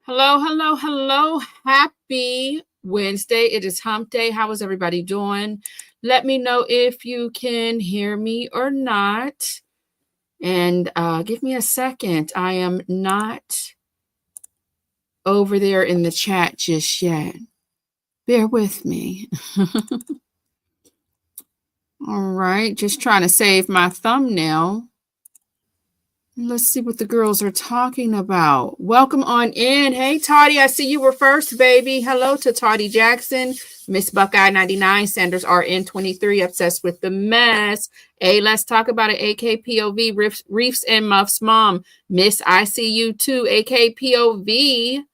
Hello, hello, hello. Happy Wednesday. It is hump day. How is everybody doing? Let me know if you can hear me or not. And give me a second. I am not over there in the chat just yet. Bear with me. All right. Just trying to save my thumbnail. Let's see what the girls are talking about. Welcome on in. Hey, Toddy, I see you were first, baby. Hello to Toddy Jackson, Miss Buckeye 99, Sanders RN 23, Obsessed with the Mess. Hey, let's talk about it. AKPOV, Reefs and Muffs Mom, Miss ICU 2, AKPOV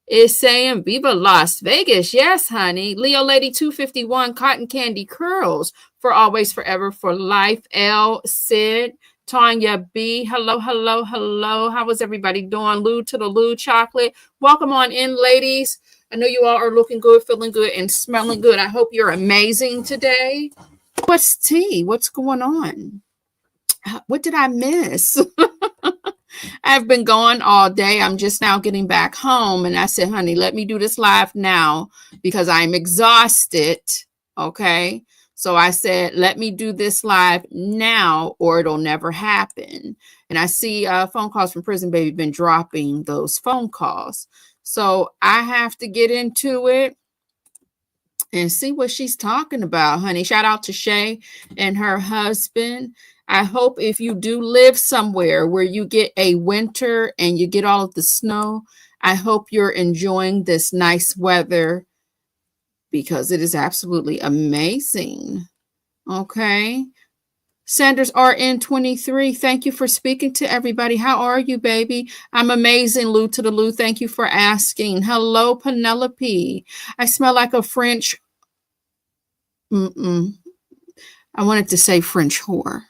is saying Viva Las Vegas. Yes, honey. Leo Lady 251, Cotton Candy Curls for always, forever, for life. L. Sid. Tanya B. Hello, hello, hello. How is everybody doing? Lou to the Lou Chocolate. Welcome on in, ladies. I know you all are looking good, feeling good, and smelling good. I hope you're amazing today. What's tea? What's going on? What did I miss? I've been gone all day. I'm just now getting back home. And I said, honey, let me do this live now because I'm exhausted. Okay. So I said, let me do this live now or it'll never happen. And I see phone calls from prison, baby, been dropping those phone calls. So I have to get into it and see what she's talking about, honey. Shout out to Shay and her husband. I hope if you do live somewhere where you get a winter and you get all of the snow, I hope you're enjoying this nice weather because it is absolutely amazing. Okay. Sanders RN 23, thank you for speaking to everybody. How are you, baby? I'm amazing, Lou to the Lou. Thank you for asking. Hello, Penelope. I smell like a French. I wanted to say French whore.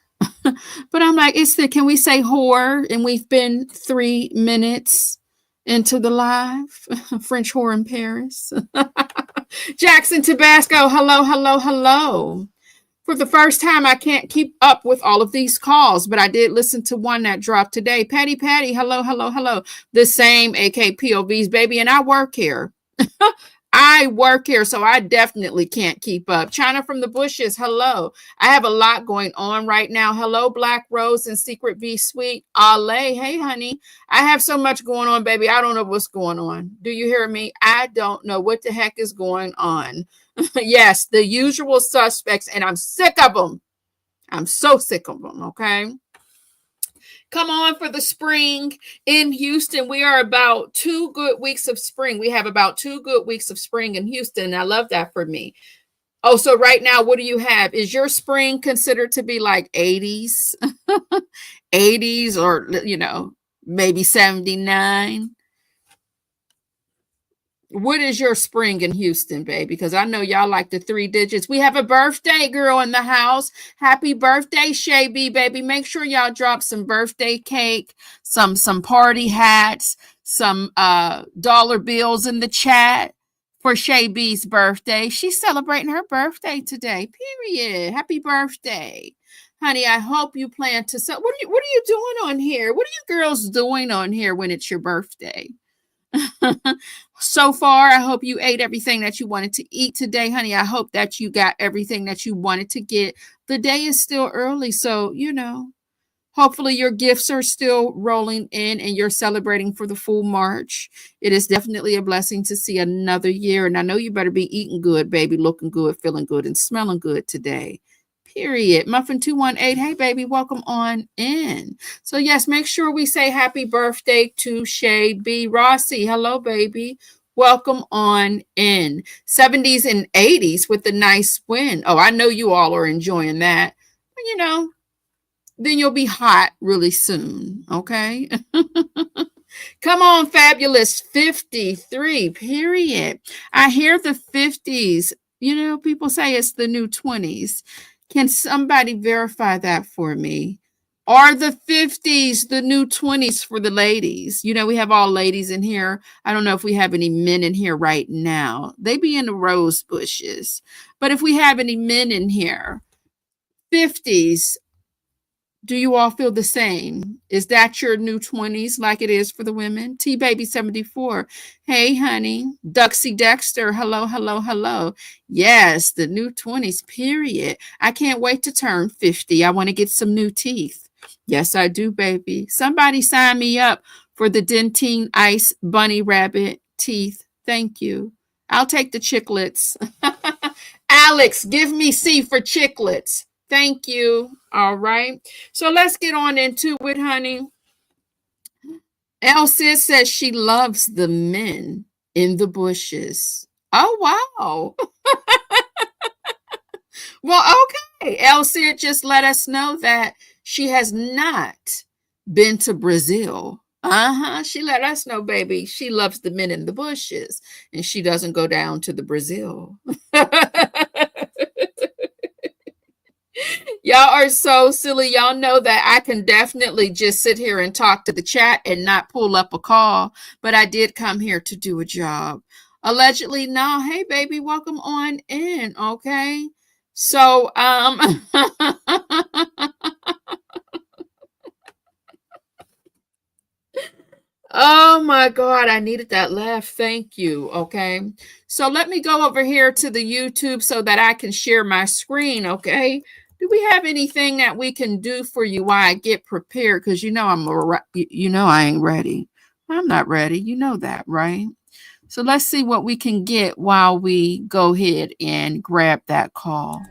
But I'm like, can we say whore? And we've been 3 minutes into the live. French whore in Paris. Jackson Tabasco, hello, hello, hello. For the first time, I can't keep up with all of these calls, but I did listen to one that dropped today. Patty, hello, hello, hello. The same AKPOVs, baby, and I work here. I work here, so I definitely can't keep up. China from the bushes, hello. I have a lot going on right now. Hello, Black Rose and Secret Be Sweet. Ale, hey, honey. I have so much going on, baby. I don't know what's going on. Do you hear me? I don't know what the heck is going on. Yes, the usual suspects, and I'm sick of them. I'm so sick of them, okay? Come on for the spring in Houston. We are about 2 good weeks of spring. We have about 2 good weeks of spring in Houston. I love that for me. Oh, so right now, what do you have? Is your spring considered to be like 80s? 80s or, maybe 79? What is your spring in Houston, baby? Because I know y'all like the 3 digits. We have a birthday girl in the house. Happy birthday, Shay B, baby. Make sure y'all drop some birthday cake, some party hats, some dollar bills in the chat for Shay B's birthday. She's celebrating her birthday today, period. Happy birthday. Honey, I hope you plan to what are you doing on here? What are you girls doing on here when it's your birthday? So far, I hope you ate everything that you wanted to eat today, honey. I hope that you got everything that you wanted to get. The day is still early, so, hopefully your gifts are still rolling in and you're celebrating for the full March. It is definitely a blessing to see another year, and I know you better be eating good, baby, looking good, feeling good, and smelling good today. Period. Muffin 218. Hey, baby, welcome on in. So, yes, make sure we say happy birthday to Shay B. Rossi. Hello, baby. Welcome on in. 70s and 80s with the nice wind. Oh, I know you all are enjoying that. Then you'll be hot really soon. Okay. Come on, fabulous 53, period. I hear the 50s. People say it's the new 20s. Can somebody verify that for me? Are the 50s the new 20s for the ladies? We have all ladies in here. I don't know if we have any men in here right now. They be in the rose bushes. But if we have any men in here, 50s, Do you all feel the same? Is that your new 20s like it is for the women? T Baby 74. Hey, honey. Duxie Dexter. Hello, hello, hello. Yes, the new 20s, period. I can't wait to turn 50. I want to get some new teeth. Yes, I do, baby. Somebody sign me up for the Dentine Ice Bunny Rabbit teeth. Thank you. I'll take the chiclets. Alex, give me C for chiclets. Thank you. All right. So let's get on into it, honey. Elsie says she loves the men in the bushes. Oh, wow. Well, okay. Elsie just let us know that she has not been to Brazil. Uh-huh. She let us know, baby. She loves the men in the bushes and she doesn't go down to the Brazil. Y'all are so silly. Y'all know that I can definitely just sit here and talk to the chat and not pull up a call, but I did come here to do a job. Allegedly, no. Hey, baby, welcome on in. Okay. So, oh my God, I needed that laugh. Thank you. Okay. So let me go over here to the YouTube so that I can share my screen. Okay. Do we have anything that we can do for you while I get prepared? Because you know I ain't ready. I'm not ready. You know that, right? So let's see what we can get while we go ahead and grab that call.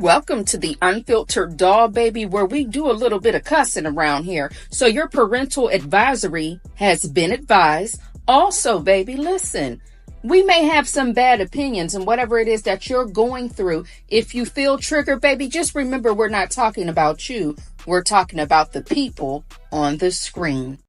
Welcome to the Unfiltered Doll, baby, where we do a little bit of cussing around here. So your parental advisory has been advised. Also, baby, listen, we may have some bad opinions and whatever it is that you're going through. If you feel triggered, baby, just remember we're not talking about you. We're talking about the people on the screen.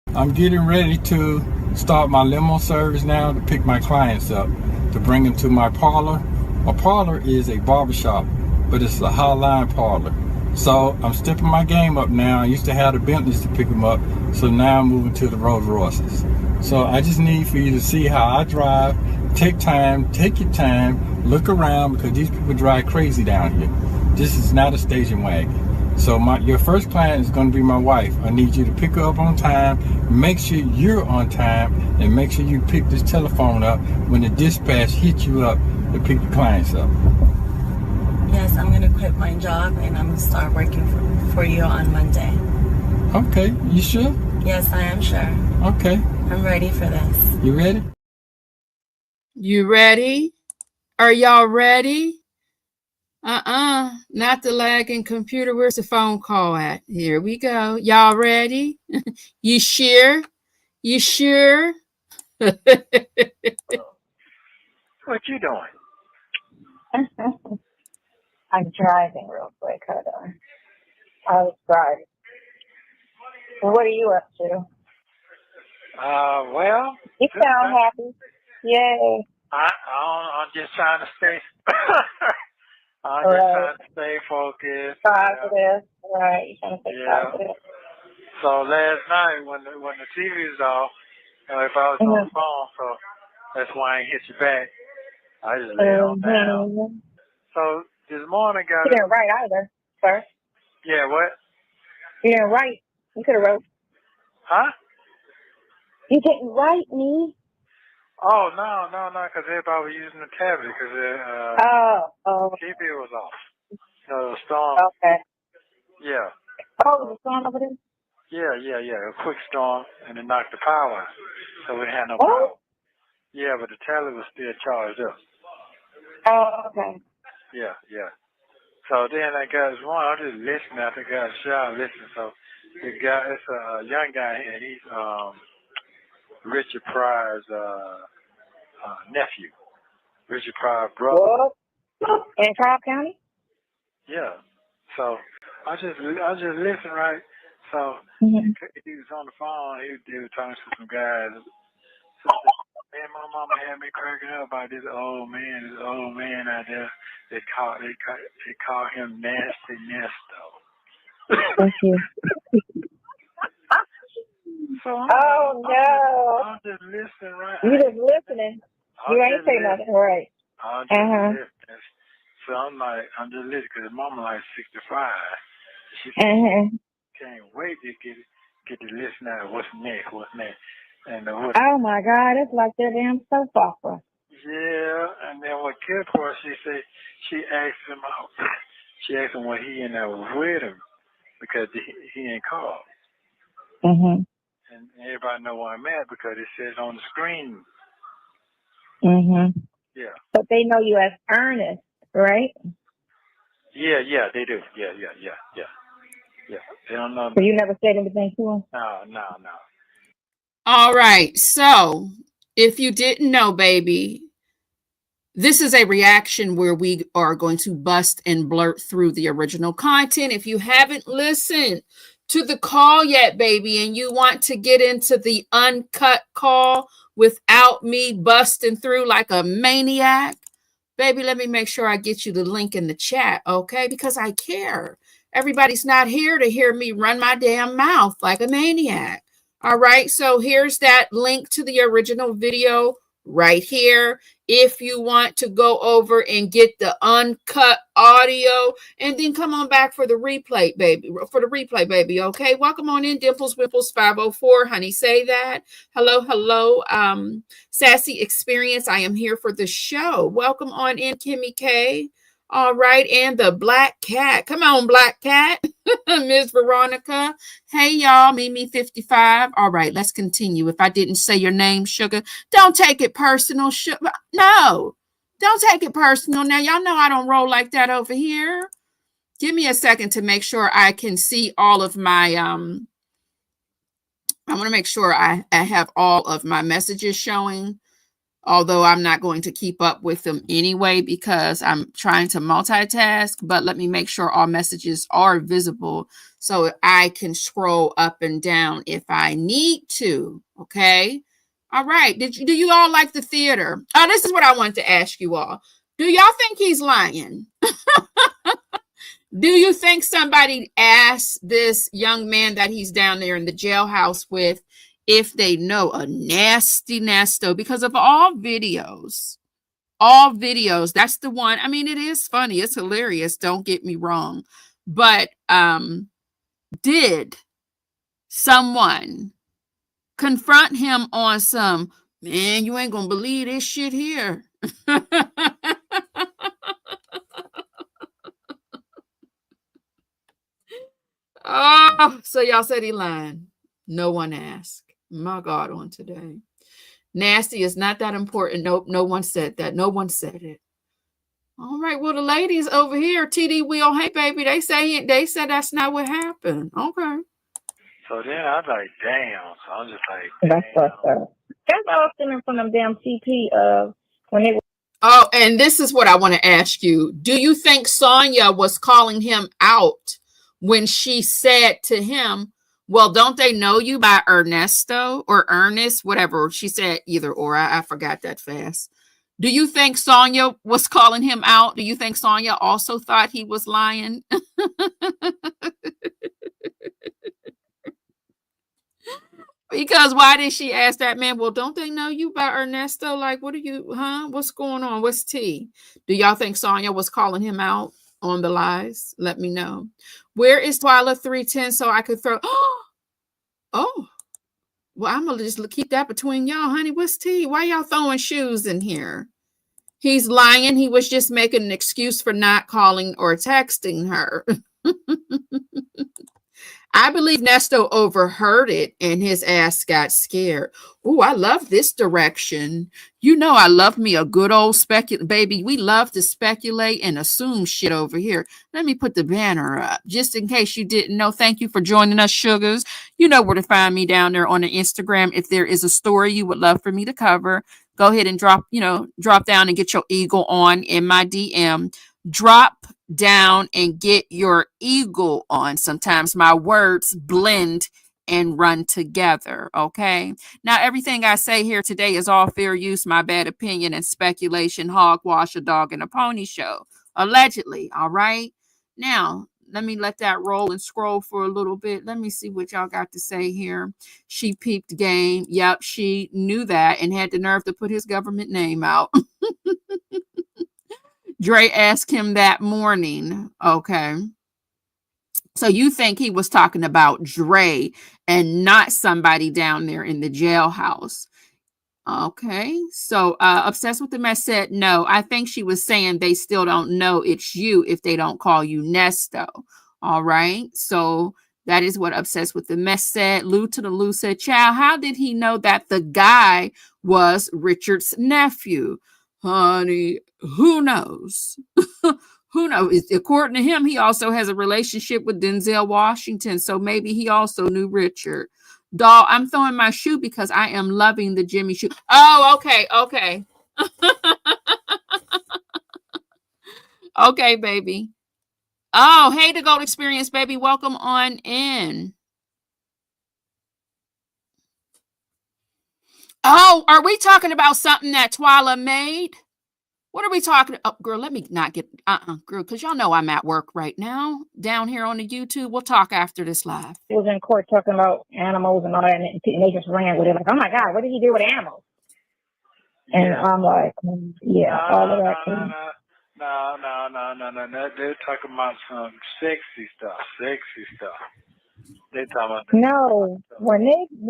I'm getting ready to start my limo service now to pick my clients up, to bring them to my parlor. My parlor is a barbershop, but it's a high-line parlor. So I'm stepping my game up now. I used to have the Bentleys to pick them up, so now I'm moving to the Rolls Royces. So I just need for you to see how I drive. Take time, take your time, look around, because these people drive crazy down here. This is not a station wagon. So your first client is going to be my wife. I need you to pick her up on time, make sure you're on time, and make sure you pick this telephone up when the dispatch hits you up to pick the clients up. Yes, I'm going to quit my job and I'm going to start working for you on Monday. Okay, you sure? Yes, I am sure. Okay. I'm ready for this. You ready? You ready? Are y'all ready? Not the lagging computer. Where's the phone call at? Here we go. Y'all ready? You sure? You sure? What you doing? I'm driving real quick. Hold on. I was driving. Well, what are you up to? Well, You sound happy. Yay. I'm just trying to stay. I'm Right. just trying to stay focused. Positive. Right. You're trying to stay Yeah. positive. So last night when the TV was off, if I was on the phone, so that's why I ain't hit you back. I just laid on down. So this morning You didn't write either, sir. Yeah, what? You didn't write. You could have wrote. Huh? You didn't write me. Oh, no, because everybody was using the tablet because Oh. TV was off. So the storm. Okay. Yeah. Oh, the storm over there? Yeah. A quick storm, and it knocked the power out. So we didn't have no power. Yeah, but the tablet was still charged up. Oh, okay. Yeah. So then I got this one, I'm just listening. I think I got a shower listening. So the guy, it's a young guy here. He's Richard Pryor's nephew. Richard Pryor's brother. What? In Cobb County? Yeah. So I just listen, right? So Mm-hmm. he was on the phone. He was talking to some guys. So man, my mama had me cracking up about this old man out there. They call him Nasty Nesto. Thank you. So I'm just listening, right? You just listening. You ain't saying nothing, right? I'm just listening. So I'm just listening because mama like 65. She can't wait to get to listen to what's next. And oh my God, it's like that damn soap opera. Yeah, and then what killed for her, she asked him out. She asked him when he and I was with him because he ain't called. Mm-hmm. And everybody know why I'm at because it says on the screen. Mm-hmm. Yeah. But they know you as Ernest, right? Yeah, they do. Yeah. They don't know. So you never said anything to him? No. All right. So if you didn't know, baby, this is a reaction where we are going to bust and blurt through the original content. If you haven't listened to the call yet, baby, and you want to get into the uncut call without me busting through like a maniac, baby, let me make sure I get you the link in the chat, okay? Because I care. Everybody's not here to hear me run my damn mouth like a maniac. All right, so here's that link to the original video right here. If you want to go over and get the uncut audio, and then come on back for the replay, baby. Okay, welcome on in, Dimples Wimples 504. Honey, say that. Hello. Sassy Experience. I am here for the show. Welcome on in, Kimmy K. All right, and the Black Cat. Come on, Black Cat. Miss Veronica. Hey, y'all. Mimi 55. All right, let's continue. If I didn't say your name, Sugar, don't take it personal. No, don't take it personal. Now, y'all know I don't roll like that over here. Give me a second to make sure I can see all of my, I want to make sure I have all of my messages showing, although I'm not going to keep up with them anyway because I'm trying to multitask, but let me make sure all messages are visible so I can scroll up and down if I need to, okay? All right, do you all like the theater? Oh, this is what I wanted to ask you all. Do y'all think he's lying? Do you think somebody asked this young man that he's down there in the jailhouse with if they know a nasty Nesto? Because of all videos, that's the one. I mean, it is funny. It's hilarious. Don't get me wrong. But did someone confront him on some, man, you ain't gonna believe this shit here? Oh, so y'all said he lying. No one asked. My God, on today. Nasty is not that important. Nope, no one said that. No one said it. All right, well, the ladies over here, TD Wheel, hey, baby, they said that's not what happened. Okay. So then I was like, damn. So I'm just like, damn. That's what's up. That's all stemming from them damn TP when they were. Oh, and this is what I want to ask you. Do you think Sonya was calling him out when she said to him, well, don't they know you by Ernesto or Ernest, whatever? She said either or. I forgot that fast. Do you think Sonya was calling him out? Do you think Sonya also thought he was lying? Because why did she ask that man? Well, don't they know you by Ernesto? Like, what are you, huh? What's going on? What's tea? Do y'all think Sonya was calling him out on the lies? Let me know. Where is Twyla 310 so I could throw? Oh, well, I'm going to just keep that between y'all, honey. What's tea? Why y'all throwing shoes in here? He's lying. He was just making an excuse for not calling or texting her. I believe Nesto overheard it and his ass got scared. Oh, I love this direction. You know, I love me a good old baby. We love to speculate and assume shit over here. Let me put the banner up just in case you didn't know. Thank you for joining us, sugars. You know where to find me down there on the Instagram. If there is a story you would love for me to cover, go ahead and drop down and get your eagle on in my DM. Drop down and get your eagle on. Sometimes my words blend and run together. Okay. Now, everything I say here today is all fair use, my bad opinion, and speculation. Hogwash, a dog and a pony show. Allegedly. All right. Now, let me let that roll and scroll for a little bit. Let me see what y'all got to say here. She peeped game. Yep, she knew that and had the nerve to put his government name out. Dre asked him that morning. Okay. So you think he was talking about Dre and not somebody down there in the jailhouse. Okay. So Obsessed with the Mess said, no, I think she was saying they still don't know it's you if they don't call you Nesto. All right. So that is what Obsessed with the Mess said. Lou to the Lou said, child, how did he know that the guy was Richard's nephew? Honey, who knows? Who knows? According to him, he also has a relationship with Denzel Washington. So maybe he also knew Richard. Doll, I'm throwing my shoe because I am loving the Jimmy shoe. Oh, okay. Okay. Okay, baby. Oh, hey, the Gold Experience, baby. Welcome on in. Oh, are we talking about something that Twyla made? What are we talking? Oh, girl, let me not get girl, because y'all know I'm at work right now down here on the YouTube. We'll talk after this live. He was in court talking about animals and all that, and they just ran with it. Like, oh my God, what did he do with animals? And I'm like, yeah, all of that. No. They're talking about some sexy stuff. They're talking about no. When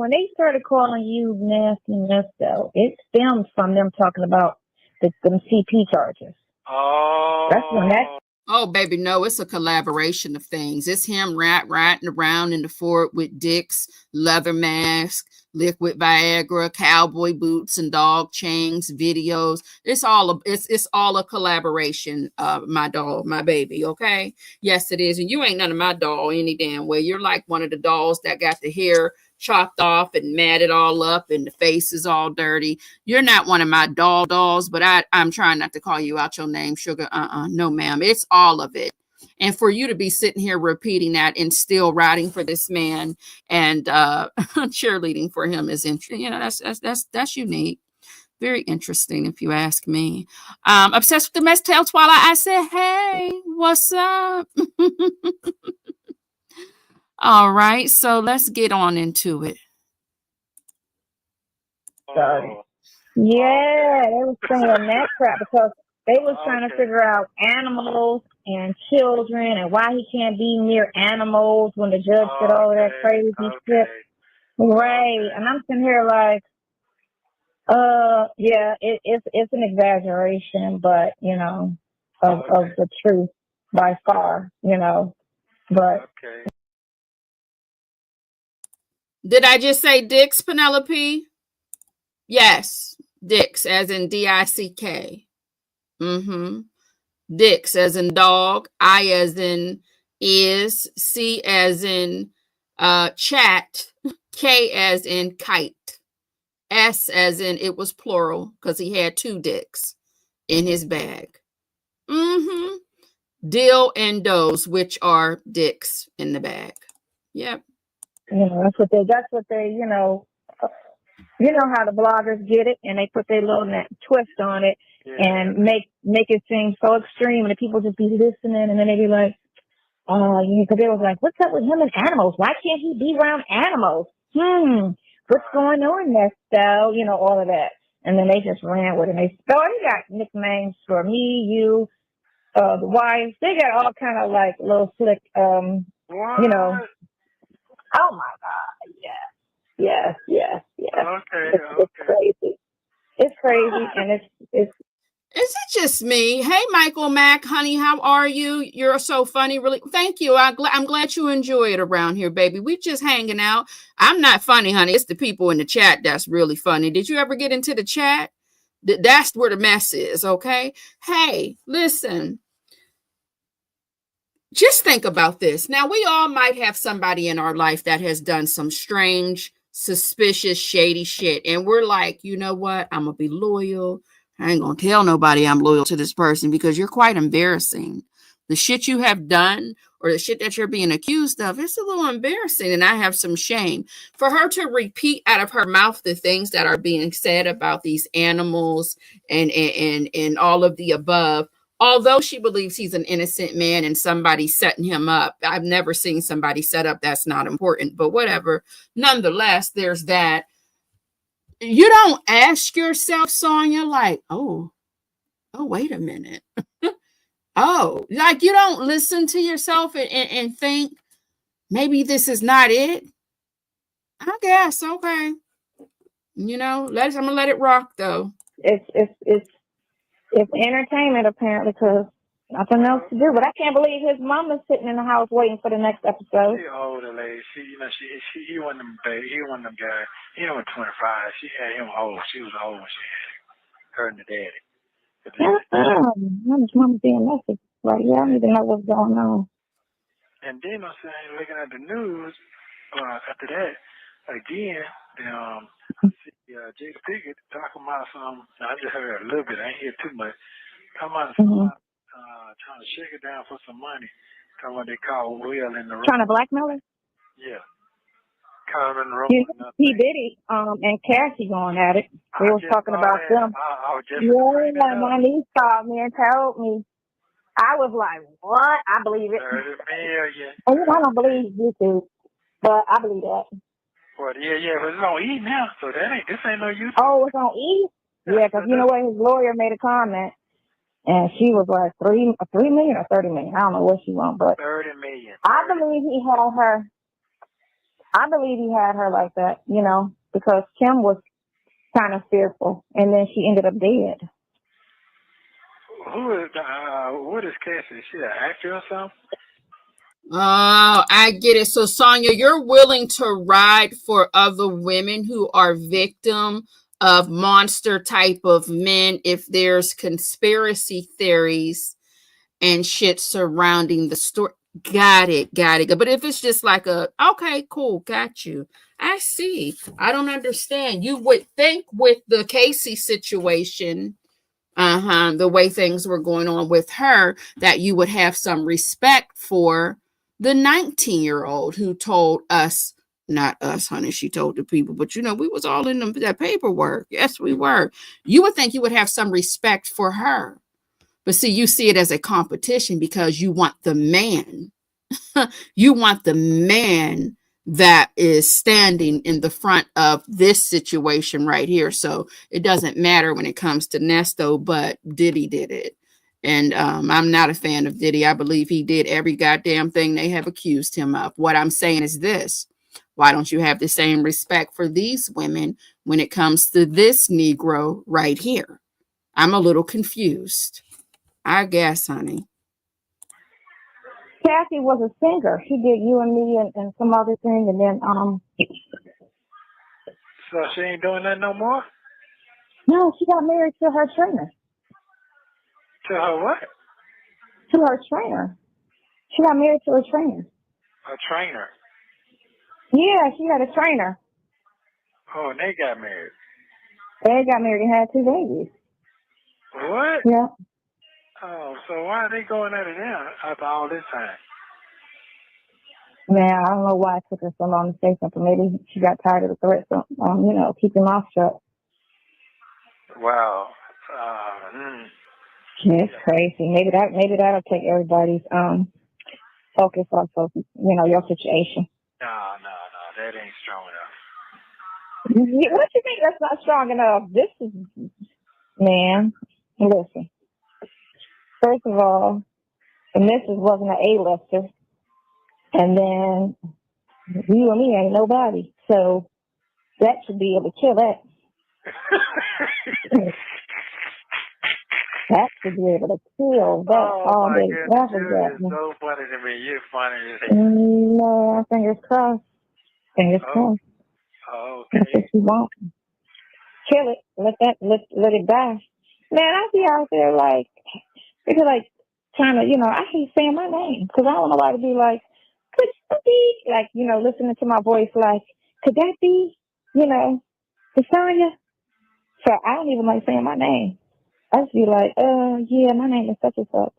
they started calling you nasty Nesto, it stemmed from them talking about them CP charges. Oh. That's when that. Oh, baby, no, it's a collaboration of things. It's him riding around in the fort with Dick's leather mask, liquid Viagra, cowboy boots, and dog chains, videos. It's all a collaboration of my doll, my baby, okay? Yes, it is. And you ain't none of my doll any damn way. You're like one of the dolls that got the hair chopped off and matted all up and the face is all dirty. You're not one of my dolls, but I'm trying not to call you out your name, sugar. No, ma'am. It's all of it. And for you to be sitting here repeating that and still riding for this man and cheerleading for him is interesting. You know, that's unique. Very interesting, if you ask me. Obsessed with the Mess Tell Twilight. I said, hey, what's up? All right, so let's get on into it. Yeah, they were saying that crap because they was trying to figure out animals and children and why he can't be near animals when the judge did all of that crazy shit. Right. And I'm sitting here like, yeah, it's an exaggeration, but you know, of the truth by far, you know. But did I just say Dick's, Penelope? Yes, Dick's as in D-I-C-K. Dick's as in dog, I as in is, C as in chat, K as in kite, S as in it was plural because he had two dicks in his bag. Dill and does, which are dicks in the bag. Yep. You know, that's what they, you know how the bloggers get it and they put their little twist on it and make it seem so extreme and the people just be listening and then they be like, because they was like, what's up with him and animals? Why can't he be around animals? What's going on, Nesto? You know, all of that. And then they just ran with it. And they got nicknames for me, you, the wife. They got all kind of like little slick, you know. Oh my God, yes. Okay. It's crazy. It's crazy, and it's. Is it just me? Hey, Michael Mack, honey, how are you? You're so funny. Really, thank you. I'm glad you enjoy it around here, baby. We just hanging out. I'm not funny, honey. It's the people in the chat that's really funny. Did you ever get into the chat? That's where the mess is, okay? Hey, listen. Just think about this. Now, we all might have somebody in our life that has done some strange, suspicious, shady shit. And we're like, you know what? I'm going to be loyal. I ain't gonna tell nobody I'm loyal to this person because you're quite embarrassing. The shit you have done or the shit that you're being accused of, it's a little embarrassing, and I have some shame. For her to repeat out of her mouth the things that are being said about these animals and all of the above, although she believes he's an innocent man and somebody setting him up. I've never seen somebody set up, that's not important, but whatever. Nonetheless, there's that. You don't ask yourself, Sonya, like, oh, wait a minute. Oh, like you don't listen to yourself and think maybe this is not it. I guess, okay. You know, I'm gonna let it rock though. It's entertainment apparently, because nothing else to do. But I can't believe his mama's sitting in the house waiting for the next episode. She older lady. He wasn't them baby. He wasn't them guy. He was 25. She had him old. She was old when she had him. Her and the daddy. His mama's being messy. Like, yeah, I need to know what's going on. And then I'm saying, looking at the news, after that, again, Jada Pickett talking about some. I just heard a little bit. I ain't hear too much. Talking about somebody trying to shake it down for some money. Talking about they call Will in the room. Trying to blackmail her? Yeah. Call in the room. He Diddy and Cassie going at it. We was talking about them. My niece called me and told me. I was like, what? I believe it. 30 million. And I don't believe YouTube, but I believe that. Well, yeah, but it's on E now, so this ain't no YouTube. Oh, it's on E? Yeah, because you know what? His lawyer made a comment, and she was like, 3 million or 30 million. I don't know what she want, but 30 million. I believe he had her. I believe he had her like that, you know, because Kim was kind of fearful, and then she ended up dead. What is Cassie? Is she an actor or something? Oh, I get it. So, Sonya, you're willing to ride for other women who are victim of monster type of men if there's conspiracy theories and shit surrounding the story. Got it. But if it's just like okay, cool, got you. I see. I don't understand. You would think with the Casey situation, the way things were going on with her, that you would have some respect for the 19-year-old who told us, not us, honey, she told the people, but we was all in that paperwork. Yes, we were. You would think you would have some respect for her. But see, you see it as a competition because you want the man. You want the man that is standing in the front of this situation right here. So it doesn't matter when it comes to Nesto, but Diddy did it. And I'm not a fan of Diddy. I believe he did every goddamn thing they have accused him of. What I'm saying is this. Why don't you have the same respect for these women when it comes to this Negro right here? I'm a little confused. I guess, honey. Cassie was a singer. She did You and Me and some other thing, and then So she ain't doing that no more? No, she got married to her trainer. To her what? To her trainer. She got married to a trainer. A trainer? Yeah, she had a trainer. Oh, and they got married. They got married and had 2 babies. What? Yeah. Oh, so why are they going at it now after all this time? Man, I don't know why it took her so long to say something. Maybe she got tired of the threats, keep your mouth shut. Wow. It's crazy. Maybe that'll take everybody's focus off of, your situation. No, that ain't strong enough. What you think that's not strong enough? This is, man, listen. First of all, the missus wasn't an A-lister. And then You and Me ain't nobody. So that should be able to kill that. That should be able to kill that all day. That is so funny to me. You're funny as hell. No, fingers crossed. Fingers crossed. Oh, okay. That's what you want. Kill it. Let it die. Man, I be out there like, people like trying to, I hate saying my name because I don't know why to be like, could that be? Like, listening to my voice like, could that be, the Sonya? So I don't even like saying my name. I just be like, yeah, my name is such and such.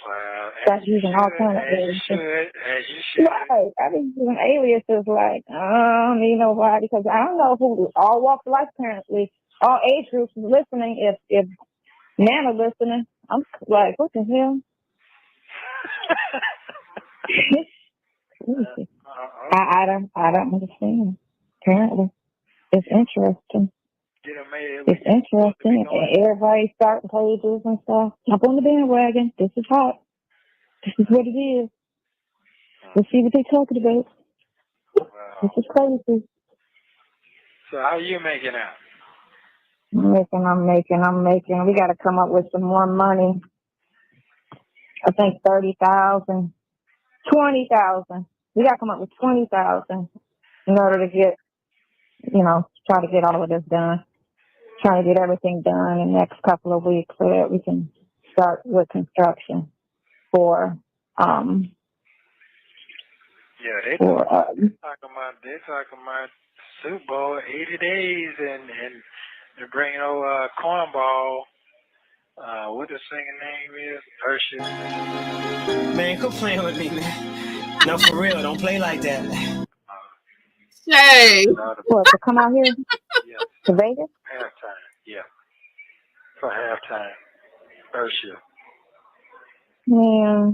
Well, That's using alternative aliases. As you should. Right. I be using aliases like, I don't need nobody because I don't know who all walks of life apparently, all age groups is listening. If Nana listening, I'm like, what the hell? I don't understand. Apparently, it's interesting. It's interesting. Everybody starting pages and stuff. Jump on the bandwagon. This is hot. This is what it is. Let's see what they're talking about. Wow. This is crazy. So how you making out? I'm making. We got to come up with some more money. I think 30,000, 20,000. We got to come up with 20,000 in order to get, try to get all of this done. Trying to get everything done in the next couple of weeks so that we can start with construction for they're talking about Super Bowl 80 days and they're bringing over Cornball. What the singer name is? Ursha. Man, quit playing with me, man. No, for real, don't play like that. Hey. What, to come out here? Yeah. To Vegas? Halftime, yeah. For halftime. Ursha. Yeah.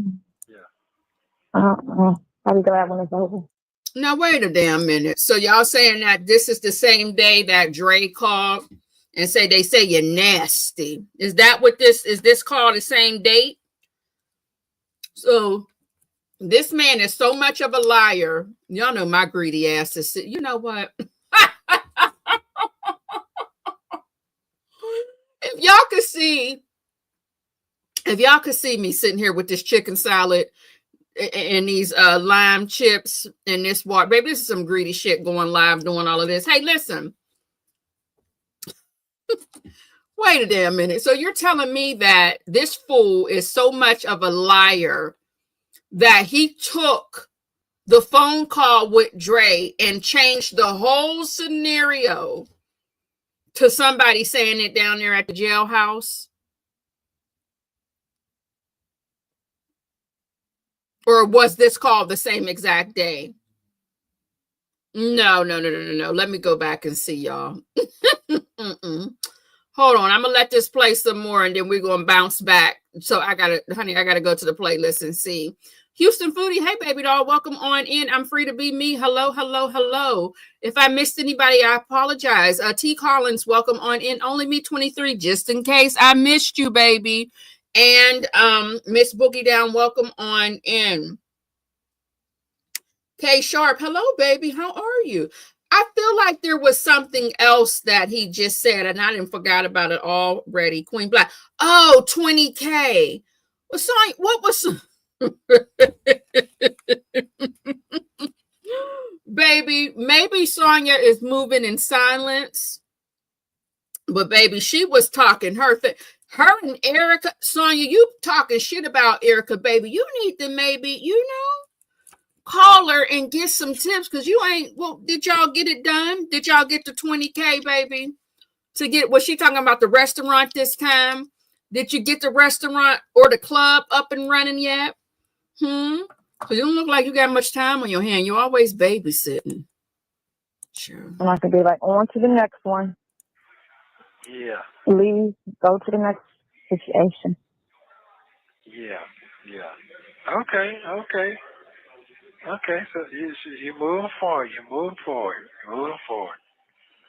I'll be glad when it's over. Now, wait a damn minute. So y'all saying that this is the same day that Dre called and they say you're nasty. Is that what is this called the same date? So this man is so much of a liar. Y'all know my greedy ass is, you know what? If y'all could see me sitting here with this chicken salad and these lime chips and this water, baby, this is some greedy shit going live doing all of this. Hey, listen. Wait a damn minute. So you're telling me that this fool is so much of a liar that he took the phone call with Dre and changed the whole scenario to somebody saying it down there at the jailhouse? Or was this called the same exact day? No. Let me go back and see, y'all. Hold on. I'm going to let this play some more and then we're going to bounce back. So I got to go to the playlist and see. Houston Foodie, hey, baby doll, welcome on in. I'm free to be me. Hello. If I missed anybody, I apologize. T. Collins, welcome on in. Only me 23, just in case I missed you, baby. And Miss Boogie Down, welcome on in. K Sharp, hello, baby. How are you? I feel like there was something else that he just said, and I didn't forgot about it already. Queen Black. Oh, 20K. Well, Sonya, what was... Baby, maybe Sonya is moving in silence. But, baby, she was talking her thing. Her and Erica, Sonya, you talking shit about Erica, baby. You need to maybe, call her and get some tips because you ain't, did y'all get it done? Did y'all get the 20K, baby? Was she talking about the restaurant this time? Did you get the restaurant or the club up and running yet? Because you don't look like you got much time on your hand. You're always babysitting. Sure. And I could be like, on to the next one. Yeah. Please go to the next situation. Yeah. Okay. So you're moving forward.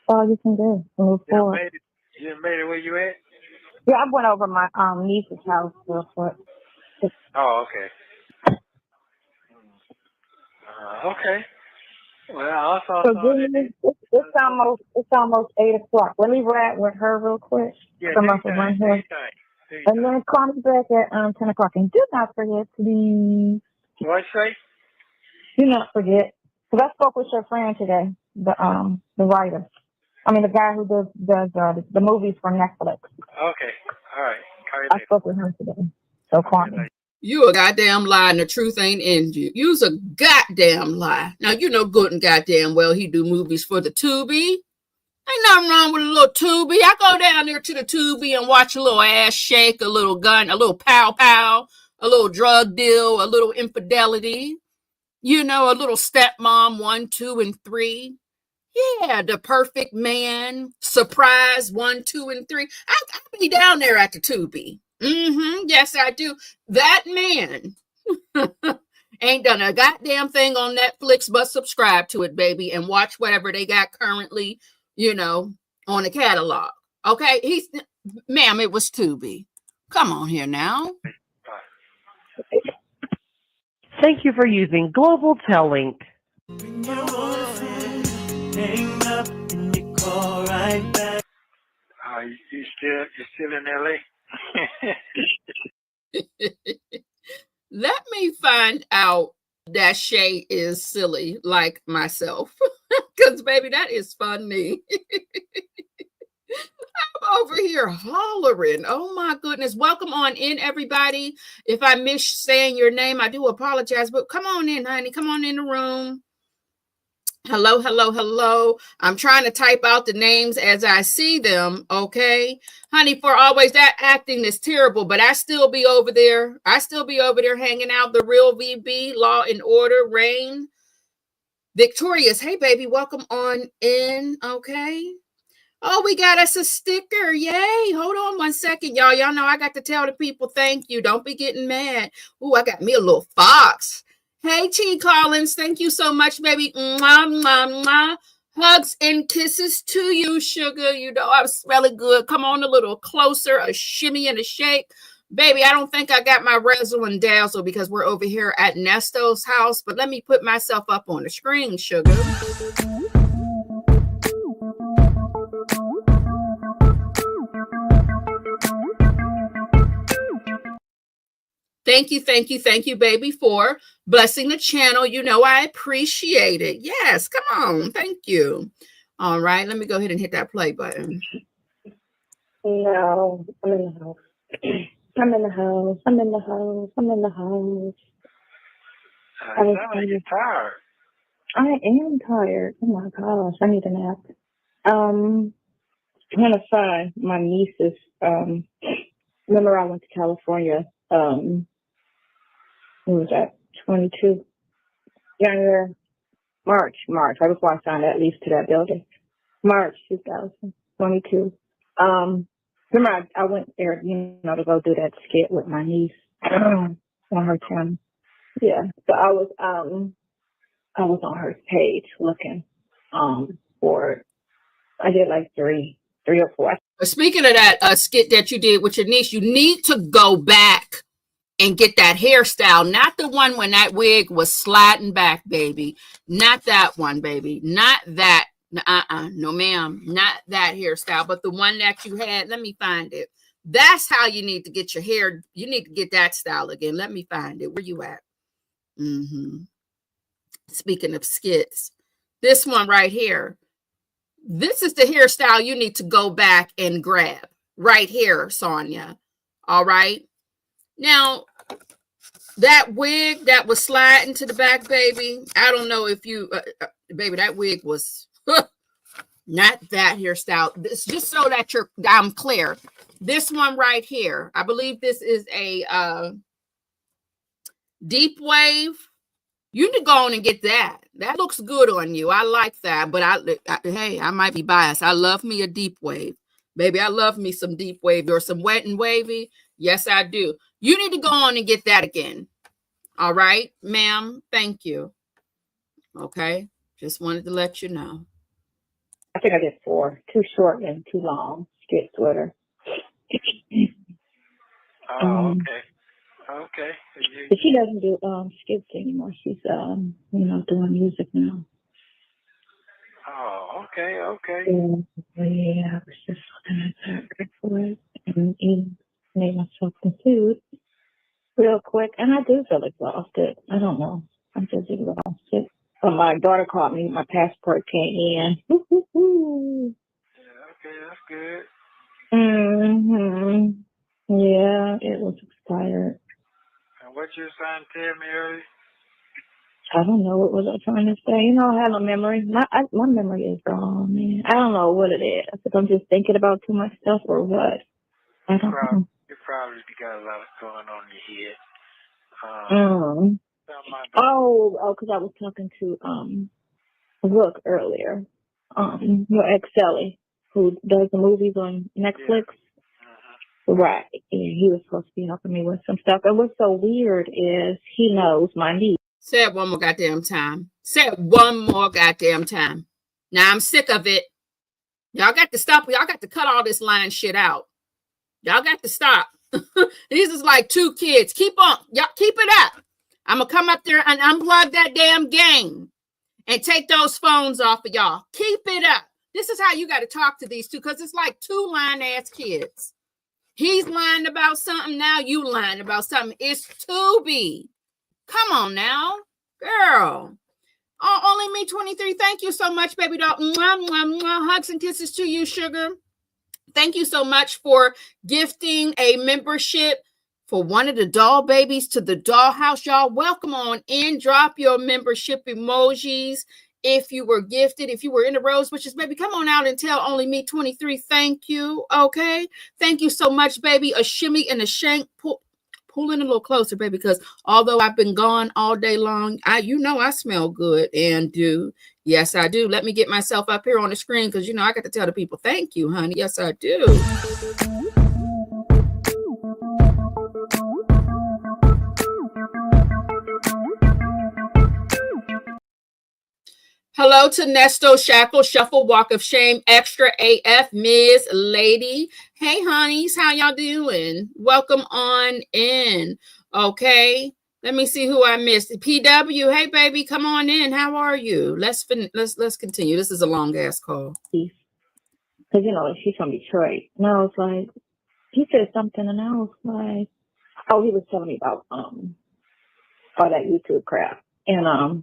All you can do. Move forward. You made it where you at? Yeah, I went over my niece's house real quick. Oh, okay. Okay. Well, I also it's almost 8:00. Let me rap with her real quick. Yeah, and then call me back at 10:00. And do not forget, please. What say? Do not forget, because I spoke with your friend today, the writer. I mean, the guy who does the movies for Netflix. Okay. All right. I spoke with him today. So call me. You a goddamn lie and the truth ain't in you. You's a goddamn lie. Now, you know good and goddamn well he do movies for the Tubi. Ain't nothing wrong with a little Tubi. I go down there to the Tubi and watch a little ass shake, a little gun, a little pow pow, a little drug deal, a little infidelity, you know, a little stepmom 1, 2, and 3. Yeah, the perfect man, surprise 1, 2, and 3. I be down there at the Tubi. Yes, I do. That man ain't done a goddamn thing on Netflix but subscribe to it, baby, and watch whatever they got currently, you know, on the catalog. Okay, ma'am, it was Tubi. Come on here now. Thank you for using Global Tellink. Hang up and you call right back. You still in LA? Let me find out that Shay is silly like myself. Because, baby, that is funny. I'm over here hollering. Oh, my goodness. Welcome on in, everybody. If I miss saying your name, I do apologize. But come on in, honey. Come on in the room. Hello, hello, hello. I'm trying to type out the names as I see them, okay? Honey, for always, that acting is terrible, but I still be over there. I still be over there hanging out. The real VB, Law and Order, Reign. Victorious. Hey, baby, welcome on in, okay? Oh, we got us a sticker. Yay. Hold on 1 second, y'all. Y'all know I got to tell the people thank you. Don't be getting mad. Ooh, I got me a little fox. Hey, T. Collins, thank you so much, baby. Mwah, mwah, mwah. Hugs and kisses to you, sugar. You know I'm smelling good. Come on a little closer, a shimmy and a shake. Baby, I don't think I got my razzle and dazzle because we're over here at Nesto's house, but let me put myself up on the screen, sugar. Thank you, baby, for blessing the channel. You know, I appreciate it. Yes, come on. Thank you. All right, let me go ahead and hit that play button. No, I'm in the house. I'm in the house. I'm in the house. I'm in the house. You sound like you're tired. I am tired. Oh my gosh, I need a nap. I'm gonna find my nieces. Remember I went to California. When was that? 22 January, March. I just want to sign that lease to that building. March 2022. Remember I went there, you know, to go do that skit with my niece on her channel. Yeah. So I was on her page looking for it. I did like three or four. Speaking of that skit that you did with your niece, you need to go back and get that hairstyle, not the one when that wig was sliding back, baby. Not that one, baby. Not that. No, ma'am. Not that hairstyle, but the one that you had. Let me find it. That's how you need to get your hair. You need to get that style again. Let me find it. Where you at? Speaking of skits, this one right here. This is the hairstyle you need to go back and grab right here, Sonya. All right. Now, that wig that was sliding to the back, baby, I don't know if you, baby, that wig was not that hairstyle. It's just so that I'm clear. This one right here, I believe this is a deep wave. You need to go on and get that. That looks good on you. I like that, but hey, I might be biased. I love me a deep wave. Baby, I love me some deep wave or some wet and wavy. Yes, I do. You need to go on and get that again. All right, ma'am. Thank you. Okay. Just wanted to let you know. I think I did 4, 2 short and 2 long skits with her. Oh, okay. Okay. But she doesn't do skits anymore. She's doing music now. Oh, okay. Yeah, I was just looking at that for it and made myself some food real quick. And I do feel exhausted. I don't know. I'm just exhausted. But my daughter called me. My passport came in. Yeah, okay, that's good. Yeah, it was expired. And what you were trying to tell me earlier? I don't know what was I trying to say. You know, I have no memory. My memory is gone, man. I don't know what it is. If I'm just thinking about too much stuff or what. I don't know. You probably got a lot going on in your head. Because I was talking to Rook earlier. Your ex Sally, who does the movies on Netflix. Yeah. Right. And he was supposed to be helping me with some stuff. And what's so weird is he knows my niece. Say it one more goddamn time. Say it one more goddamn time. Now I'm sick of it. Y'all got to stop. Y'all got to cut all this lying shit out. Y'all got to stop. These is like two kids. Keep on. Y'all keep it up. I'm going to come up there and unplug that damn game and take those phones off of y'all. Keep it up. This is how you got to talk to these two, because it's like two lying ass kids. He's lying about something. Now you lying about something. It's to be. Come on now, girl. Oh, only me 23. Thank you so much, baby doll. Mwah, mwah, mwah. Hugs and kisses to you, sugar. Thank you so much for gifting a membership for one of the doll babies to the Dollhouse. Y'all, welcome on in. Drop your membership emojis if you were gifted. If you were in the rose bushes, baby, come on out and tell only me 23. Thank you. Okay. Thank you so much, baby. A shimmy and a shank. Pull in a little closer, baby, because although I've been gone all day long, I smell good and do. Yes, I do. Let me get myself up here on the screen because, I got to tell the people, thank you, honey. Yes, I do. Hello to Nesto, Shackle, Shuffle, Walk of Shame, Extra AF, Ms. Lady. Hey, honeys, how y'all doing? Welcome on in. Okay, let me see who I missed. PW, hey, baby, come on in. How are you? Let's continue. This is a long ass call. Because she's from Detroit, and I was like, he said something, and I was like, oh, he was telling me about all that YouTube crap, and I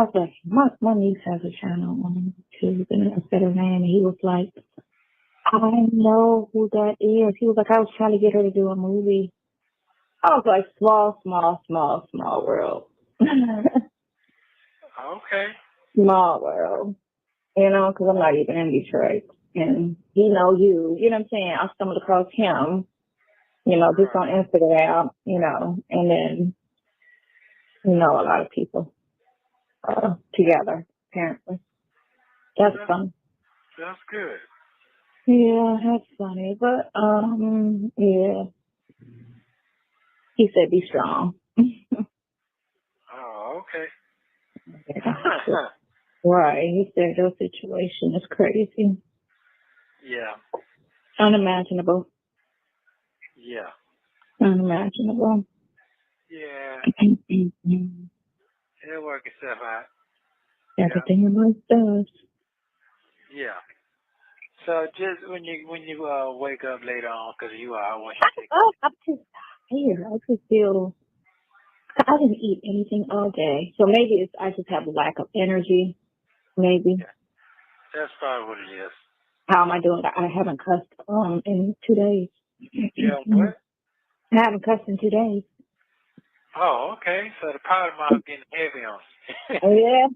was like, my niece has a channel on YouTube, and I said her name, and he was like, I know who that is. He was like, I was trying to get her to do a movie. I was like, small world. Okay. Small world. Because I'm not even in Detroit. And he know you. You know what I'm saying? I stumbled across him, just on Instagram, and then, a lot of people. Together, apparently. That's fun. That's good. Yeah, that's funny. But, yeah. He said, be strong. Oh, okay. Right. He said, your situation is crazy. Yeah. Unimaginable. Yeah. Unimaginable. Yeah. It'll work itself out. Everything in life does. Yeah. So just when you wake up later on, because I'm just tired. I just feel I didn't eat anything all day, so maybe I just have a lack of energy. Maybe. Yeah. That's probably what it is. How am I doing? I haven't cussed in 2 days. Yeah. What? I haven't cussed in 2 days. Oh, okay. So the powder mouth getting heavy on you. Oh, yeah.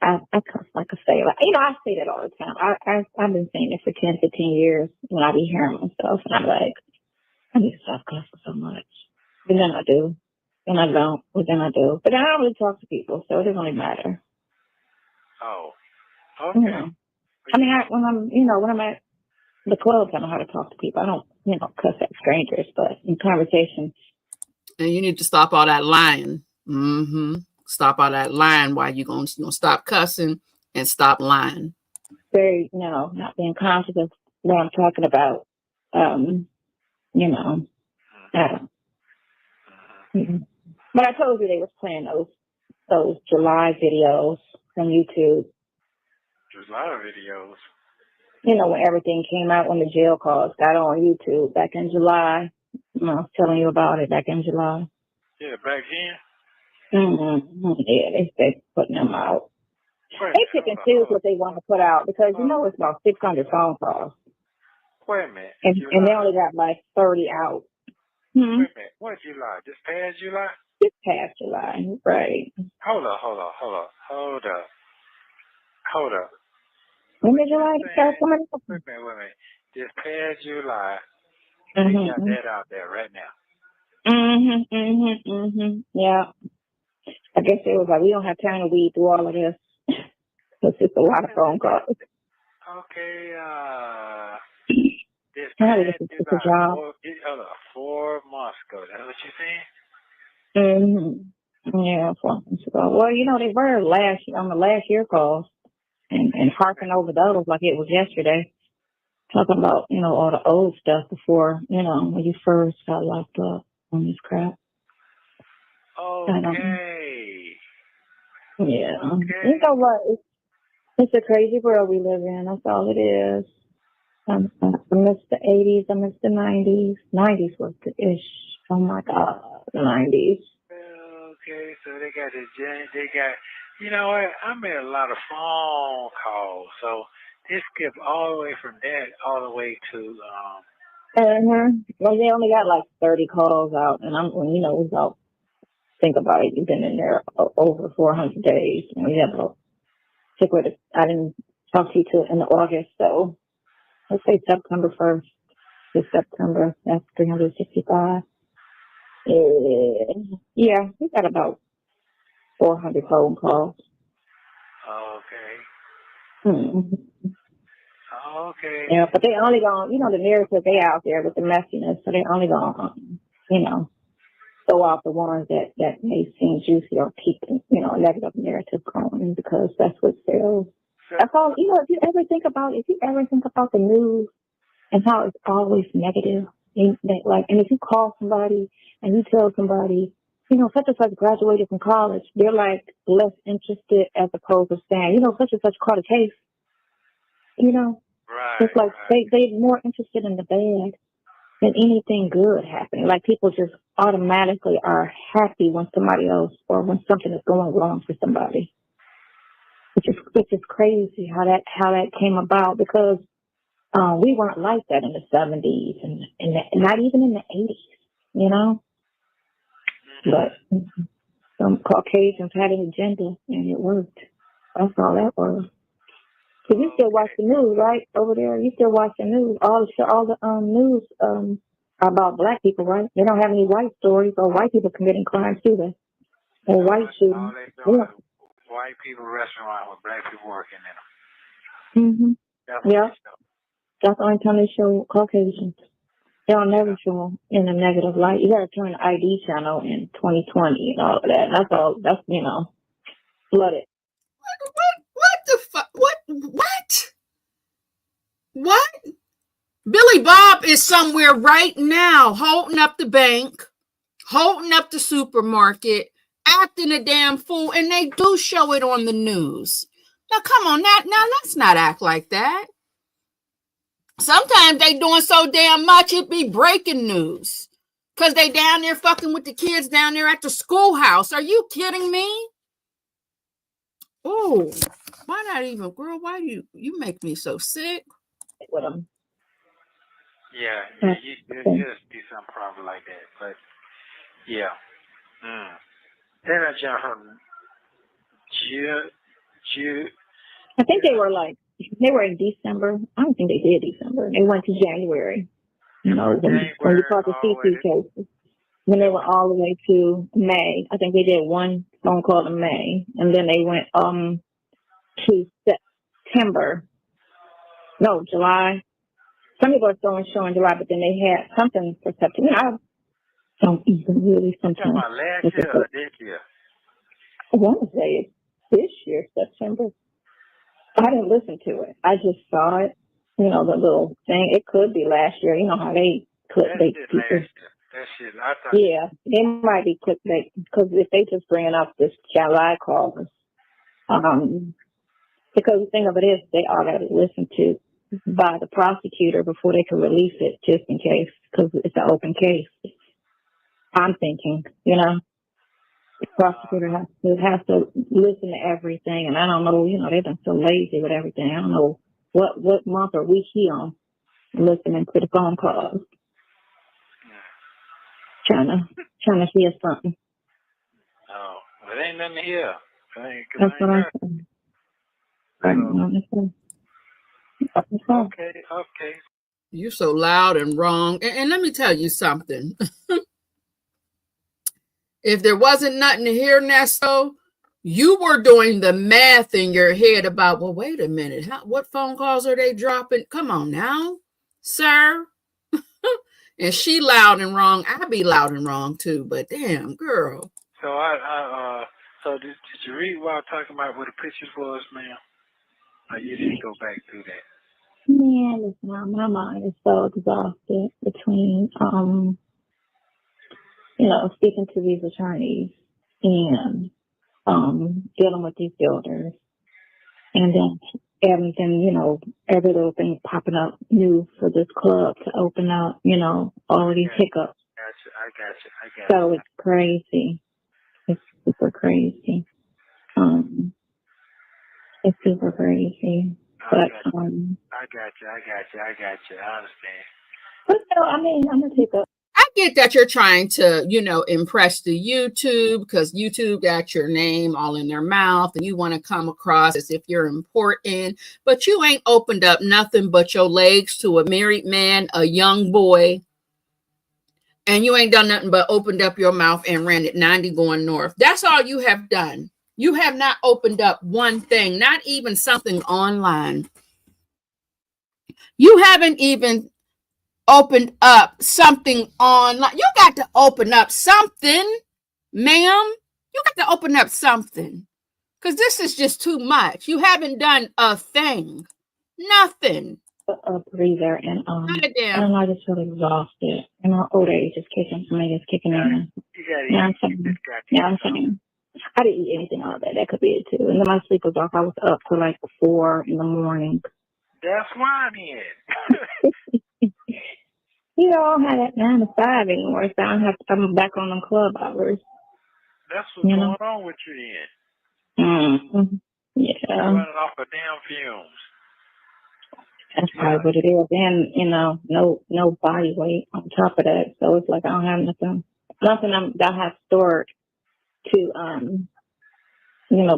I cuss like a sailor. I say that all the time. I've been saying it for 10, 15 years when I be hearing myself, and I'm like, I need to stop cussing so much. But then I do. Then I don't. But then I do. But I don't really talk to people, so it doesn't really matter. Oh, okay. When I'm at the clubs, I know how to talk to people. I don't, cuss at strangers, but in conversation. And you need to stop all that lying. Stop all that lying. Why you gonna stop cussing and stop lying? Very, not being conscious of what I'm talking about. I don't. But I told you they was playing those July videos from YouTube. July videos. When everything came out, when the jail calls got on YouTube back in July. I was telling you about it back in July. Yeah, back then. Yeah, they putting them out. They pick and choose what they want to put out because it's about 600 phone calls. Wait a minute. And they only got like 30 out. Wait a minute. What July? Just past July? It's past July, right? Hold up. When did July start coming up? Wait a minute. This past July, they Mm-hmm. got that out there right now. Yeah. I guess it was like, we don't have time to weed through all of this. It's just a lot of phone calls. Okay, this Yeah, past it's a job. 4 months ago. That's what you're saying? Yeah, 4 months ago. Well, they were on the last year calls and harping over those like it was yesterday. Talking about, all the old stuff before, when you first got locked up on this crap. Okay. Yeah. Okay. You know what? It's a crazy world we live in. That's all it is. I miss the 80s. I miss the 90s. 90s was the ish. Oh my God, the 90s. Okay, so they got you know what? I made a lot of phone calls, so they skip all the way from that all the way to Well, they only got like 30 calls out, and it's out. Think about it. You've been in there over 400 days. You have a I didn't talk to you till in August, so let's say September 1st to September. That's 365. Yeah, we got about 400 phone calls. Okay. Okay. Yeah, but they only gonna, the narrative they out there with the messiness, so they only gonna, throw out the ones that may seem juicy or keep, a negative narrative going because that's what sells. That's all. If you ever think about the news and how it's always negative, and if you call somebody and you tell somebody, such and such graduated from college, they're like less interested as opposed to saying, such and such caught a case. Right. It's like they're more interested in the bad than anything good happening. Like people just automatically are happy when somebody else or when something is going wrong for somebody. Which is crazy how that came about because we weren't like that in the 70s and not even in the 80s, But some Caucasians had an agenda and it worked. That's all that was. Cause you still watch the news, right? Over there, you still watch the news. All the news about black people, right? They don't have any white stories or white people committing crimes, do they? Or white shootings. White people restaurant with black people working in them. Yeah. That's the only time they show Caucasians. They don't never show them in a negative light. You gotta turn the ID channel in 2020 and all of that. That's all. That's flooded. What the fuck? What? Billy Bob is somewhere right now holding up the bank, holding up the supermarket, acting a damn fool, and they do show it on the news. Now, come on, now let's not act like that. Sometimes they doing so damn much, it be breaking news. Because they down there fucking with the kids down there at the schoolhouse. Are you kidding me? Oh, why not even, girl? Why do you make me so sick? With them. Yeah, you just do something probably like that, but yeah. Then I jumped from I think they were in December. I don't think they did December. They went to January. When you talk to CC cases. Then they went all the way to May. I think they did one phone call in May, and then they went to September. No, July. Some people are still showing July, but then they had something for September. I don't even really sometimes. Talking about last year or this year? I want to say it's this year, September. I didn't listen to it. I just saw it. The little thing. It could be last year. You know how they clickbait people. Yeah, they might be clickbait because if they just bringing up this July call, because the thing of it is they already listened to by the prosecutor before they could release it, just in case, because it's an open case. I'm thinking, the prosecutor has to listen to everything, and I don't know, they've been so lazy with everything. I don't know what month or week he on listening to the phone calls, trying to hear something. It ain't nothing to hear. That's what I'm saying. Okay. You're so loud and wrong. And let me tell you something. If there wasn't nothing to hear, Nesto, you were doing the math in your head about, well, wait a minute. What phone calls are they dropping? Come on now, sir. And she loud and wrong. I be loud and wrong too, but damn, girl. So so did you read what I was talking about what the pictures was, ma'am? Or you didn't go back through that? Man, listen, my mind is so exhausted between, speaking to these attorneys and dealing with these builders, and then everything, every little thing popping up new for this club to open up, all of these hiccups. I got you. So it's crazy. It's super crazy. It's super crazy. But I got you. I understand. But I'm gonna take up. I get that you're trying to, impress the YouTube because YouTube got your name all in their mouth and you want to come across as if you're important, but you ain't opened up nothing but your legs to a married man, a young boy, and you ain't done nothing but opened up your mouth and ran it 90 going north. That's all you have done. You have not opened up one thing, not even something online. You haven't even opened up something online. You got to open up something, ma'am. You got to open up something because this is just too much. You haven't done a thing, nothing. A breather, and Not a damn. I don't know, I just feel exhausted. And my old age is kicking in. I'm saying. I didn't eat anything all day. That could be it too. And then my sleep was off. I was up till like 4 a.m. That's why I'm here. I don't have that 9 to 5 anymore, so I'm back on them club hours. That's what's going on with you then. Mm-hmm. Yeah. You're running off of damn fumes. That's probably what it is. And, no body weight on top of that. So it's like I don't have nothing that I have stored to,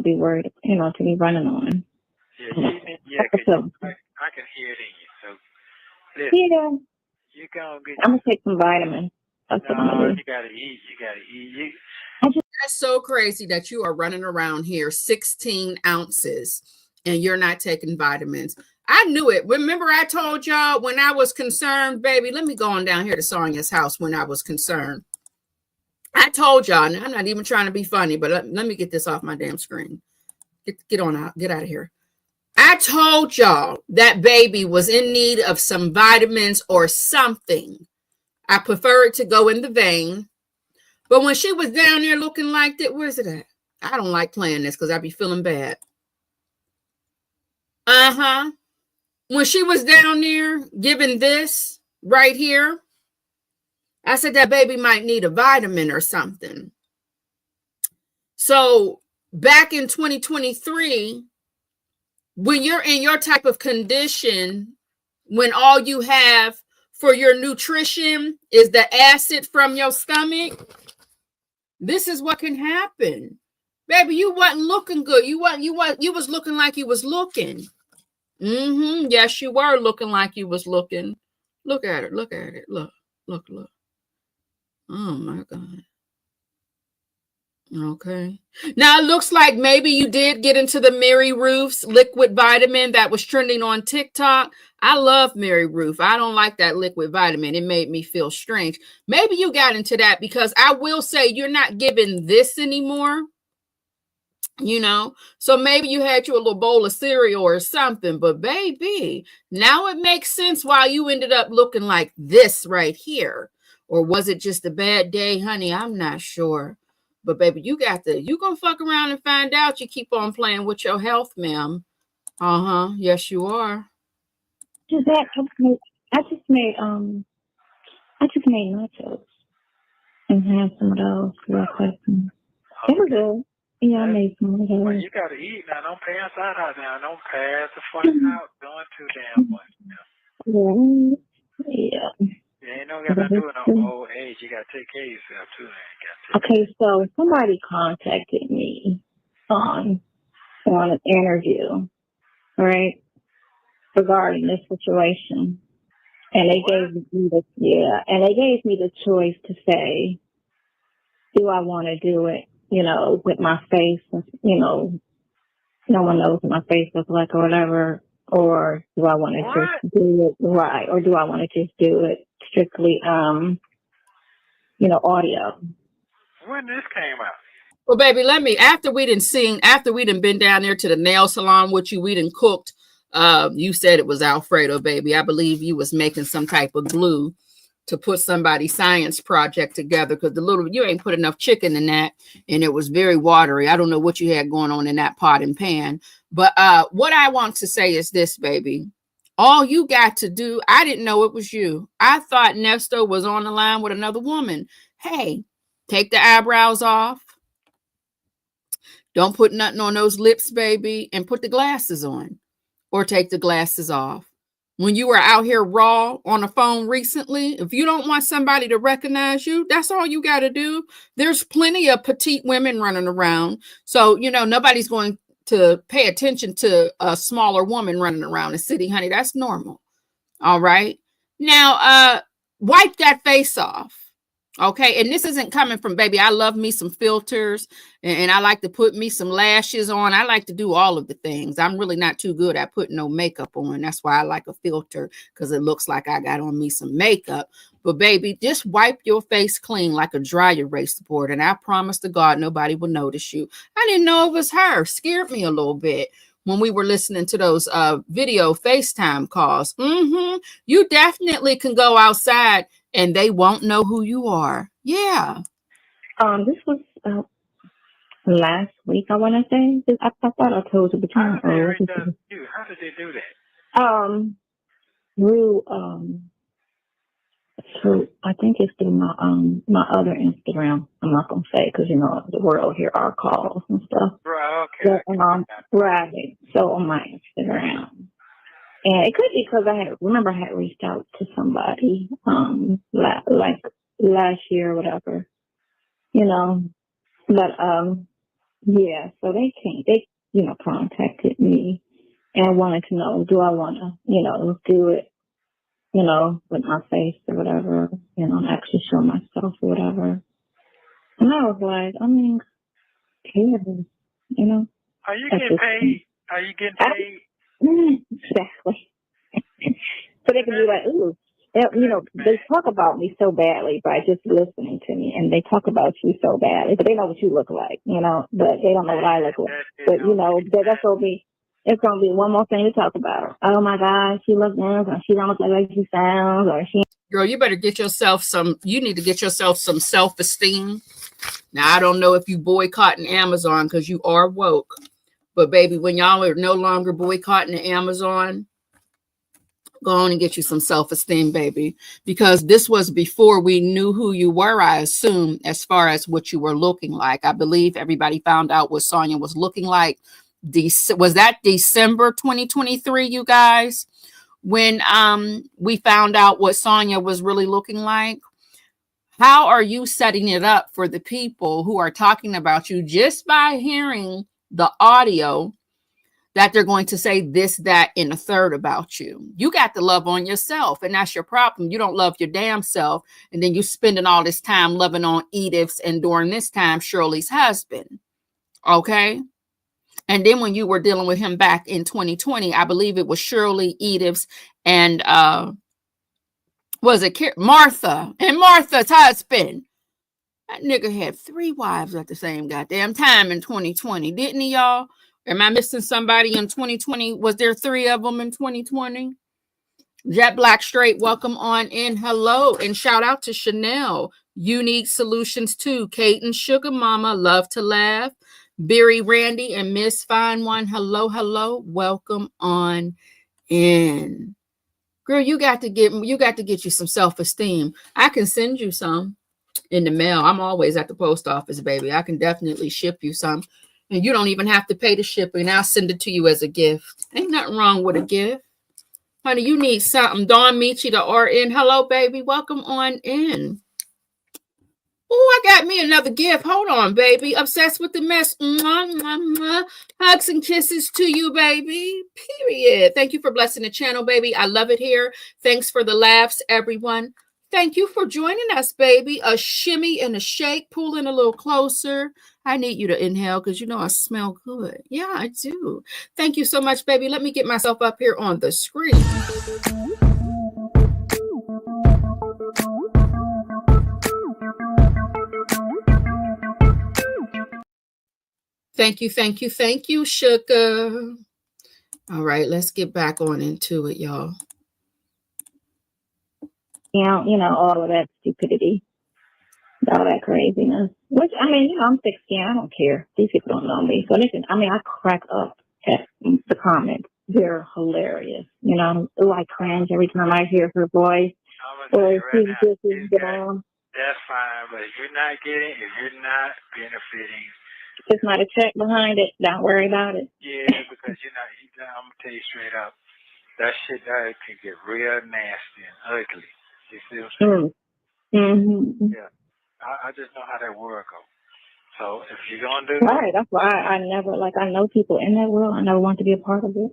be worried, to be running on. Yeah, cause I can hear it in you. So, listen, you're going to get... I'm going to take some vitamins. That's what I'm going to do. You got to eat. That's so crazy that you are running around here 16 ounces and you're not taking vitamins. I knew it. Remember I told y'all when I was concerned, baby, let me go on down here to Sonya's house when I was concerned. I told y'all, and I'm not even trying to be funny, but let me get this off my damn screen. Get on out. Get out of here. I told y'all that baby was in need of some vitamins or something. I prefer it to go in the vein. But when she was down there looking like that, where's it at? I don't like playing this because I be feeling bad. When she was down there giving this right here, I said that baby might need a vitamin or something. So back in 2023, when you're in your type of condition, when all you have for your nutrition is the acid from your stomach, this is what can happen. Baby, you wasn't looking good. You was looking like you was looking. Yes, you were looking like you was looking. Look at it. Look. Oh my God. Okay. Now it looks like maybe you did get into the Mary Ruth's liquid vitamin that was trending on TikTok. I love Mary Ruth. I don't like that liquid vitamin. It made me feel strange. Maybe you got into that because I will say you're not giving this anymore. So maybe you had you a little bowl of cereal or something, but baby, now it makes sense why you ended up looking like this right here. Or was it just a bad day, honey? I'm not sure. But baby, you gonna fuck around and find out. You keep on playing with your health, ma'am. Yes, you are. I just made nachos and had some of those real quick. It was good. Yeah, I made some of those. Well, you gotta eat now. Don't pass out now. Don't pass the fuck out. Doing too damn much now. Yeah. There ain't no don't got nothing to do with no old age. You got to take care of yourself, too. Okay, so somebody contacted me on an interview, right, regarding this situation. And they gave me the choice to say, do I want to do it, with my face, no one knows what my face looks like or whatever, or do I want to just do it right, or do I want to just do it strictly, audio? When this came out? Well, baby, after we done been down there to the nail salon with you, we done cooked. You said it was Alfredo, baby. I believe you was making some type of glue to put somebody's science project together, because you ain't put enough chicken in that, and it was very watery. I don't know what you had going on in that pot and pan. But what I want to say is this, baby. All you got to do, I didn't know it was you. I thought Nesto was on the line with another woman. Hey, take the eyebrows off. Don't put nothing on those lips, baby, and put the glasses on, or take the glasses off. When you were out here raw on the phone recently, if you don't want somebody to recognize you, that's all you got to do. There's plenty of petite women running around. So, nobody's going to pay attention to a smaller woman running around the city, honey. That's normal. All right. Now, wipe that face off. Okay, and this isn't coming from, baby, I love me some filters, and I like to put me some lashes on. I like to do all of the things. I'm really not too good at putting no makeup on. That's why I like a filter, because it looks like I got on me some makeup. But baby, just wipe your face clean like a dry erase board, and I promise to God nobody will notice you. I didn't know it was her. Scared me a little bit when we were listening to those video FaceTime calls. You definitely can go outside and they won't know who you are. Yeah. This was last week, I want to say. I thought I told you, but how did they do that? Through I think it's through my other Instagram. I'm not gonna say, because the world hear our calls and stuff. Right. Okay. But, right. So on my Instagram. And it could be because I had reached out to somebody, like last year or whatever, but, yeah, so they contacted me and wanted to know, do I want to, do it, with my face or whatever, actually show myself or whatever. And I was like, Are you getting paid? Are you getting paid? Exactly. So they can be like, ooh, they talk about me so badly by just listening to me, and they talk about you so badly, but they know what you look like, but they don't know what I look like. But that's gonna be, it's gonna be one more thing to talk about. Oh my God, she looks nice, or she don't look like she sounds, or she. Girl, you better get yourself you need to get yourself some self-esteem. Now, I don't know if you boycotting Amazon because you are woke. But baby, when y'all are no longer boycotting the Amazon, go on and get you some self-esteem, baby. Because this was before we knew who you were, I assume, as far as what you were looking like. I believe everybody found out what Sonya was looking like. Was that December 2023, you guys? When we found out what Sonya was really looking like? How are you setting it up for the people who are talking about you just by hearing the audio that they're going to say this, that, and a third about you? You got to love on yourself, and that's your problem. You don't love your damn self, and then you spending all this time loving on Edith's, and during this time, Shirley's husband. Okay? And then when you were dealing with him back in 2020, I believe it was Shirley, Edith's, and was it Martha, and Martha's husband. That nigga had 3 wives at the same goddamn time in 2020, didn't he, y'all? Am I missing somebody in 2020? Was there 3 of them in 2020? Jet Black Straight, welcome on in. Hello, and shout out to Chanel. Unique Solutions too. Kate and Sugar Mama, love to laugh. Berry Randy and Miss Fine One, hello. Welcome on in. Girl, you got to get you some self-esteem. I can send you some in the mail. I'm always at the post office, baby. I can definitely ship you some, and you don't even have to pay the shipping. I'll send it to you as a gift. Ain't nothing wrong with a gift. Honey, you need something. Dawn Michi, the RN. Hello, baby. Welcome on in. Oh, I got me another gift. Hold on, baby. Obsessed with the mess. Mwah, mwah, mwah. Hugs and kisses to you, baby. Period. Thank you for blessing the channel, baby. I love it here. Thanks for the laughs, everyone. Thank you for joining us, baby. A shimmy and a shake. Pull in a little closer. I need you to inhale because you know I smell good. Yeah, I do. Thank you so much, baby. Let me get myself up here on the screen. Thank you, thank you, thank you, Sugar. All right, let's get back on into it, y'all. You know, all of that stupidity, all that craziness. Which, I mean, you know, I'm 16. I don't care. These people don't know me. So listen, I mean, I crack up at the comments. They're hilarious. You know, I cringe every time I hear her voice. Or she's just down. That's fine, but if you're not benefiting, there's not a check behind it. Don't worry about it. Yeah, because I'm gonna tell you straight up, that shit that can get real nasty and ugly. You see what I'm saying? Mm-hmm. Yeah, I just know how that world goes. So if you're gonna do right, that's why I never I know people in that world. I never want to be a part of it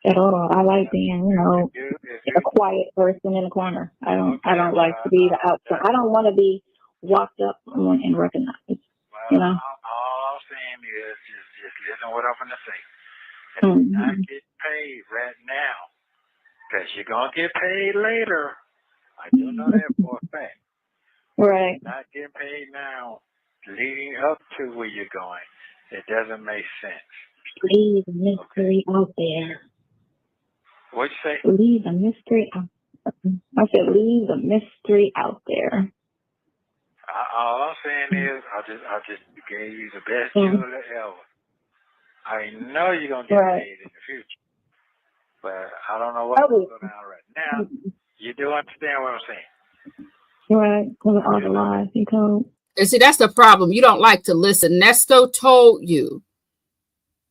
at all. I like being, you know, a quiet person in the corner. I don't like to be the outside. I don't want to be walked up on and recognized. Well, you know. All I'm saying is just listen to what I'm gonna say. If you're not getting paid right now, because you're gonna get paid later. I do know that for a fact. Right. If you're not getting paid now, leading up to where you're going, it doesn't make sense. Leave the mystery out there. What'd you say? Leave the mystery out. I said, leave the mystery out there. All I'm saying is, I just gave you the best deal ever. I know you're gonna get paid in the future, but I don't know what's going on right now. You do understand what I'm saying? Right, because all the lies he told. And see, that's the problem. You don't like to listen. Nesto told you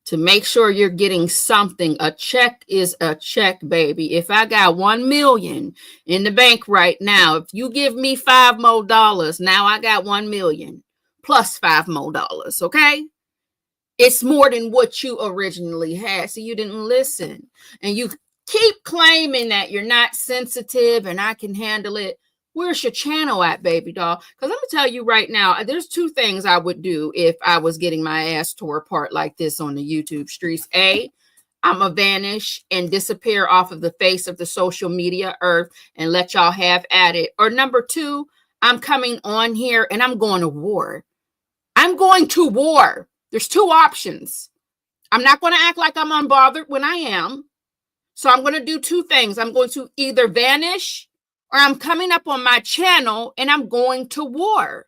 to make sure you're getting something. A check is a check, baby. If I got 1 million in the bank right now, if you give me $5 more, now I got 1 million plus $5 more, okay? It's more than what you originally had. So you didn't listen. And you keep claiming that you're not sensitive and I can handle it. Where's your channel at, baby doll? Because I'm going to tell you right now, there's 2 things I would do if I was getting my ass tore apart like this on the YouTube streets. A, I'm going to vanish and disappear off of the face of the social media earth and let y'all have at it. Or number 2, I'm coming on here and I'm going to war. I'm going to war. There's 2 options. I'm not going to act like I'm unbothered when I am. So I'm going to do 2 things. I'm going to either vanish or I'm coming up on my channel and I'm going to war.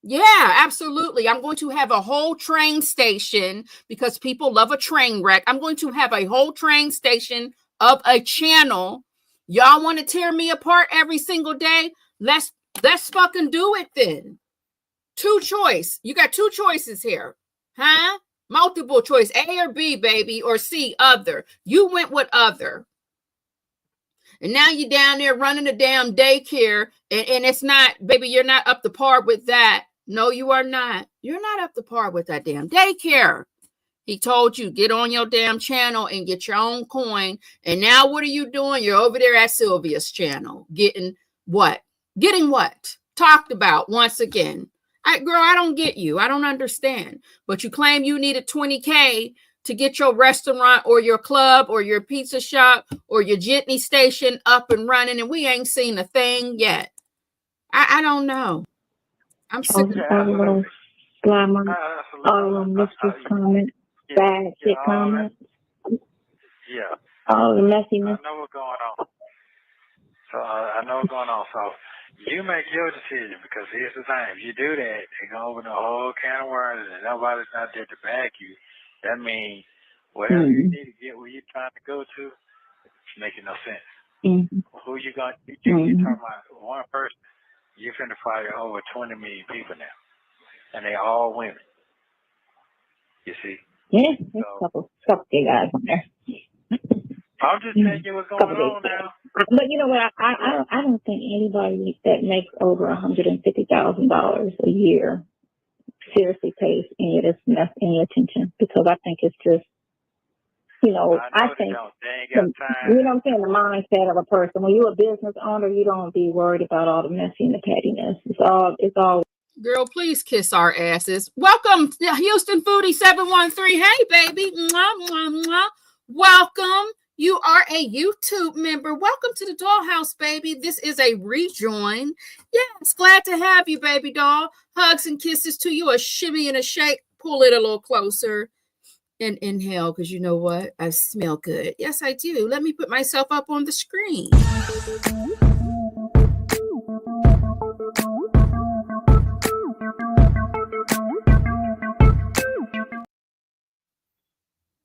Yeah, absolutely. I'm going to have a whole train station because people love a train wreck. I'm going to have a whole train station of a channel. Y'all want to tear me apart every single day? Let's fucking do it then. 2 choice. You got 2 choices here. Huh? Multiple choice. A or B, baby, or C, other. You went with other. And now you're down there running a damn daycare. And it's not, baby, you're not up to par with that. No, you are not. You're not up to par with that damn daycare. He told you, get on your damn channel and get your own coin. And now what are you doing? You're over there at Sylvia's channel. Getting what? Getting what? Talked about once again. Girl, I don't get you. I don't understand. But you claim you needed 20K to get your restaurant or your club or your pizza shop or your jitney station up and running, and we ain't seen a thing yet. I don't know. I'm sick of all those glamour, all of them mistress comments, bad shit comments. Yeah. All the messiness. I know what's going on. So you make your decision, because here's the thing. If you do that, they're going to open a whole can of worms and nobody's not there to back you. That means whatever you need to get where you're trying to go to, it's making no sense. Who you going to, you're talking about one person. You're finna fire over 20 million people now. And they all women. You see? Yeah, there's a couple gay guys on there. I'm just telling you what's going on now. But you know what? I don't think anybody that makes over $150,000 a year seriously pays any of this mess any attention, because I think it's just, you know, I think, you know what I'm saying, the mindset of a person. When you're a business owner, you don't be worried about all the messy and the pettiness. It's all. Girl, please kiss our asses. Welcome to Houston Foodie 713. Hey, baby. Mwah, mwah, mwah. Welcome. You are a YouTube member. Welcome to the Dollhouse, baby. This is a rejoin. Yes, glad to have you, baby doll. Hugs and kisses to you. A shimmy and a shake. Pull it a little closer and inhale, because you know what? I smell good. Yes, I do. Let me put myself up on the screen.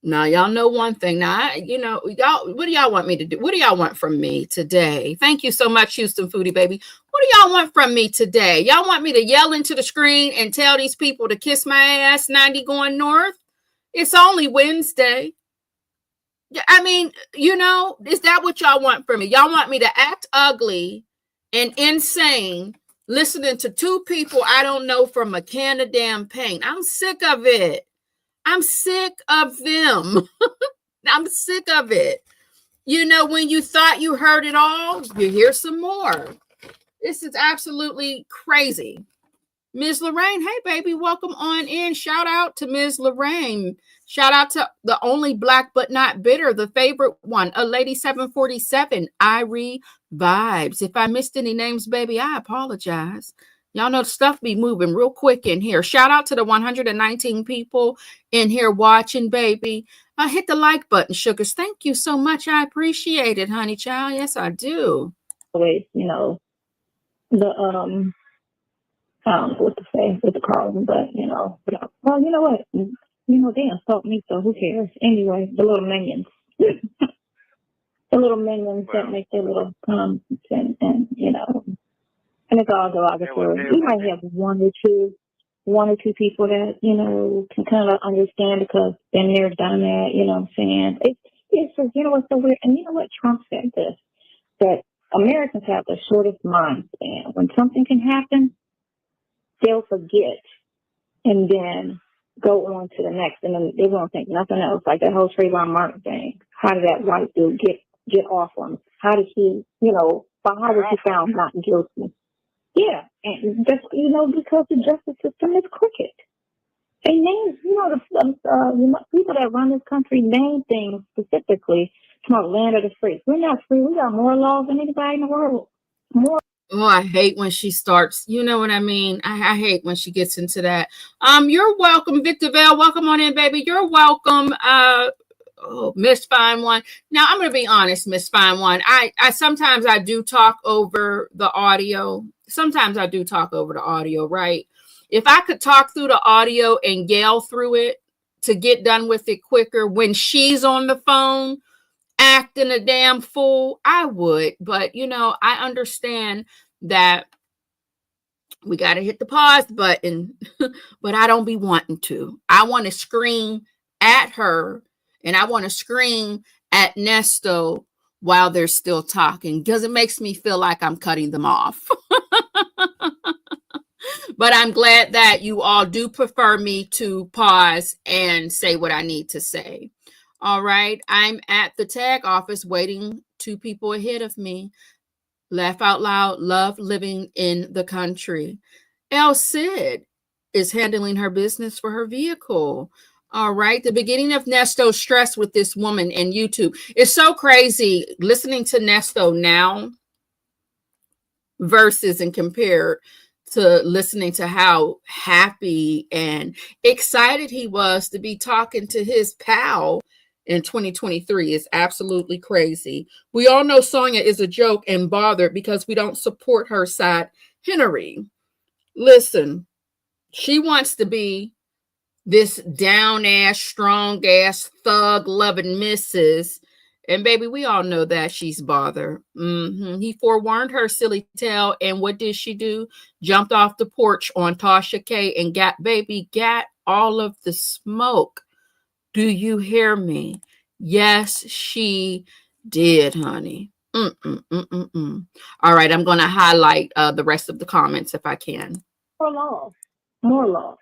Now, y'all know one thing. Now, y'all, what do y'all want me to do? What do y'all want from me today? Thank you so much, Houston Foodie Baby. What do y'all want from me today? Y'all want me to yell into the screen and tell these people to kiss my ass 90 going north? It's only Wednesday. I mean, is that what y'all want from me? Y'all want me to act ugly and insane listening to two people I don't know from a can of damn paint? I'm sick of it. I'm sick of them. I'm sick of it. When you thought you heard it all, you hear some more. This is absolutely crazy. Ms. Lorraine, hey, baby, welcome on in. Shout out to Ms. Lorraine. Shout out to the only black but not bitter, the favorite one, a lady 747, Irie Vibes. If I missed any names, baby, I apologize. Y'all know stuff be moving real quick in here. Shout out to the 119 people in here watching, baby. Hit the like button, sugars. Thank you so much. I appreciate it, honey child. Yes, I do. Always, the I don't know what to say with the Carlton, but well, you know what? They insult me, so who cares? Anyway, the little minions. The little minions that make their little comments and and it's all derogatory. You might have one or two people that, can kind of understand because been there, done that, you know what I'm saying? It's just, what's so weird? And you know what? Trump said this, that Americans have the shortest mind span. When something can happen, they'll forget and then go on to the next, and then they won't think nothing else. Like that whole Trayvon Martin thing. How did that white dude get off on him? How did he, how was he found not guilty? Yeah, and just because the justice system is crooked. They name, the people that run this country name things specifically to our land of the free. We're not free. We got more laws than anybody in the world. More. Oh, I hate when she starts. You know what I mean? I hate when she gets into that. You're welcome, Victor Vale. Welcome on in, baby. You're welcome. Miss Fine One. Now I'm gonna be honest, Miss Fine One. I sometimes I do talk over the audio. Sometimes I do talk over the audio, right? If I could talk through the audio and yell through it to get done with it quicker when she's on the phone acting a damn fool, I would. But I understand that we got to hit the pause button, but I don't be wanting to. I want to scream at her and I want to scream at Nesto while they're still talking, because it makes me feel like I'm cutting them off. But I'm glad that you all do prefer me to pause and say what I need to say. All right. I'm at the tag office waiting 2 people ahead of me. Laugh out loud. Love living in the country. El Cid is handling her business for her vehicle. All right. The beginning of Nesto's stress with this woman and YouTube. It's so crazy listening to Nesto now versus and compared to listening to how happy and excited he was to be talking to his pal in 2023 is absolutely crazy. We all know Sonya is a joke and bothered because we don't support her side. Henry, listen, she wants to be this down-ass, strong-ass, thug-loving missus. And baby, we all know that she's bothered. He forewarned her, silly tail. And what did she do? Jumped off the porch on Tasha K and got all of the smoke. Do you hear me? Yes, she Did, honey. All right, I'm going to highlight the rest of the comments if I can. More law.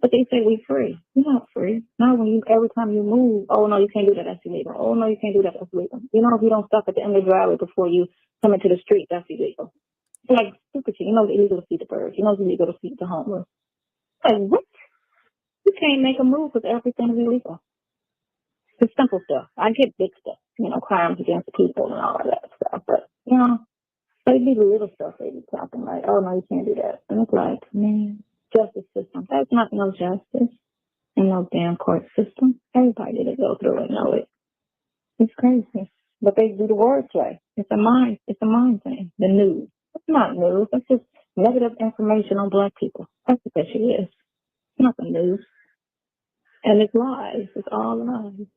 But they say we free. You're not free. No, every time you move, oh no, you can't do that, that's illegal. Oh no, you can't do that, that's illegal. You know, if you don't stop at the end of the driveway before you come into the street, that's illegal. It's like stupid shit. You know it's illegal to feed the birds. You know it's illegal to feed the homeless. Like what? You can't make a move because everything is illegal. It's simple stuff. I get big stuff, you know, crimes against people and all of that stuff. But you know, they be the little stuff they be talking like, oh no, you can't do that. And it's like, man. Justice system. That's not no justice in no damn court system. Everybody that go through it know it. It's crazy. But they do the wordplay. It's a mind thing. The news. It's not news. It's just negative information on black people. That's what that shit is. It's not the news. And it's lies. It's all lies.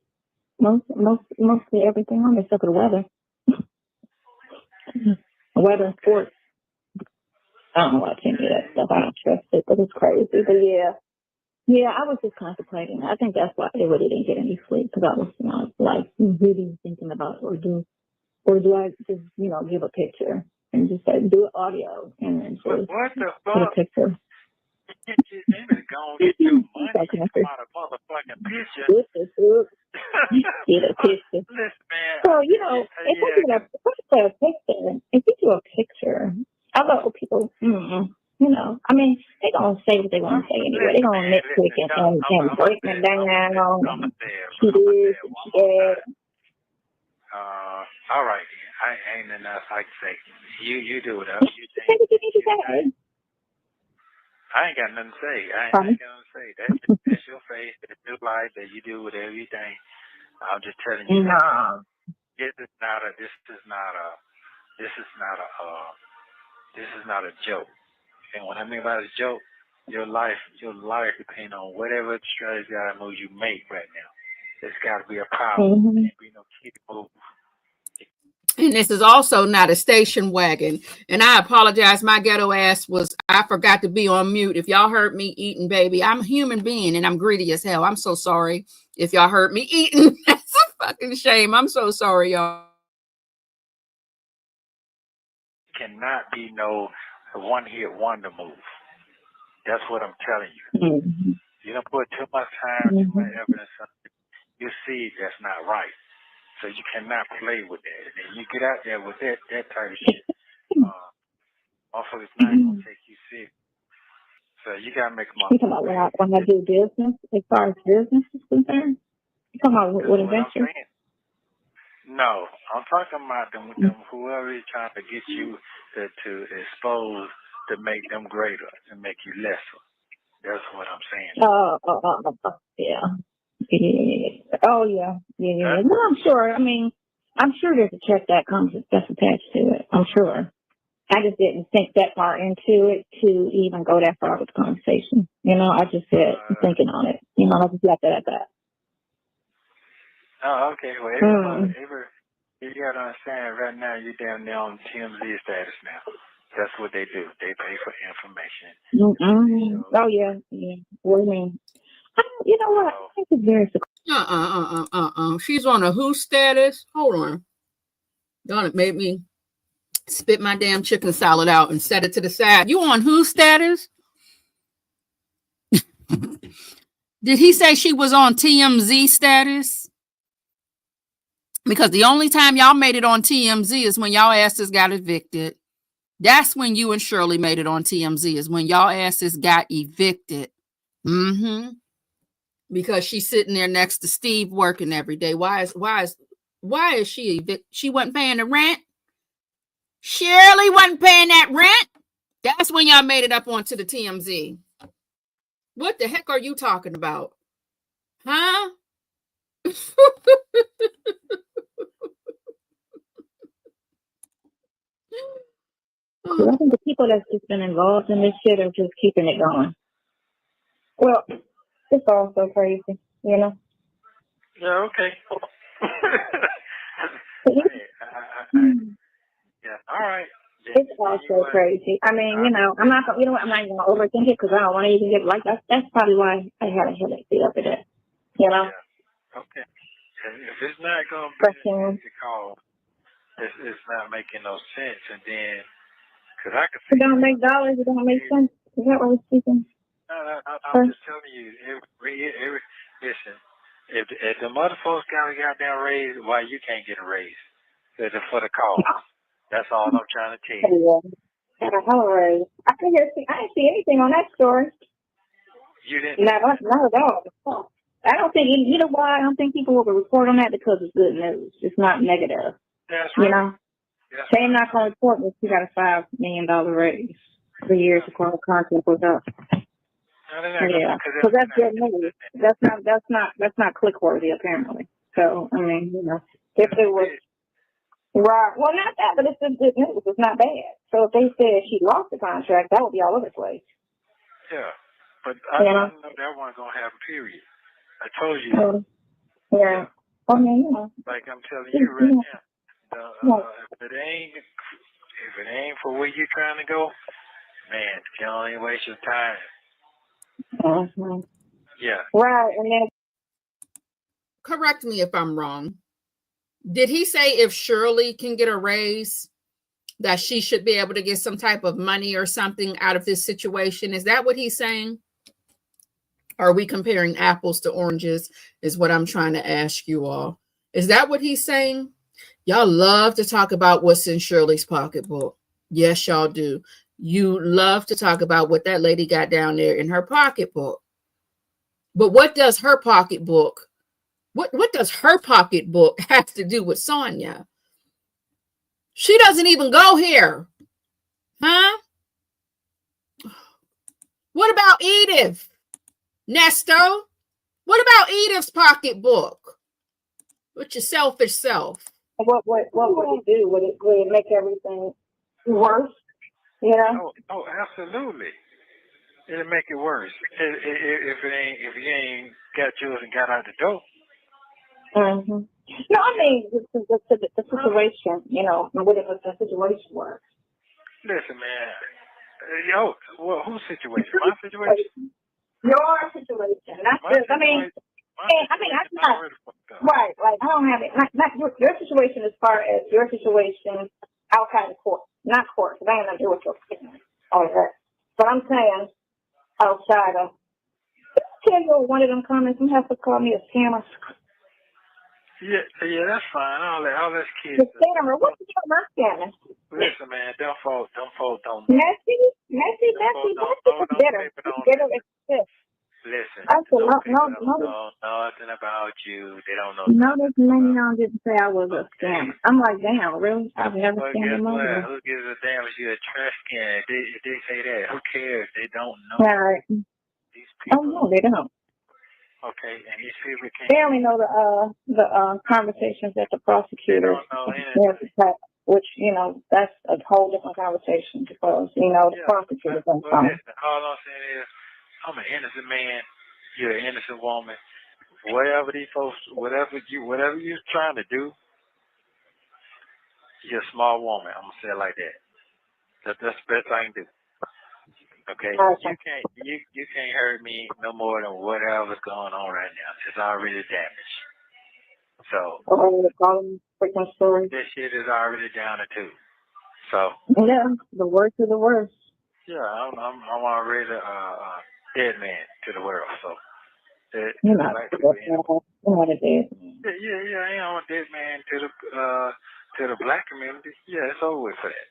Mostly everything on there except for the weather. Weather and sports. I don't know why I can't do that stuff. I don't trust it, but it's crazy. But yeah, I was just contemplating. I think that's why I really didn't get any sleep because I was, you know, like really thinking about, or do I just, you know, give a picture and just say do an audio and then just what the put a fuck? picture. They better go and get your money out of motherfucking picture. Get a picture. Listen, man. So, you know, if you do a picture, I love people, you know, I mean, they gonna say what they want to say anyway. They gonna nitpick and break it down and she is and she is. All right, I ain't enough I can say. You do whatever you think. Say what you need to say. I ain't got nothing to say. I ain't got nothing to say. That's your face. That's your life. That you do whatever you think. I'm just telling you. No. This is not a joke. And what I mean by a joke, your life depends on whatever strategy move you make right now. There's got to be a power. There can't be no kid move. And this is also not a station wagon. And I apologize. My ghetto ass I forgot to be on mute. If y'all heard me eating, baby, I'm a human being and I'm greedy as hell. I'm so sorry if y'all heard me eating. That's a fucking shame. I'm so sorry, y'all. Cannot be no one-hit wonder move. That's what I'm telling you. You don't put too much time, too much evidence on it. You see that's not right. So you cannot play with that. And you get out there with that type of shit. Motherfuckers not going to take you serious. So you got to make them up. You talking about when I do business, as far as business is concerned? You talking about with investors? No, I'm talking about them whoever is trying to get you to expose to make them greater and make you lesser. That's what I'm saying. Yeah. Oh, yeah. Well, I'm sure. I mean, I'm sure there's a check that comes that's attached to it. I'm sure. I just didn't think that far into it to even go that far with the conversation. You know, I just said thinking on it. You know, I just left it at that. Oh, okay. Well, you got to understand, right now, you're down there on TMZ status now. That's what they do. They pay for information. Oh, yeah. What do you mean? You know what? I think it's very She's on a who status? Hold on. Darn it, made me spit my damn chicken salad out and set it to the side. You on who status? Did he say she was on TMZ status? Because the only time y'all made it on TMZ is when y'all asses got evicted. That's when you and Shirley made it on TMZ, is when y'all asses got evicted. Because she's sitting there next to Steve working every day. Why is she evicted? She wasn't paying the rent. Shirley wasn't paying that rent. That's when y'all made it up onto the TMZ. What the heck are you talking about? Huh? I think the people that's just been involved in this shit are just keeping it going. Well, it's all so crazy, you know? Yeah, okay. Yeah, all right. It's all so crazy. I mean, you know, I'm not going to overthink it because I don't want to even get like that. That's probably why I had a headache the other day, you know? Yeah. Okay. if it's not going to be the call, it's not making no sense. And then, because I can see. It don't make dollars, it don't make sense. Is that what we're speaking? I'm just telling you, listen, if the mother folks got a goddamn raise, why you can't get a raise? For the cause. That's all I'm trying to tell you. Got a hell raise. I didn't see anything on that story. You didn't? Not at all. I don't think, you know why? I don't think people will report on that because it's good news. It's not negative. That's right. You know? They're not going to report that you got a $5 million raise for years of content was up. Yeah, because that's good news. That's not click worthy apparently. So I mean, you know, if it was right, well, not that, but it's just good news. It's not bad. So if they said she lost the contract, that would be all over the place. Yeah, but I know that wasn't gonna happen. Period. I told you. Yeah. I mean, you know, like I'm telling you right now, if it ain't for where you're trying to go, man, you don't even waste your time. Mm-hmm. Yeah. Right, and then correct me if I'm wrong. Did he say if Shirley can get a raise, that she should be able to get some type of money or something out of this situation? Is that what he's saying? Are we comparing apples to oranges? Is what I'm trying to ask you all. Is that what he's saying? Y'all love to talk about what's in Shirley's pocketbook. Yes, y'all do. You love to talk about what that lady got down there in her pocketbook. But what does her pocketbook, what does her pocketbook have to do with Sonya? She doesn't even go here. Huh? What about Edith? Nesto? What about Edith's pocketbook? With your selfish self. What would it do? Would it make everything worse? You know? Oh, absolutely. It'll make it worse if you ain't got yours and got out the door. Mm-hmm. No, I mean the situation. You know, what if the situation works? Listen, man. Whose situation? My situation. Your situation. Not this. I mean, that's not right. Like I don't have it. Not your situation as far as your situation outside of court, not court. Because I ain't gonna do with your all of that. But I'm saying outside of. Tell you one of them comments. You have to call me a scammer. Yeah, that's fine. All that kids. The scammer. What's the my scammer? Listen, man. Them folks don't. Messy. It's bitter. Bitter as shit. Listen, no, nothing about you. They don't know. No, this lady on didn't say I was a scammer. I'm like, damn, really? I've never scammed a mother. Who gives a damn if you're a trash can? If they say that, who cares? They don't know. Right. These people. Oh no, they don't. Okay, and these people can't. They only know the conversations that the prosecutors have, which you know that's a whole different conversation because you know the prosecutors don't come. All I'm saying is, I'm an innocent man. You're an innocent woman. Whatever these folks, whatever you're trying to do, you're a small woman. I'm gonna say it like that. That's the best I can do. Okay, you can't hurt me no more than whatever's going on right now. It's already damaged. So this shit is already down to 2. So yeah, the worst of the worst. Yeah, I'm already dead man to the world. So you're not what it is. Yeah, I am a dead man to the black community. Yeah, it's over with for that.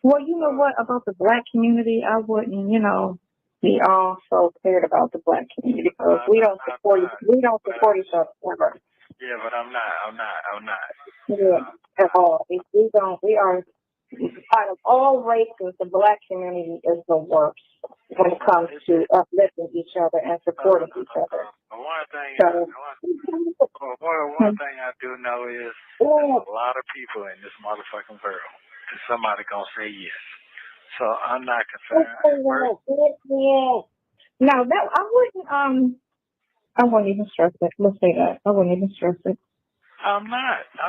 Well, you know what about the black community? I wouldn't, be all so cared about the black community because we don't support each other. Yeah, but I'm not. Yeah, at all. We are out of all races, the black community is the worst when it comes to uplifting each other and supporting each other. One thing I do know is there's a lot of people in this motherfucking world. And somebody gonna say yes. So I'm not concerned. No, I wouldn't even stress it. Let's say that. I wouldn't even stress it. I'm not. I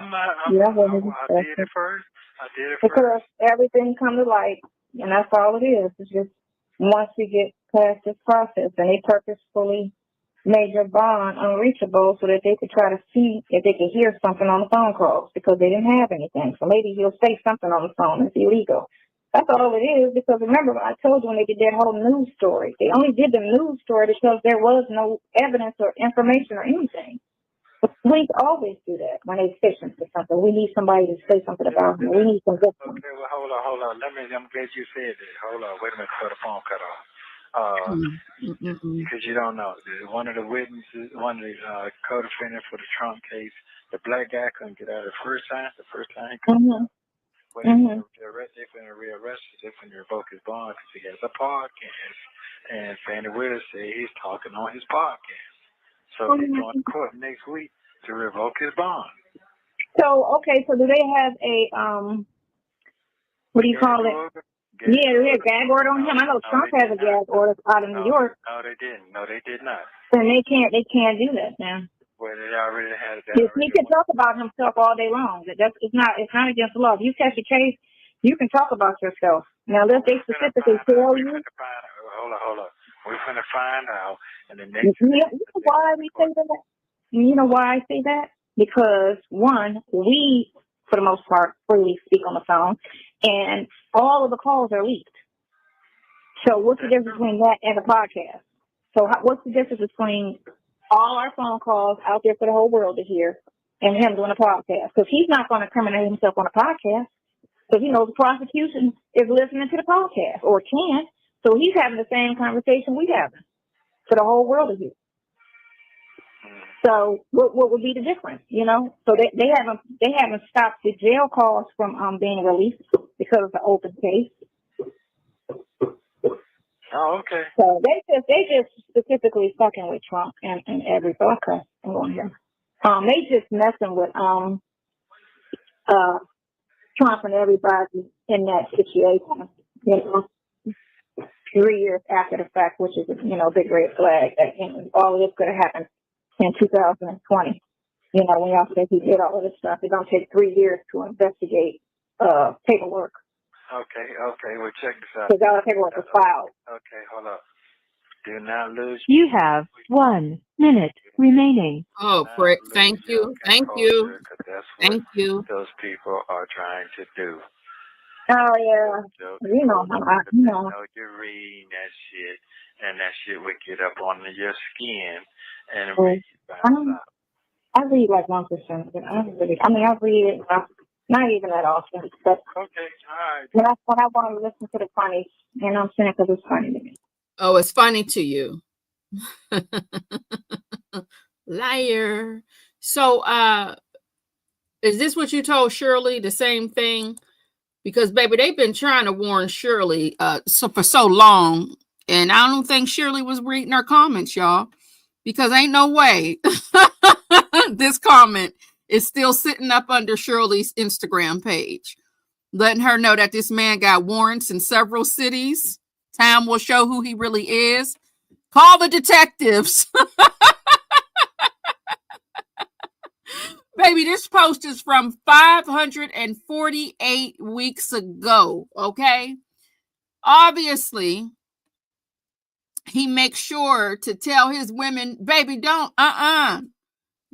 did it first. Because everything come to light, and that's all it is. It's just once we get past this process, and they purposefully made your bond unreachable so that they could try to see if they could hear something on the phone calls because they didn't have anything. So maybe he'll say something on the phone that's illegal. That's all it is, because remember, I told you when they did that whole news story, they only did the news story because there was no evidence or information or anything. But police always do that when they fishing for something. We need somebody to say something about them. We need some victims. Okay, well, hold on. I'm glad you said that. Hold on, wait a minute before the phone cut off. Because you don't know. One of the witnesses, one of the co-defendants for the Trump case, the black guy couldn't get out the first time he couldn't. When they're rearrested, they can revoke his bond because he has a podcast. And Fannie Willis said he's talking on his podcast. So he's going to court next week to revoke his bond. So, okay, so do they have a, what do you call it? Yeah, they have a gag order on him. I know Trump has a gag order out of New York. No, they didn't. No, they did not. And they can't do that now. Well, they already had that. He can talk about himself all day long. It's not against the law. If you catch a case, you can talk about yourself. Now, if they specifically tell you. Hold on. We're going to find out in the next. You know why we say that? You know why I say that? Because one, we, for the most part, freely speak on the phone, and all of the calls are leaked. So what's the difference between that and a podcast? So what's the difference between all our phone calls out there for the whole world to hear and him doing a podcast? Because he's not going to incriminate himself on a podcast. Because he knows the prosecution is listening to the podcast or can. So he's having the same conversation we having for the whole world to hear. So what would be the difference? You know, so they haven't stopped the jail calls from being released because of the open case. Oh, okay. So they just specifically fucking with Trump and everybody. Okay, I'm going here. They just messing with Trump and everybody in that situation. You know, 3 years after the fact, which is a big red flag that all of this could have happened in 2020. You know, when y'all say he did all of this stuff, it don't take 3 years to investigate paperwork. Okay, well, check this out. Because all the paperwork was filed. Okay, hold up. Do not lose. You have 1 minute remaining. Oh, Frick, thank you. Thank you. Thank you. Those people are trying to do. Oh, yeah. You know. You're reading that shit, and that shit would get up on your skin, and it makes you bounce out. I read like 1%. I read it. Not even that often, but okay, all right. When I want to listen to the funny, and I'm saying because it's funny to me. Oh, it's funny to you. Liar. So, is this what you told Shirley? The same thing? Because, baby, they've been trying to warn Shirley for so long, and I don't think Shirley was reading her comments, y'all, because ain't no way this comment is still sitting up under Shirley's Instagram page, letting her know that this man got warrants in several cities. Time will show who he really is. Call the detectives. Baby, this post is from 548 weeks ago, okay? Obviously, he makes sure to tell his women, baby, don't,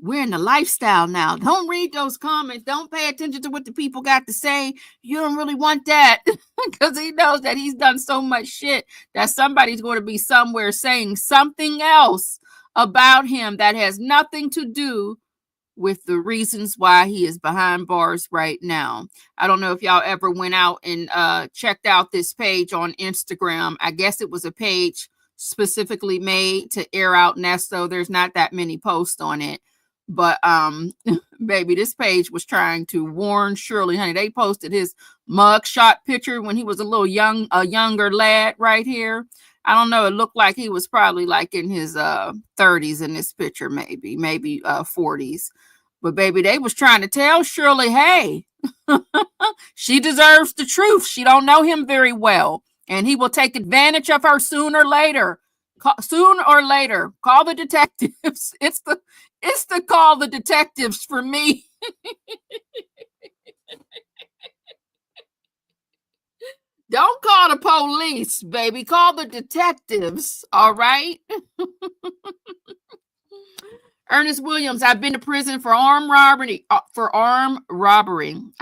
we're in the lifestyle now. Don't read those comments. Don't pay attention to what the people got to say. You don't really want that, because he knows that he's done so much shit that somebody's going to be somewhere saying something else about him that has nothing to do with the reasons why he is behind bars right now. I don't know if y'all ever went out and checked out this page on Instagram. I guess it was a page specifically made to air out Nesto. There's not that many posts on it. But baby, this page was trying to warn Shirley, honey. They posted his mugshot picture when he was a younger lad right here. I don't know. It looked like he was probably like in his 30s in this picture, maybe 40s. But baby, they was trying to tell Shirley, hey, she deserves the truth. She don't know him very well, and he will take advantage of her sooner or later. Call the detectives. It's the call the detectives for me. Don't call the police, baby. Call the detectives. All right. Ernest Williams, I've been to prison for armed robbery. I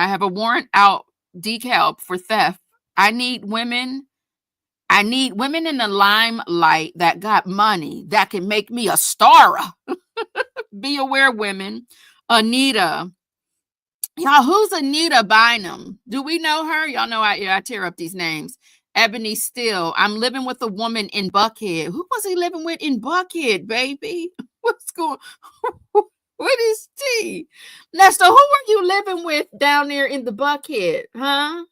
have a warrant out decal for theft. I need women in the limelight that got money that can make me a star. Be aware, women. Anita. Y'all, who's Anita Bynum? Do we know her? Y'all know I tear up these names. Ebony Still. I'm living with a woman in Buckhead. Who was he living with in Buckhead, baby? What's going on? What is T? Nesto, who were you living with down there in the Buckhead? Huh?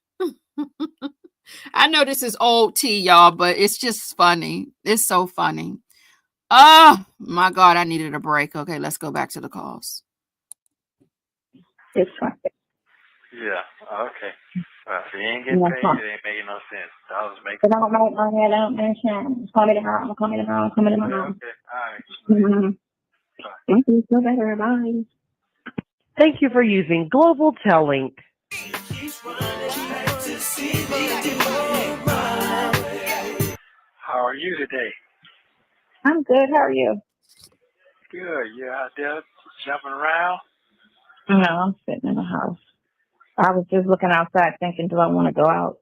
I know this is old T, y'all, but it's just funny. It's so funny. Oh, my God, I needed a break. Okay, let's go back to the calls. It's fine. Yeah, okay. If you ain't getting paid, it ain't making no sense. I was making. I don't make money. I don't mention. Call me tomorrow. Call me tomorrow. Call me tomorrow. Okay, all right. Mm-hmm. Thank you. Feel better. Bye. Thank you for using Global Telling. How are you today? I'm good. How are you? Good. You out there jumping around? No, I'm sitting in the house. I was just looking outside thinking, do I want to go out?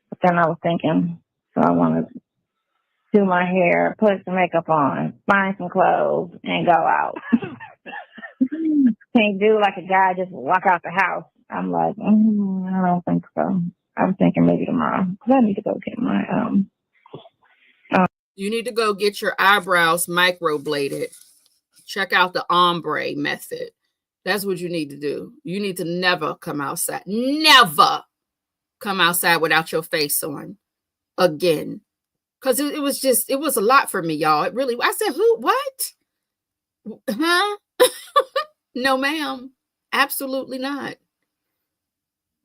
But then I was thinking, do I want to do my hair, put some makeup on, find some clothes, and go out? Can't do like a guy just walk out the house. I'm like, I don't think so. I'm thinking maybe tomorrow because I need to go get my You need to go get your eyebrows microbladed. Check out the ombre method. That's what you need to do. You need to never come outside. Never come outside without your face on again. Because it was a lot for me, y'all. It really, I said, who, what? Huh? No, ma'am. Absolutely not.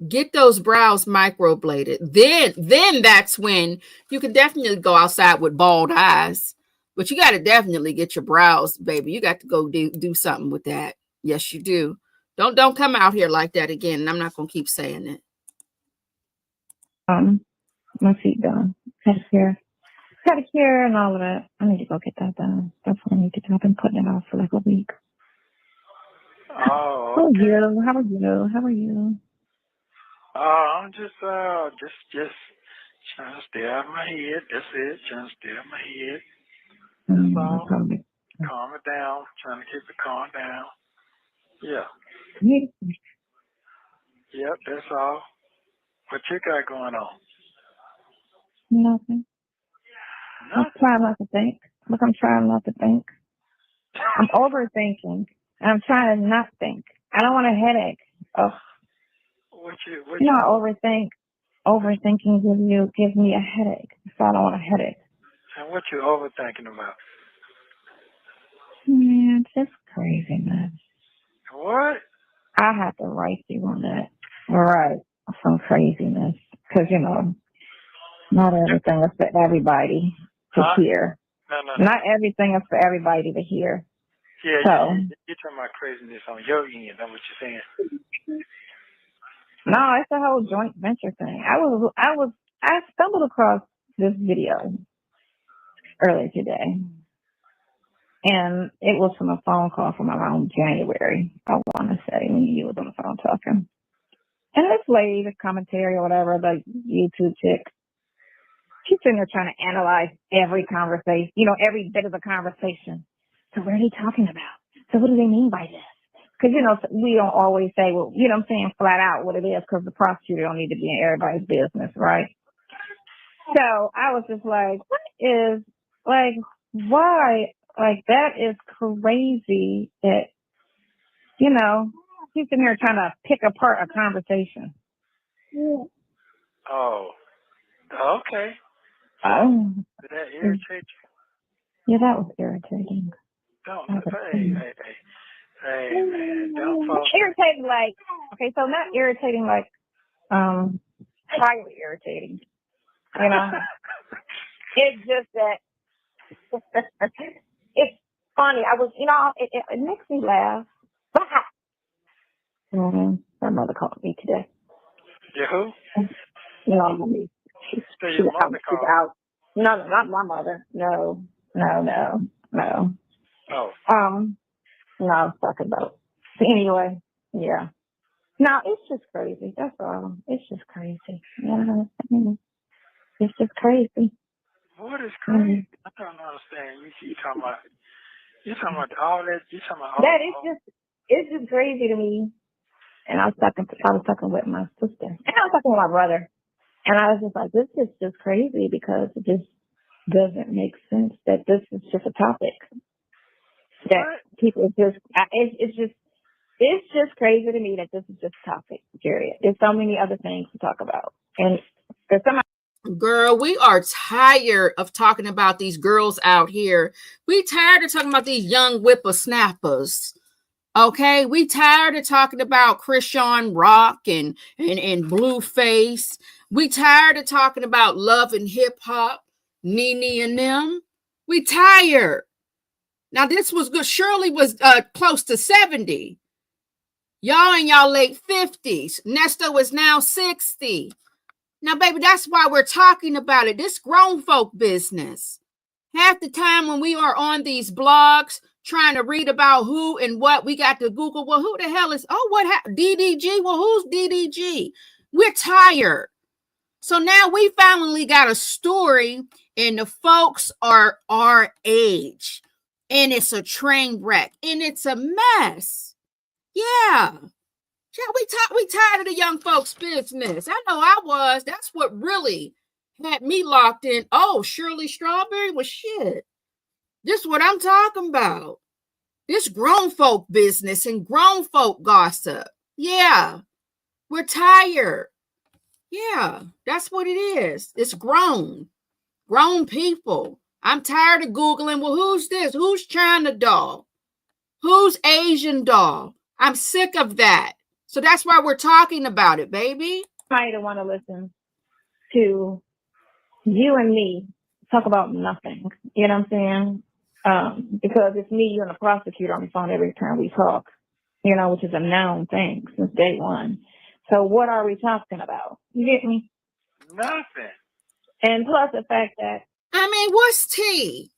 Get those brows microbladed. Then that's when you can definitely go outside with bald eyes. But you got to definitely get your brows, baby. You got to go do something with that. Yes, you do. Don't come out here like that again. And I'm not gonna keep saying it. My feet done. Pedicure and all of that. I need to go get that done. That's what I need to do. I've been putting it off for like a week. Oh, okay. okay. How are you? I'm just trying to stay out of my head. That's it. Trying to stay out of my head. That's all. Calm it down. Trying to keep it calm down. Yeah. Yep, that's all. What you got going on? Nothing. I'm trying not to think. Look, I'm trying not to think. I'm overthinking. And I'm trying to not think. I don't want a headache. Oh. Overthinking gives me a headache. So I don't want a headache. And what you overthinking about? Man, just craziness. What? I have to write you on that. Right. Some craziness. Because, not everything is for everybody to hear. No. Not everything is for everybody to hear. Yeah, so, you're talking about craziness on your end. That's what you're saying. No, it's a whole joint venture thing. I stumbled across this video earlier today. And it was from a phone call from around January, I want to say, when you was on the phone talking. And this lady, the commentary or whatever, the YouTube chick, she's sitting there trying to analyze every conversation, every bit of the conversation. So what are they talking about? So what do they mean by this? Because, we don't always say, well, I'm saying flat out what it is because the prosecutor don't need to be in everybody's business, right? So I was just like, why? Like, that is crazy that, he's sitting here trying to pick apart a conversation. Oh, okay. Did that irritate you? Yeah, that was irritating. Hey, man, don't fall. Irritating, so not irritating, highly irritating. It's just that it's funny. I was, it makes me laugh. My mother called me today. Yeah, who? Your mother called. No, not my mother. No. Oh. No, I was talking about. Anyway, yeah. No, it's just crazy. That's all. It's just crazy. It's just crazy. What is crazy? I don't understand. You talking about all that? You talking about all That it's just crazy to me. And I was talking with my sister, and I was talking with my brother, and I was just like, this is just crazy because it just doesn't make sense that this is just a topic that people just. It's just crazy to me that this is just a topic. Period. There's so many other things to talk about, and there's some. Girl, we are tired of talking about these girls out here. We tired of talking about these young whippersnappers. Okay, we tired of talking about Christian Rock and Blueface. We tired of talking about love and hip hop, Nene and them. We tired. Now this was good. Shirley was close to 70. Y'all in y'all late 50s. Nesto is now 60. Now, baby, that's why we're talking about it. This grown folk business. Half the time when we are on these blogs trying to read about who and what, we got to Google, well, who the hell is, what happened? DDG? Well, who's DDG? We're tired. So now we finally got a story and the folks are our age. And it's a train wreck. And it's a mess. Yeah. We tired of the young folks' business. I know I was. That's what really had me locked in. Oh, Shirley Strawberry was shit. This is what I'm talking about. This grown folk business and grown folk gossip. Yeah, we're tired. Yeah, that's what it is. It's grown people. I'm tired of Googling, well, who's this? Who's China doll? Who's Asian doll? I'm sick of that. So that's why we're talking about it, baby. I don't want to listen to you and me talk about nothing. You know what I'm saying? Because it's me, you, and the prosecutor on the phone every time we talk, which is a known thing since day one. So what are we talking about? You get me? Nothing. And plus the fact that, what's tea?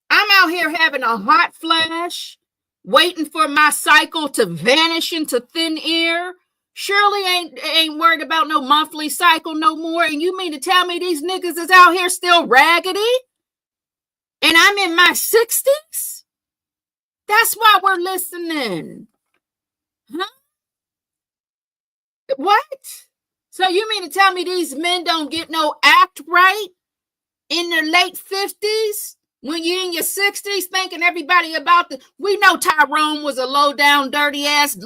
I'm out here having a hot flash, waiting for my cycle to vanish into thin air. Shirley ain't worried about no monthly cycle no more. And you mean to tell me these niggas is out here still raggedy? And I'm in my 60s? That's why we're listening. Huh? What? So you mean to tell me these men don't get no act right in their late 50s? When you're in your 60s thinking everybody about we know Tyrone was a low down, dirty ass,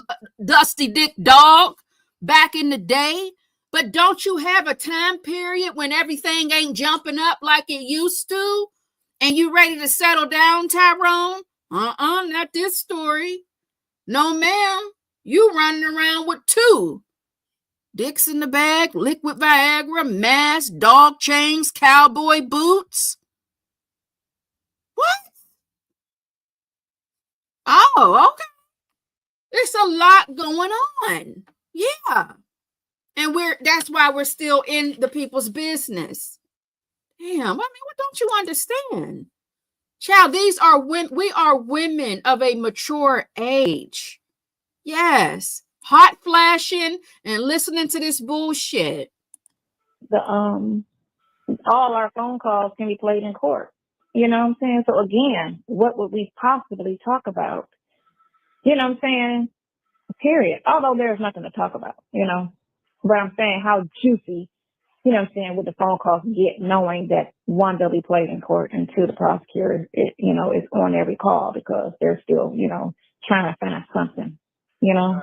dusty dick dog back in the day. But don't you have a time period when everything ain't jumping up like it used to? And you ready to settle down, Tyrone? Not this story. No, ma'am. You running around with 2 dicks in the bag, liquid Viagra, mask, dog chains, cowboy boots. What? Oh, okay. There's a lot going on. Yeah. And that's why we're still in the people's business. Damn, what don't you understand? Child, we are women of a mature age. Yes. Hot flashing and listening to this bullshit. all our phone calls can be played in court. You know what I'm saying? So again, what would we possibly talk about? You know what I'm saying? Period. Although there's nothing to talk about, But I'm saying how juicy, you know what I'm saying, would the phone calls get knowing that 1, they'll be played in court, and 2, the prosecutor, is on every call because they're still, trying to find something, you know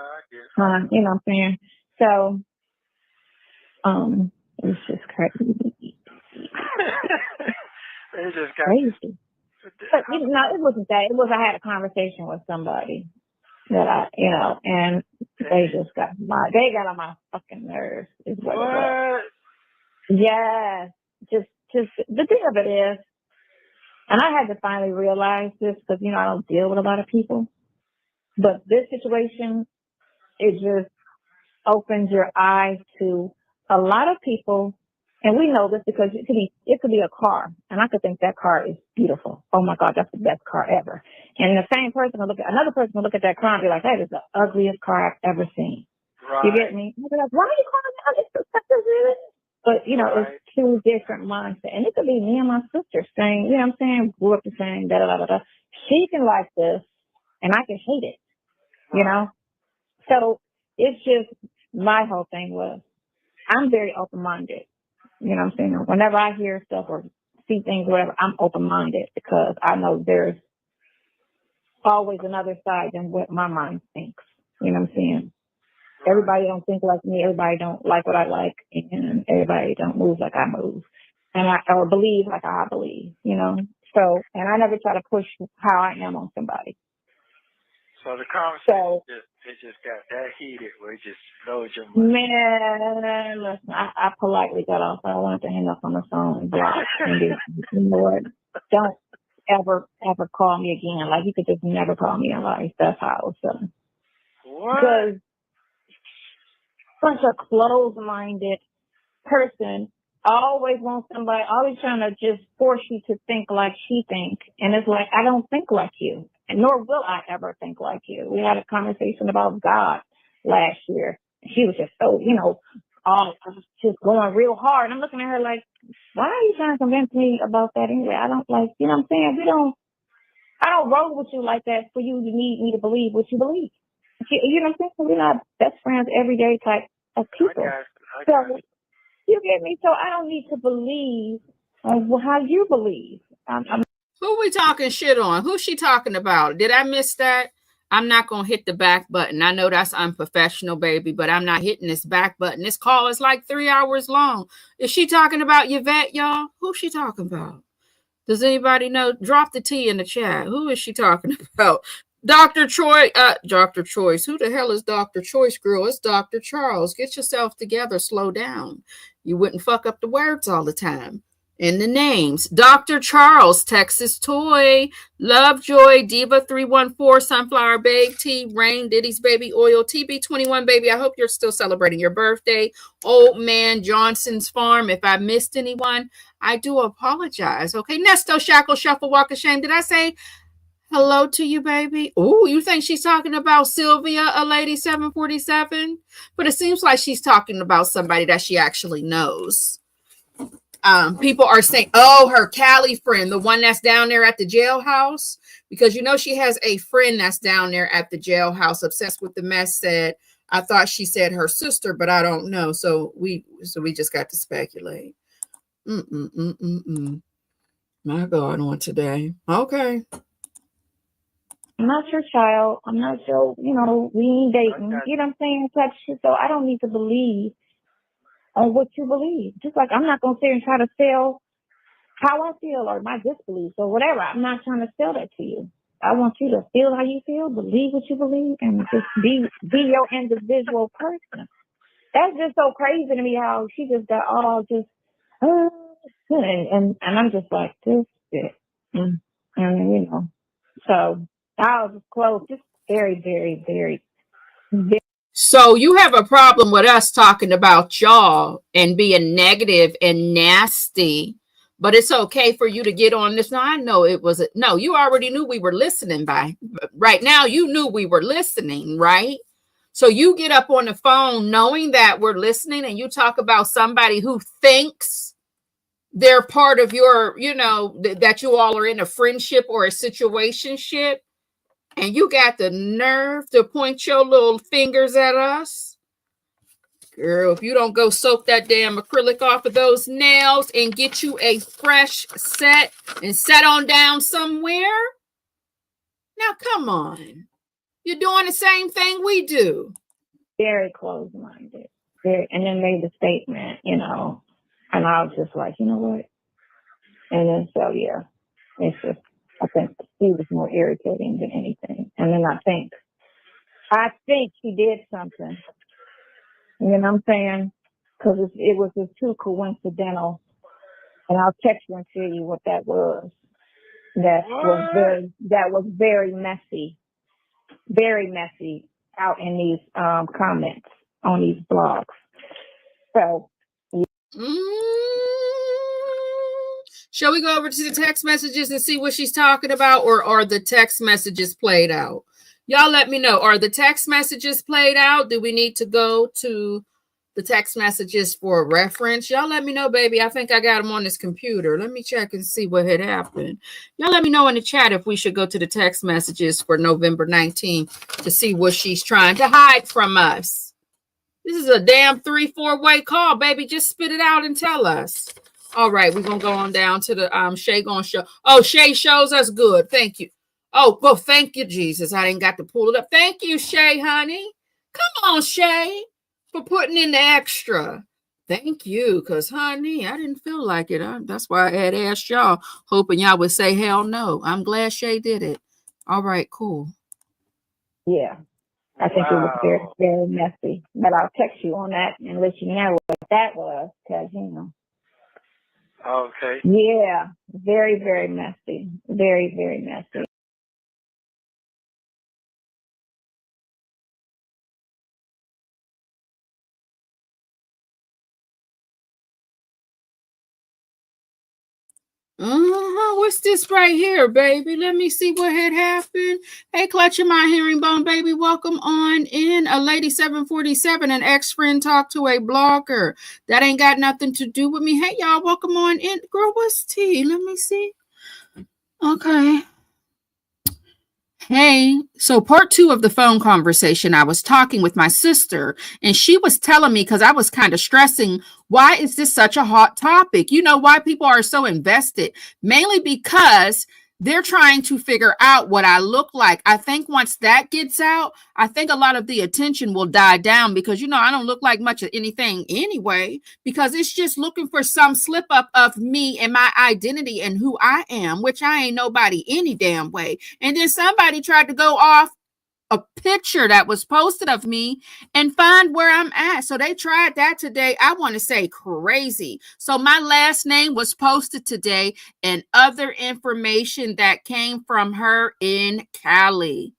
what I'm saying? So, it's just crazy. It just got crazy. But it wasn't that. It was I had a conversation with somebody that and they just got on my fucking nerves. Is what? It was. Yes, just the thing of it is, and I had to finally realize this because I don't deal with a lot of people, but this situation, it just opens your eyes to a lot of people And we know this because it could be a car, and I could think that car is beautiful. Oh my God, that's the best car ever. And the same person will another person will look at that car and be like, that is the ugliest car I've ever seen. Right. You get me? I'll be like, why are you calling me ugly? Really? But it's two different mindsets. And it could be me and my sister saying, you know what I'm saying, grew up the same, da da da da. She can like this, and I can hate it. You know? So it's just, my whole thing was, I'm very open-minded. You know what I'm saying? Whenever I hear stuff or see things, whatever, I'm open-minded because I know there's always another side than what my mind thinks. You know what I'm saying? Right. Everybody don't think like me. Everybody don't like what I like, and everybody don't move like I move, or believe like I believe. You know. So, and I never try to push how I am on somebody. So the conversation just got that heated where it just blows your mind. Man, listen, I politely got off. I wanted to hang up on the phone and block. Lord, don't ever call me again. Like, you could just never call me in life. That's how I was feeling. What? Because such a closed-minded person always wants somebody, always trying to just force you to think like she thinks. And it's like, I don't think like you. And nor will I ever think like you. We had a conversation about God last year. She was just so, just going real hard. And I'm looking at her like, why are you trying to convince me about that anyway? I don't like, you know what I'm saying? I don't roll with you like that for you to need me to believe what you believe. You know what I'm saying? We're not best friends everyday type of people. I got you. You get me? So I don't need to believe how you believe. Who we talking shit on? Who's she talking about? Did I miss that? I'm not going to hit the back button. I know that's unprofessional, baby, but I'm not hitting this back button. This call is like 3 hours long. Is she talking about Yvette, y'all? Who's she talking about? Does anybody know? Drop the T in the chat. Who is she talking about? Dr. Troy, Dr. Choice. Who the hell is Dr. Choice, girl? It's Dr. Charles. Get yourself together. Slow down. You wouldn't fuck up the words all the time. And the names. Dr. Charles, Texas Toy, Lovejoy, Diva 314, Sunflower Babe, T, Rain, Diddy's Baby Oil, TB21 Baby. I hope you're still celebrating your birthday. Old Man Johnson's Farm. If I missed anyone, I do apologize. Okay. Nesto, Shackle, Shuffle, Walk of Shame. Did I say hello to you, baby? Oh, you think she's talking about Sylvia, a lady 747? But it seems like she's talking about somebody that she actually knows. People are saying, oh, her Cali friend, the one that's down there at the jailhouse, because she has a friend that's down there at the jailhouse, obsessed with the mess. Said, I thought she said her sister, but I don't know. So we just got to speculate. My God, on today. Okay. I'm not your child. I'm not your, we ain't dating. You know what I'm saying? Type shit. So I don't need to believe on what you believe. Just like I'm not going to sit and try to sell how I feel or my disbelief or whatever. I'm not trying to sell that to you. I want you to feel how you feel, believe what you believe, and just be your individual person. That's just so crazy to me how she just got all just, and I'm just like, this shit. And so I'll just close. Just very, very, very, very. So you have a problem with us talking about y'all and being negative and nasty, but it's okay for you to get on this. Now, I know you already knew we were listening right now. You knew we were listening, right? So you get up on the phone knowing that we're listening and you talk about somebody who thinks they're part of your, that you all are in a friendship or a situationship. And you got the nerve to point your little fingers at us? Girl, if you don't go soak that damn acrylic off of those nails and get you a fresh set and set on down somewhere. Now, come on. You're doing the same thing we do. Very closed-minded. And then made the statement, and I was just like, you know what? And then, so, yeah, it's just, I think he was more irritating than anything. And then I think she did something. You know what I'm saying? Because it was just too coincidental. And I'll text you and tell you what that was. That was very messy. Very messy out in these comments on these blogs. So. Shall we go over to the text messages and see what she's talking about, or are the text messages played out? Y'all let me know. Are the text messages played out? Do we need to go to the text messages for reference? Y'all let me know, baby. I think I got them on this computer. Let me check and see what had happened. Y'all let me know in the chat if we should go to the text messages for November 19th to see what she's trying to hide from us. This is a damn 3-4-way call, baby. Just spit it out and tell us. All right, we're going to go on down to the Shay going to show. Oh, Shay shows us good. Thank you. Oh, well, thank you, Jesus. I didn't got to pull it up. Thank you, Shay, honey. Come on, Shay, for putting in the extra. Thank you, because, honey, I didn't feel like it. That's why I had asked y'all, hoping y'all would say hell no. I'm glad Shay did it. All right, cool. Yeah. I think it was very, very messy. But I'll text you on that and let you know what that was, because, you know. Okay. Yeah, very, very messy. Very, very messy. What's this right here, baby? Let me see what had happened. Hey, clutching my herringbone, baby. Welcome on in. A lady 747, an ex-friend talked to a blogger. That ain't got nothing to do with me. Hey, y'all, welcome on in. Girl, what's tea? Let me see. Okay. Hey, so part 2 of the phone conversation, I was talking with my sister, and she was telling me, because I was kind of stressing, why is this such a hot topic? You know, why people are so invested, mainly because they're trying to figure out what I look like. I think once that gets out, I think a lot of the attention will die down, because, you know, I don't look like much of anything anyway, because it's just looking for some slip up of me and my identity and who I am, which I ain't nobody any damn way. And then somebody tried to go off a picture that was posted of me and find where I'm at. So they tried that today. I want to say crazy. So my last name was posted today and other information that came from her in Cali.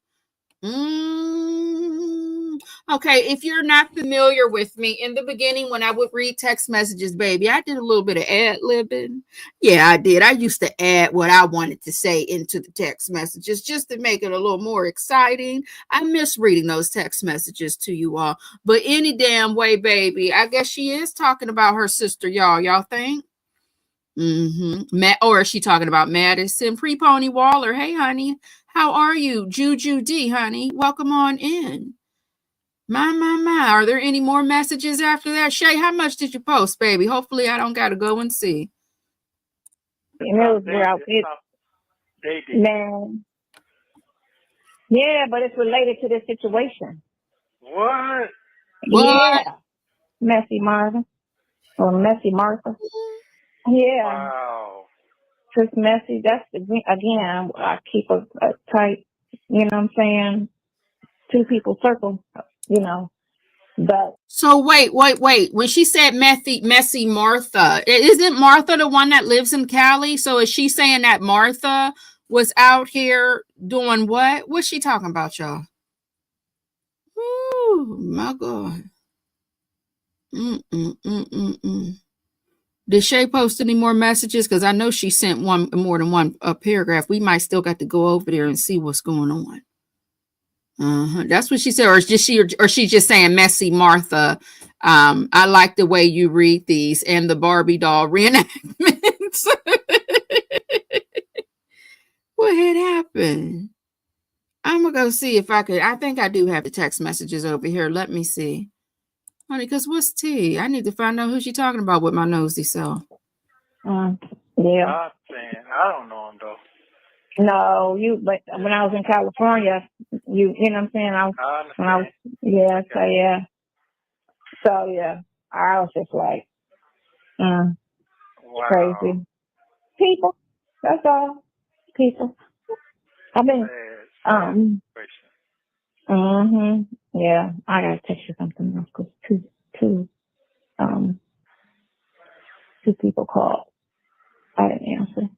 Okay, if you're not familiar with me, in the beginning when I would read text messages, baby, I did a little bit of ad-libbing. Yeah, I did. I used to add what I wanted to say into the text messages just to make it a little more exciting. I miss reading those text messages to you all. But any damn way, baby, I guess she is talking about her sister, y'all. Y'all think? Or is she talking about Madison? Pre-Pony Waller. Hey, honey. How are you? Juju D, honey. Welcome on in. My. Are there any more messages after that? Shay, how much did you post, baby? Hopefully I don't got to go and see. Man. Yeah, but it's related to this situation. What? Yeah. Messy Martha. Or Messy Martha. Yeah. Wow. Just messy. That's, again, I keep a tight, you know what I'm saying, 2 people circle, you know. But so wait. When she said messy Martha, isn't Martha the one that lives in Cali? So is she saying that Martha was out here doing what? What's she talking about, y'all? Oh my God. Did Shay post any more messages? Because I know she sent more than one paragraph. We might still got to go over there and see what's going on. That's what she said, or she's just saying messy Martha. I like the way you read these and the Barbie doll reenactments. What had happened? I'm gonna go see if I could. I think I do have the text messages over here. Let me see. Honey, because what's tea? I need to find out who she's talking about with my nosy self. yeah. I don't know him though. No, but when I was in California, you know what I'm saying? So yeah, I was just like, wow. Crazy. People, that's all. People. I've been, yeah, I gotta text you something else because two people called. I didn't answer.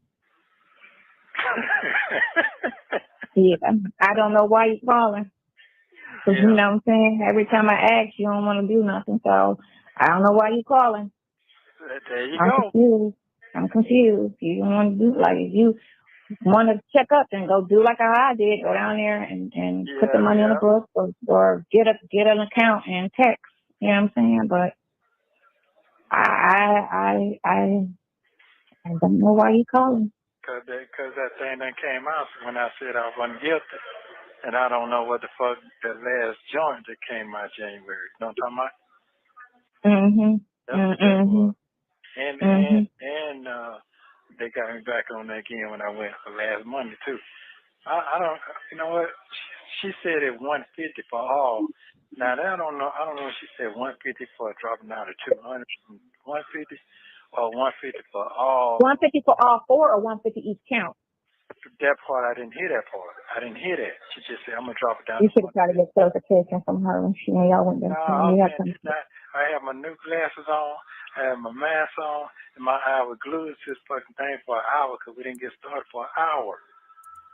Yeah, I don't know why you're calling. Because you know what I'm saying? Every time I ask, you don't want to do nothing. So I don't know why you're calling. There you I'm go. confused. I'm confused. You don't want to do like if you want to check up and go do like I did, go down there and put the money in the book or get an account and text. You know what I'm saying? But I don't know why you calling. Cause that thing that came out when I said I wasn't guilty, and I don't know what the fuck the last joint that came out January. You know what I'm talking about? Mhm. That's Mhm. and they got me back on that again when I went for last Monday too. I don't, you know what? She said it 150 for all. Now that I don't know if she said 150 for dropping down to 200, 150 or 150 for all. 150 for all four or 150 each count? That part, I didn't hear that part. I didn't hear that. She just said, I'm going to drop it down. You should have tried to get clarification from her when y'all went there. No, I have my new glasses on, I have my mask on, and my eye was glued to this fucking thing for an hour because we didn't get started for an hour.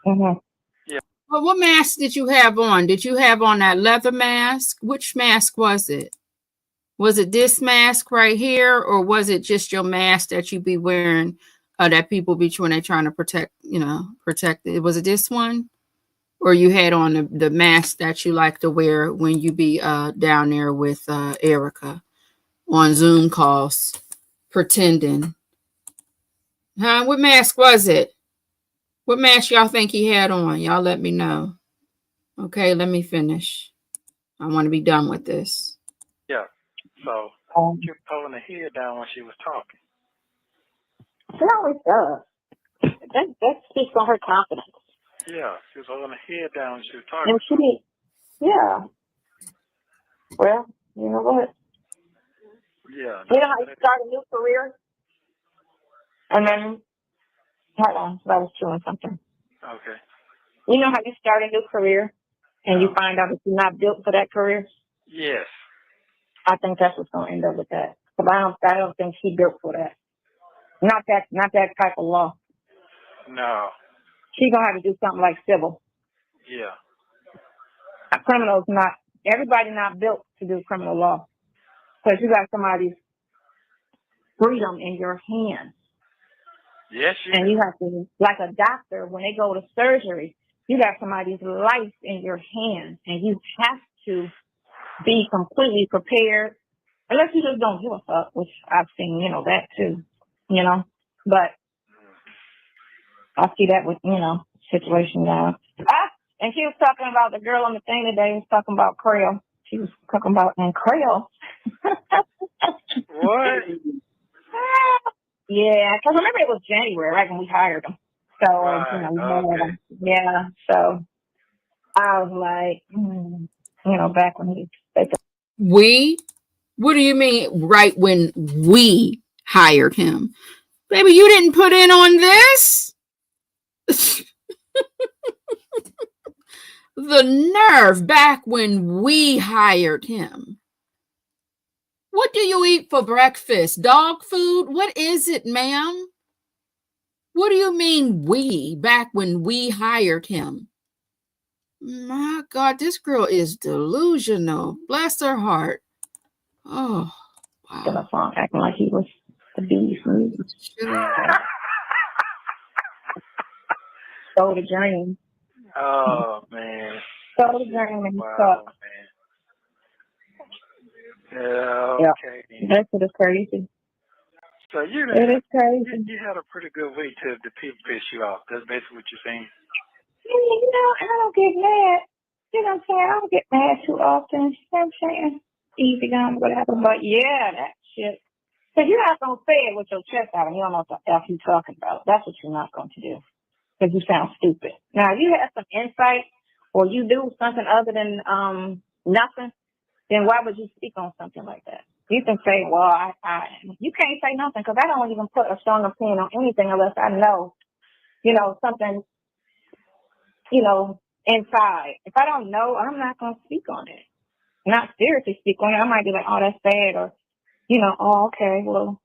Mhm. Yeah. Well, what mask did you have on? Did you have on that leather mask? Which mask was it? Was it this mask right here, or was it just your mask that you be wearing that people be when they're trying to protect it? Was it this one? Or you had on the mask that you like to wear when you be down there with Erica on Zoom calls, pretending? Huh? What mask was it? What mask y'all think he had on? Y'all let me know. Okay, let me finish. I want to be done with this. Yeah. So she was holding her head down when she was talking. She always does. That speaks on her confidence. Yeah, she was holding her head down when she was talking. And she, yeah. Well, you know what? Yeah. You know how you start a new career? And then, hold on, I was chewing something. Okay. You know how you start a new career and you find out that you're not built for that career? Yes. I think that's what's going to end up with that. Because I don't think she built for that. Not that type of law. No. She's going to have to do something like civil. Yeah. Criminals everybody not built to do criminal law. Because you got somebody's freedom in your hands. Yes, and you have to, like a doctor, when they go to surgery, you got somebody's life in your hands, and you have to be completely prepared, unless you just don't give a fuck, which I've seen, that too, but I see that with, situation now. And she was talking about the girl on the thing today, was talking about Creole. She was talking about in Creole. What? Yeah, because remember it was January, right, when we hired him. So, okay. Yeah, so I was like, back when he... We? What do you mean, right when we hired him? Baby, you didn't put in on this? The nerve, back when we hired him. What do you eat for breakfast? Dog food? What is it, ma'am? What do you mean we, back when we hired him? My God, this girl is delusional. Bless her heart. Oh, wow. On the phone acting like he was the beast. Stole the dream. Oh, man. Stole the dream and wow, man. Yeah, okay. Yep. That's what is crazy. So it is crazy. You had a pretty good week till the people piss you off. That's basically what you're saying. I don't get mad. You know what I'm saying? I don't get mad too often. You know what I'm saying? Easy going, whatever. But yeah, that shit. Because you're not going to say it with your chest out and you don't know what the F you're talking about. That's what you're not going to do. Because you sound stupid. Now, if you have some insight or you do something other than nothing, then why would you speak on something like that? You can say, well, you can't say nothing because I don't even put a strong opinion on anything unless I know, something, inside. If I don't know, I'm not going to speak on it. Not seriously speak on it. I might be like, oh, that's bad, or, oh, okay, well,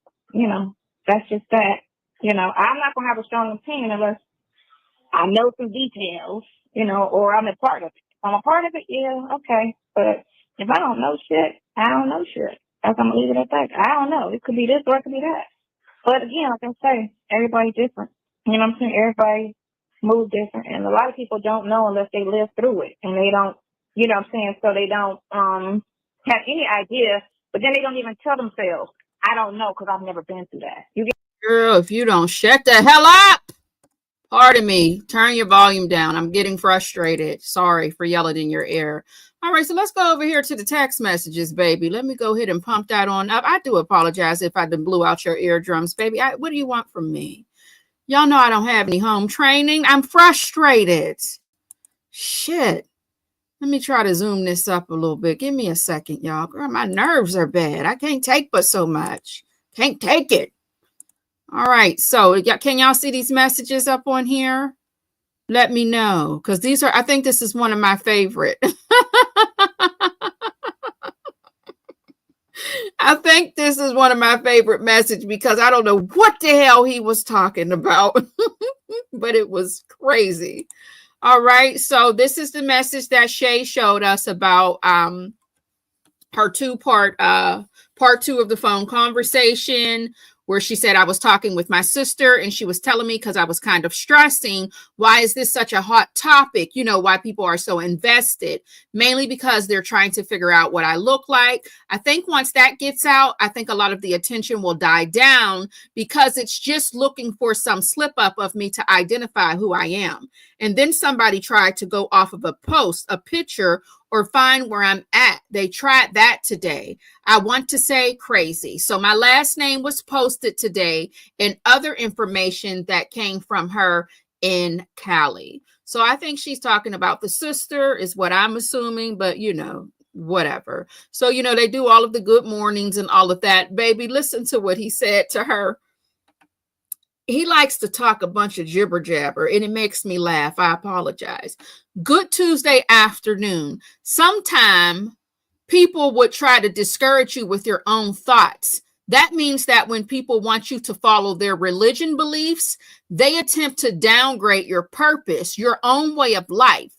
that's just that. I'm not going to have a strong opinion unless I know some details, or I'm a part of it. If I'm a part of it, yeah, okay. But if I don't know shit, I don't know shit. I'm going to leave it at that. I don't know. It could be this or it could be that. But again, like I say, everybody's different. You know what I'm saying? Everybody moves different. And a lot of people don't know unless they live through it. And they don't, you know what I'm saying? So they don't have any idea, but then they don't even tell themselves, I don't know, because I've never been through that. You get Girl, if you don't shut the hell up, pardon me, turn your volume down. I'm getting frustrated. Sorry for yelling in your ear. All right, so let's go over here to the text messages, baby. Let me go ahead and pump that on up. I do apologize if I done blew out your eardrums, baby. What do you want from me? Y'all know I don't have any home training. I'm frustrated. Shit. Let me try to zoom this up a little bit. Give me a second, y'all. Girl, my nerves are bad. I can't take but so much. Can't take it. All right, so can y'all see these messages up on here? Let me know, because I think this is one of my favorite. I think this is one of my favorite messages because I don't know what the hell he was talking about, but it was crazy. All right, so this is the message that Shay showed us about her part 2 of the phone conversation, where she said, I was talking with my sister and she was telling me, because I was kind of stressing, why is this such a hot topic? You know, why people are so invested, mainly because they're trying to figure out what I look like. I think once that gets out, I think a lot of the attention will die down, because it's just looking for some slip up of me to identify who I am. And then somebody tried to go off of a post, a picture, or find where I'm at. They tried that today. I want to say crazy. So my last name was posted today and other information that came from her in Cali. So I think she's talking about the sister is what I'm assuming, but you know, whatever. So, you know, they do all of the good mornings and all of that. Baby, listen to what he said to her. He likes to talk a bunch of jibber jabber and it makes me laugh. I apologize. Good Tuesday afternoon. Sometime people would try to discourage you with your own thoughts. That means that when people want you to follow their religion beliefs, they attempt to downgrade your purpose, your own way of life.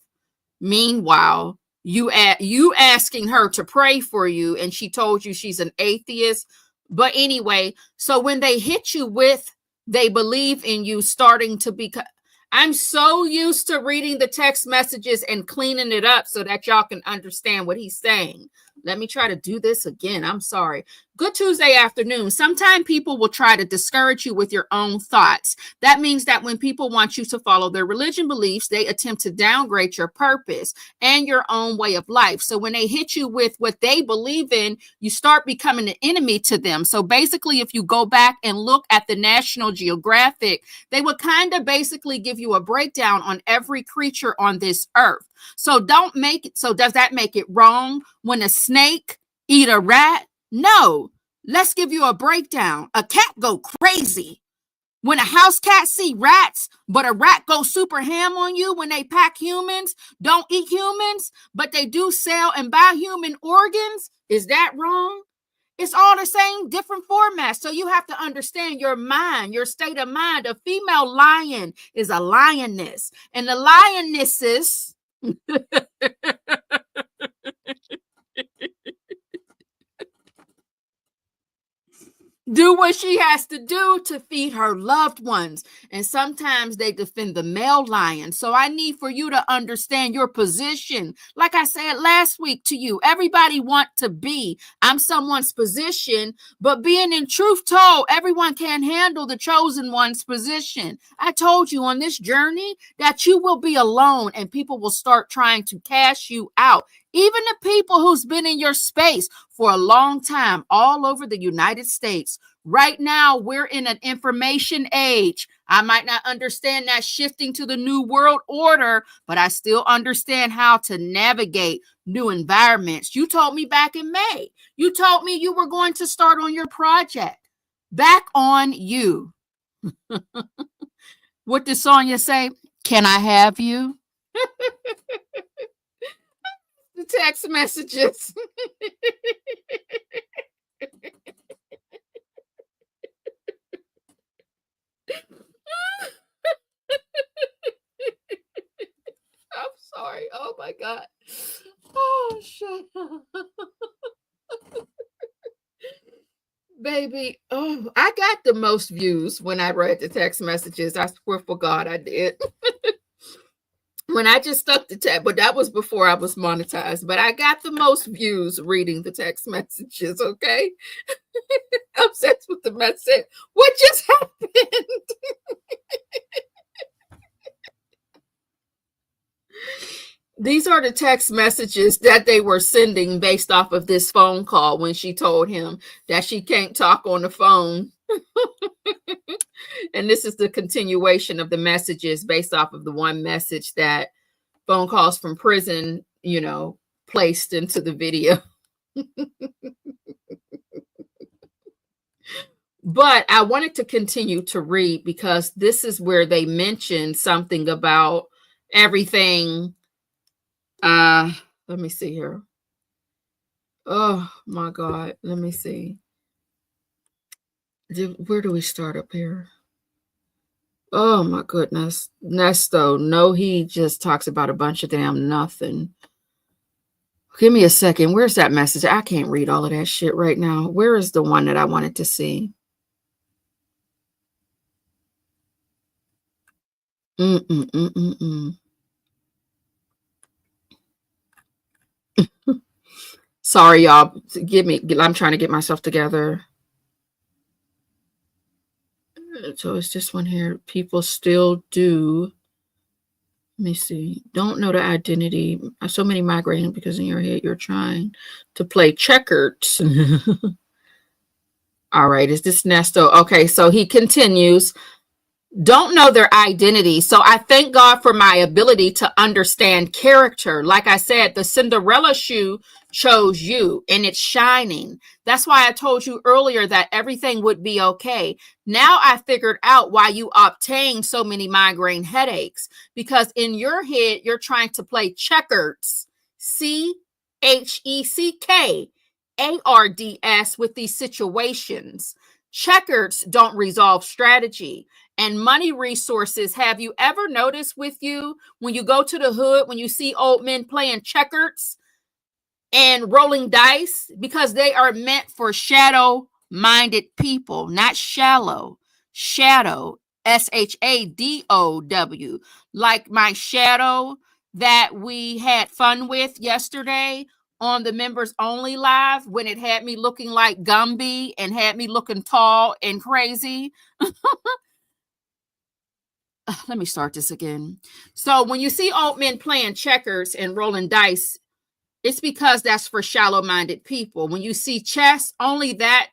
Meanwhile, you asking her to pray for you, and she told you she's an atheist. But anyway, so when they hit you with they believe in you starting to become, I'm so used to reading the text messages and cleaning it up so that y'all can understand what he's saying. Let me try to do this again. I'm sorry. Good Tuesday afternoon. Sometimes people will try to discourage you with your own thoughts. That means that when people want you to follow their religion beliefs, they attempt to downgrade your purpose and your own way of life. So when they hit you with what they believe in, you start becoming an enemy to them. So basically, if you go back and look at the National Geographic, they would kind of basically give you a breakdown on every creature on this earth. So don't make it. So does that make it wrong when a snake eat a rat? No. Let's give you a breakdown. A cat go crazy when a house cat see rats, but a rat go super ham on you when they pack humans, don't eat humans, but they do sell and buy human organs. Is that wrong? It's all the same, different formats. So you have to understand your mind, your state of mind. A female lion is a lioness, and the lionesses do what she has to do to feed her loved ones. And sometimes they defend the male lion. So I need for you to understand your position. Like I said last week to you, everybody want to be. I'm someone's position, but being in truth told, everyone can't handle the chosen one's position. I told you on this journey that you will be alone and people will start trying to cash you out. Even the people who's been in your space for a long time all over the United States. Right now, we're in an information age. I might not understand that shifting to the new world order, but I still understand how to navigate new environments. You told me back in May, you told me you were going to start on your project. Back on you. What did Sonya say? Can I have you? The text messages. I'm sorry. Oh my God. Oh, shut up. baby, oh, I got the most views when I read the text messages. I swear for God I did. When I just stuck the text, but that was before I was monetized. But I got the most views reading the text messages, okay? Obsessed with the message. What just happened? These are the text messages that they were sending based off of this phone call when she told him that she can't talk on the phone. And this is the continuation of the messages based off of the one message that phone calls from prison, you know, placed into the video. But I wanted to continue to read because this is where they mentioned something about everything. Let me see here. Oh my God. Let me see. Where do we start up here? Oh my goodness. Nesto. No, he just talks about a bunch of damn nothing. Give me a second. Where's that message? I can't read all of that shit right now. Where is the one that I wanted to see? Sorry, y'all. I'm trying to get myself together. So it's this one here. People still do. Let me see. Don't know the identity. So many migraine because in your head you're trying to play checkers. All right. Is this Nesto? Okay. So he continues. Don't know their identity. So I thank God for my ability to understand character. Like I said, the Cinderella shoe chose you and it's shining. That's why I told you earlier that everything would be okay. Now I figured out why you obtained so many migraine headaches, because in your head, you're trying to play checkers, CHECKARDS with these situations. Checkers don't resolve strategy and money resources. Have you ever noticed with you when you go to the hood, when you see old men playing checkers and rolling dice, because they are meant for shadow-minded people, not shallow. Shadow, SHADOW, like my shadow that we had fun with yesterday on the members only live when it had me looking like Gumby and had me looking tall and crazy. Let me start this again. So when you see old men playing checkers and rolling dice, it's because that's for shallow-minded people. When you see chess, only that,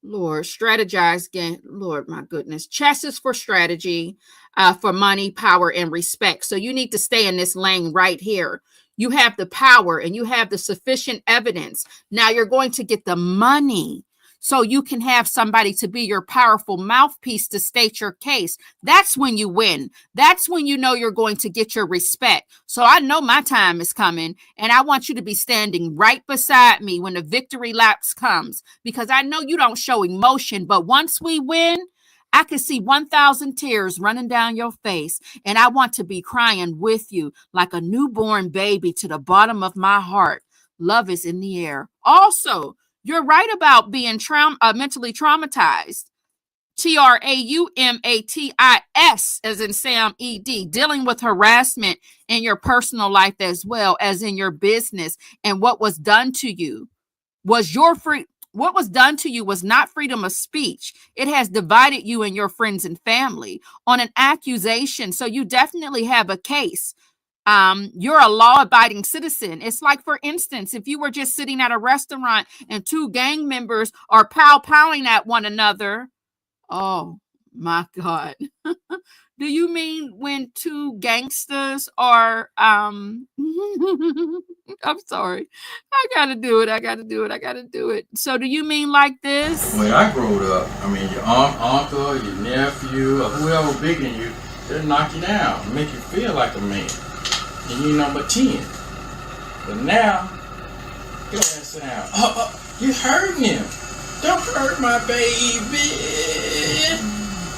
Lord, strategize game. Lord, my goodness. Chess is for strategy, for money, power, and respect. So you need to stay in this lane right here. You have the power and you have the sufficient evidence. Now you're going to get the money so you can have somebody to be your powerful mouthpiece to state your case. That's when you win. That's when you know you're going to get your respect. So I know my time is coming, and I want you to be standing right beside me when the victory laps comes, because I know you don't show emotion, but once we win, I can see 1,000 tears running down your face, and I want to be crying with you like a newborn baby to the bottom of my heart. Love is in the air. Also, you're right about being mentally traumatized. TRAUMATIS, as in Sam ED, dealing with harassment in your personal life as well as in your business. And what was done to you was what was done to you was not freedom of speech. It has divided you and your friends and family on an accusation. So you definitely have a case. You're a law-abiding citizen. It's like, for instance, if you were just sitting at a restaurant and two gang members are pow-powing at one another. Oh my God. Do you mean when two gangsters are, I'm sorry. I gotta do it. So do you mean like this? When I growed up, I mean, your uncle, your nephew, or whoever bigger than you, they'll knock you down and make you feel like a man. And you're number 10. But now, go ahead and sit down. You hurting him. Don't hurt my baby.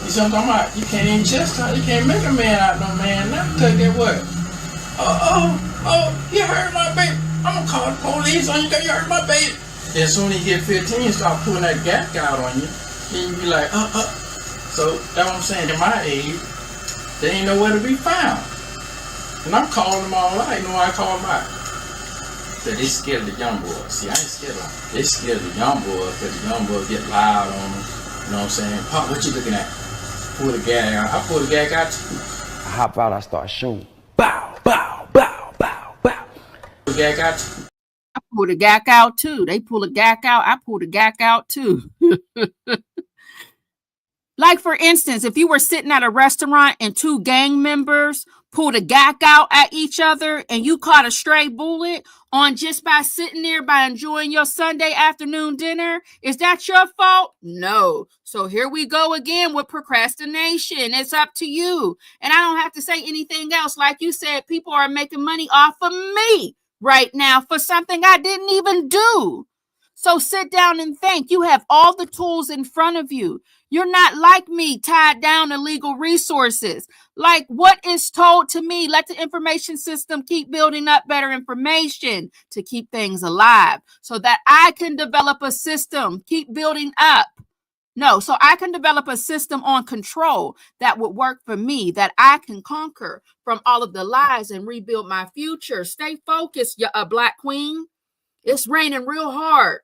You see what I'm talking about? You can't even chastise. You can't make a man out of no man. Now tell you what. You hurt my baby. I'm gonna call the police on you because you hurt my baby. Then as soon as you get 15, you start pulling that gap out on you. Then you be like, So that's what I'm saying. In my age, they ain't nowhere to be found. And I'm calling them all out. You know why I call them out? So they scared of the young boys. See, I ain't scared of them. They scared of the young boys because the young boys get loud on them. You know what I'm saying? Pop, what you looking at? Pull the gag out. I pull the gag out too. I hop out, I start shooting. Bow, bow, bow, bow, bow. Pull the gag out too. I pull the gack out too. They pull the gack out. I pull the gack out too. Like, for instance, if you were sitting at a restaurant and two gang members pulled a gack out at each other and you caught a stray bullet on just by sitting there, by enjoying your Sunday afternoon dinner, is that your fault? No. So here we go again with procrastination. It's up to you. And I don't have to say anything else. Like you said, people are making money off of me right now for something I didn't even do. So sit down and think. You have all the tools in front of you. You're not like me, tied down to legal resources. Like what is told to me, let the information system keep building up better information to keep things alive so that I can develop a system, keep building up. No, so I can develop a system on control that would work for me, that I can conquer from all of the lies and rebuild my future. Stay focused, you're a Black queen. It's raining real hard.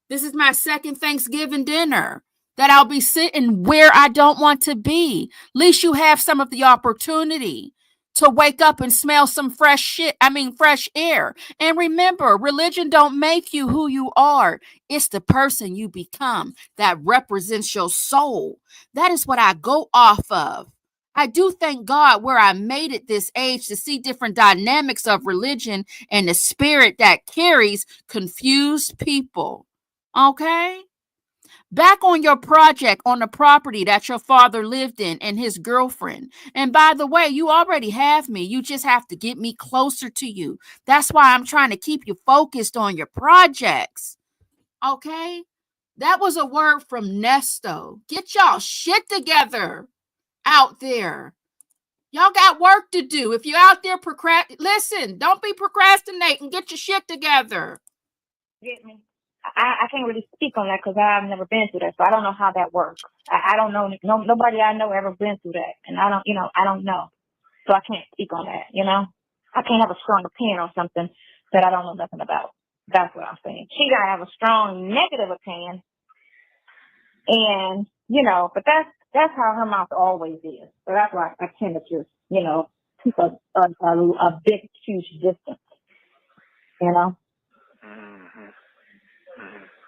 This is my second Thanksgiving dinner that I'll be sitting where I don't want to be. At least you have some of the opportunity to wake up and smell some fresh air. And remember, religion don't make you who you are. It's the person you become that represents your soul. That is what I go off of. I do thank God where I made it this age to see different dynamics of religion and the spirit that carries confused people. Okay? Back on your project on the property that your father lived in and his girlfriend. And by the way, you already have me. You just have to get me closer to you. That's why I'm trying to keep you focused on your projects. Okay? That was a word from Nesto. Get y'all shit together out there. Y'all got work to do. If you're out there listen, don't be procrastinating. Get your shit together. Get me? I can't really speak on that because I've never been through that, so I don't know how that works. I don't know. Nobody I know ever been through that, and I don't know, so I can't speak on that. I can't have a strong opinion on something that I don't know nothing about. That's what I'm saying. She gotta have a strong negative opinion, and but that's how her mouth always is. So that's why I tend to just keep a big huge distance.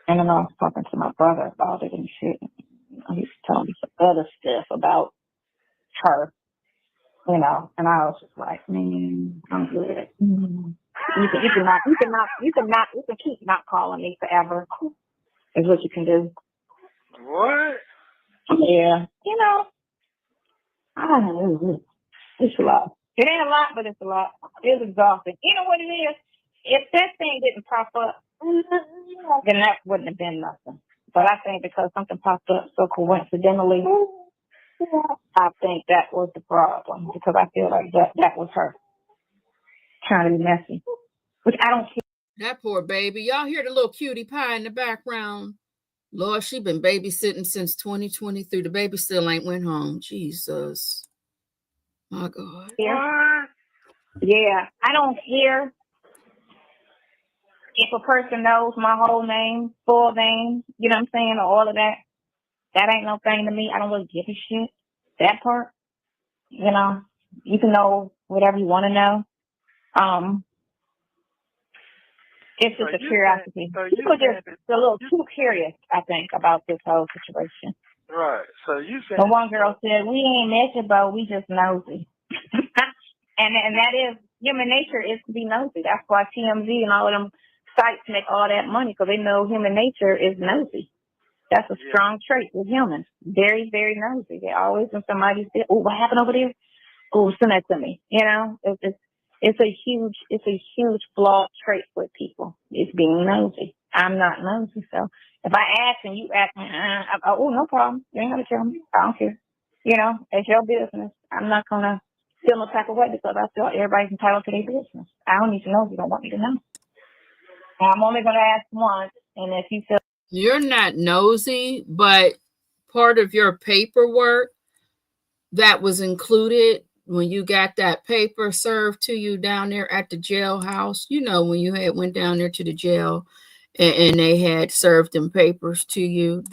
And then I was talking to my brother about it and shit. He was telling me some other stuff about her, and I was just like, man, I'm good. You can keep not calling me forever. Is what you can do. What? Yeah, I don't know. It's a lot. It ain't a lot, but it's a lot. It's exhausting. You know what it is? If that thing didn't pop up, then that wouldn't have been nothing. But I think because something popped up so coincidentally, I think that was the problem. Because I feel like that was her trying to be messy, which I don't care. That poor baby. Y'all hear the little cutie pie in the background? Lord, she been babysitting since 2023. The baby still ain't went home. Jesus. My God. Yeah, I don't care if a person knows my whole name, full name, you know what I'm saying, or all of that. That ain't no thing to me. I don't really give a shit. That part, you can know whatever you want to know. It's just a curiosity. People just a little too curious, I think, about this whole situation. Right. So you said. The one girl said, "We ain't miserable, we just nosy," and that is human nature is to be nosy. That's why TMZ and all of them sites make all that money because they know human nature is nosy. That's a strong trait with humans. Very, very nosy. They always when somebody says, "Oh, what happened over there?" "Oh, send that to me." It's a huge flawed trait with people. It's being nosy. I'm not nosy, so if I ask and you ask, oh, no problem. You ain't gonna tell me. I don't care. It's your business. I'm not gonna feel no type of way because I feel everybody's entitled to their business. I don't need to know if you don't want me to know. I'm only gonna ask once, And if you feel you're not nosy, but part of your paperwork that was included when you got that paper served to you down there at the jailhouse, you know, when you had went down there to the jail and they had served them papers to you.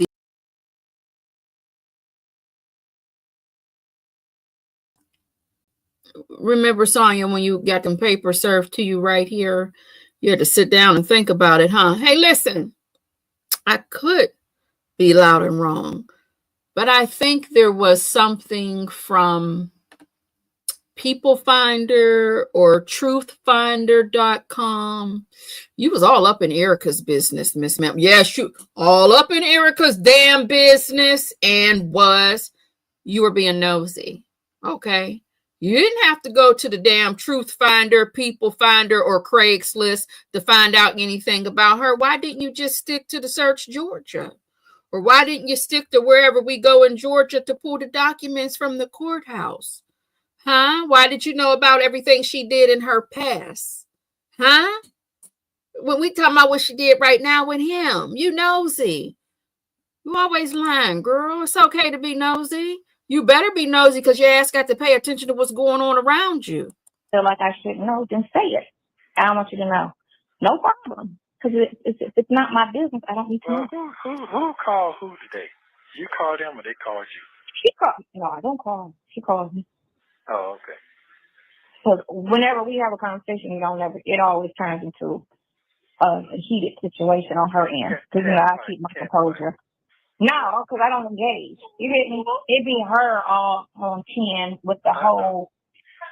Remember, Sonya, when you got them papers served to you right here, you had to sit down and think about it, huh? Hey, listen, I could be loud and wrong, but I think there was something from People Finder or truthfinder.com. You was all up in Erica's business, Miss Ma'am. Yes, you all up in Erica's damn business, and you were being nosy. Okay. You didn't have to go to the damn Truth Finder, People Finder, or Craigslist to find out anything about her. Why didn't you just stick to the Search Georgia? Or why didn't you stick to wherever we go in Georgia to pull the documents from the courthouse? Huh? Why did you know about everything she did in her past? Huh? When we talking about what she did right now with him, you nosy. You always lying, girl. It's okay to be nosy. You better be nosy because your ass got to pay attention to what's going on around you. feel like I should know, then say it. I don't want you to know. No problem. Because it's not my business. I don't need to know. Who called who today? You called them or they called you? She called. No, I don't call. She calls me. Oh, okay. Because whenever we have a conversation, it always turns into a heated situation on her end. Because, I keep my composure. No, because I don't engage. You get me? It be her all on 10 with the whole,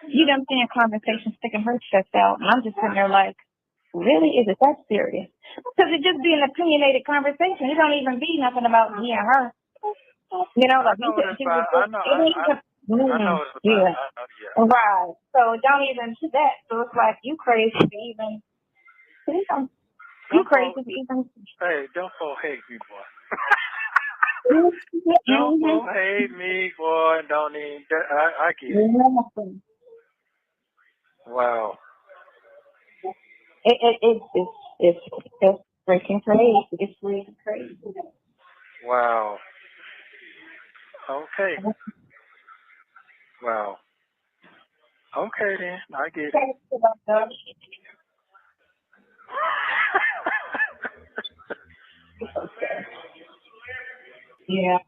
you know what I'm saying, conversation sticking her chest out. And I'm just sitting there like, really? Is it that serious? Because it just be an opinionated conversation. It don't even be nothing about me and her. You know, like yeah. Right. So don't even do that. So it's like you crazy to even, you crazy to even. Hey, don't hate me, boy. Don't hate me, boy. Don't even. I get it. Wow. It's freaking crazy. It's freaking crazy. Wow. Okay. Wow. Okay then, I get it. Yeah.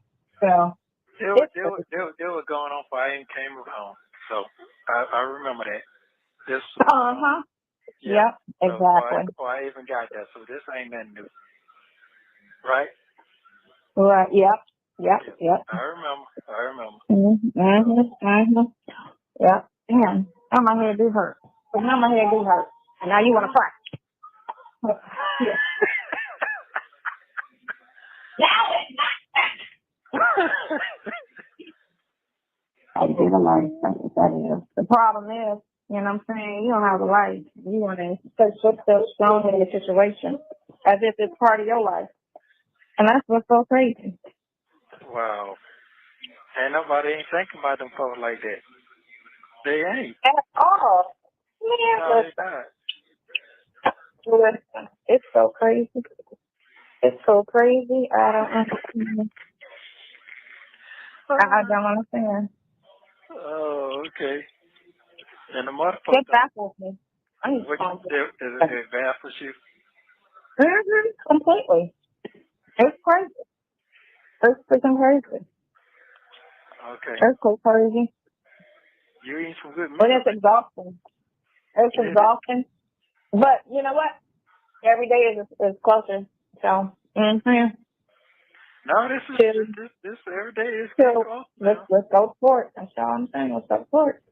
So they were going on before I even came home. So I remember that. This. Yeah. Exactly. Before I even got that, so this ain't nothing new. Right? Right. Yep. I remember. Yeah. Damn. Now my head do hurt. And now you want to cry. Yeah. I do the life. That is. The problem is, you know what I'm saying, you don't have a life. You want to put yourself strong in the situation as if it's part of your life. And that's what's so crazy. Wow. And nobody ain't thinking about them folks like that. They ain't. At all. Man, no, they not. Listen, it's so crazy. It's so crazy. I don't understand. I don't understand. Oh, okay. And the motherfucker. It baffles me. It baffles you? Completely. It's crazy. It's freaking crazy. Okay. It's so crazy. You eat some good meat. But it's exhausting. It's exhausting. But you know what? Every day is closer. So, No, this every day is close. Let's go for it. That's all I'm saying. Let's go for it.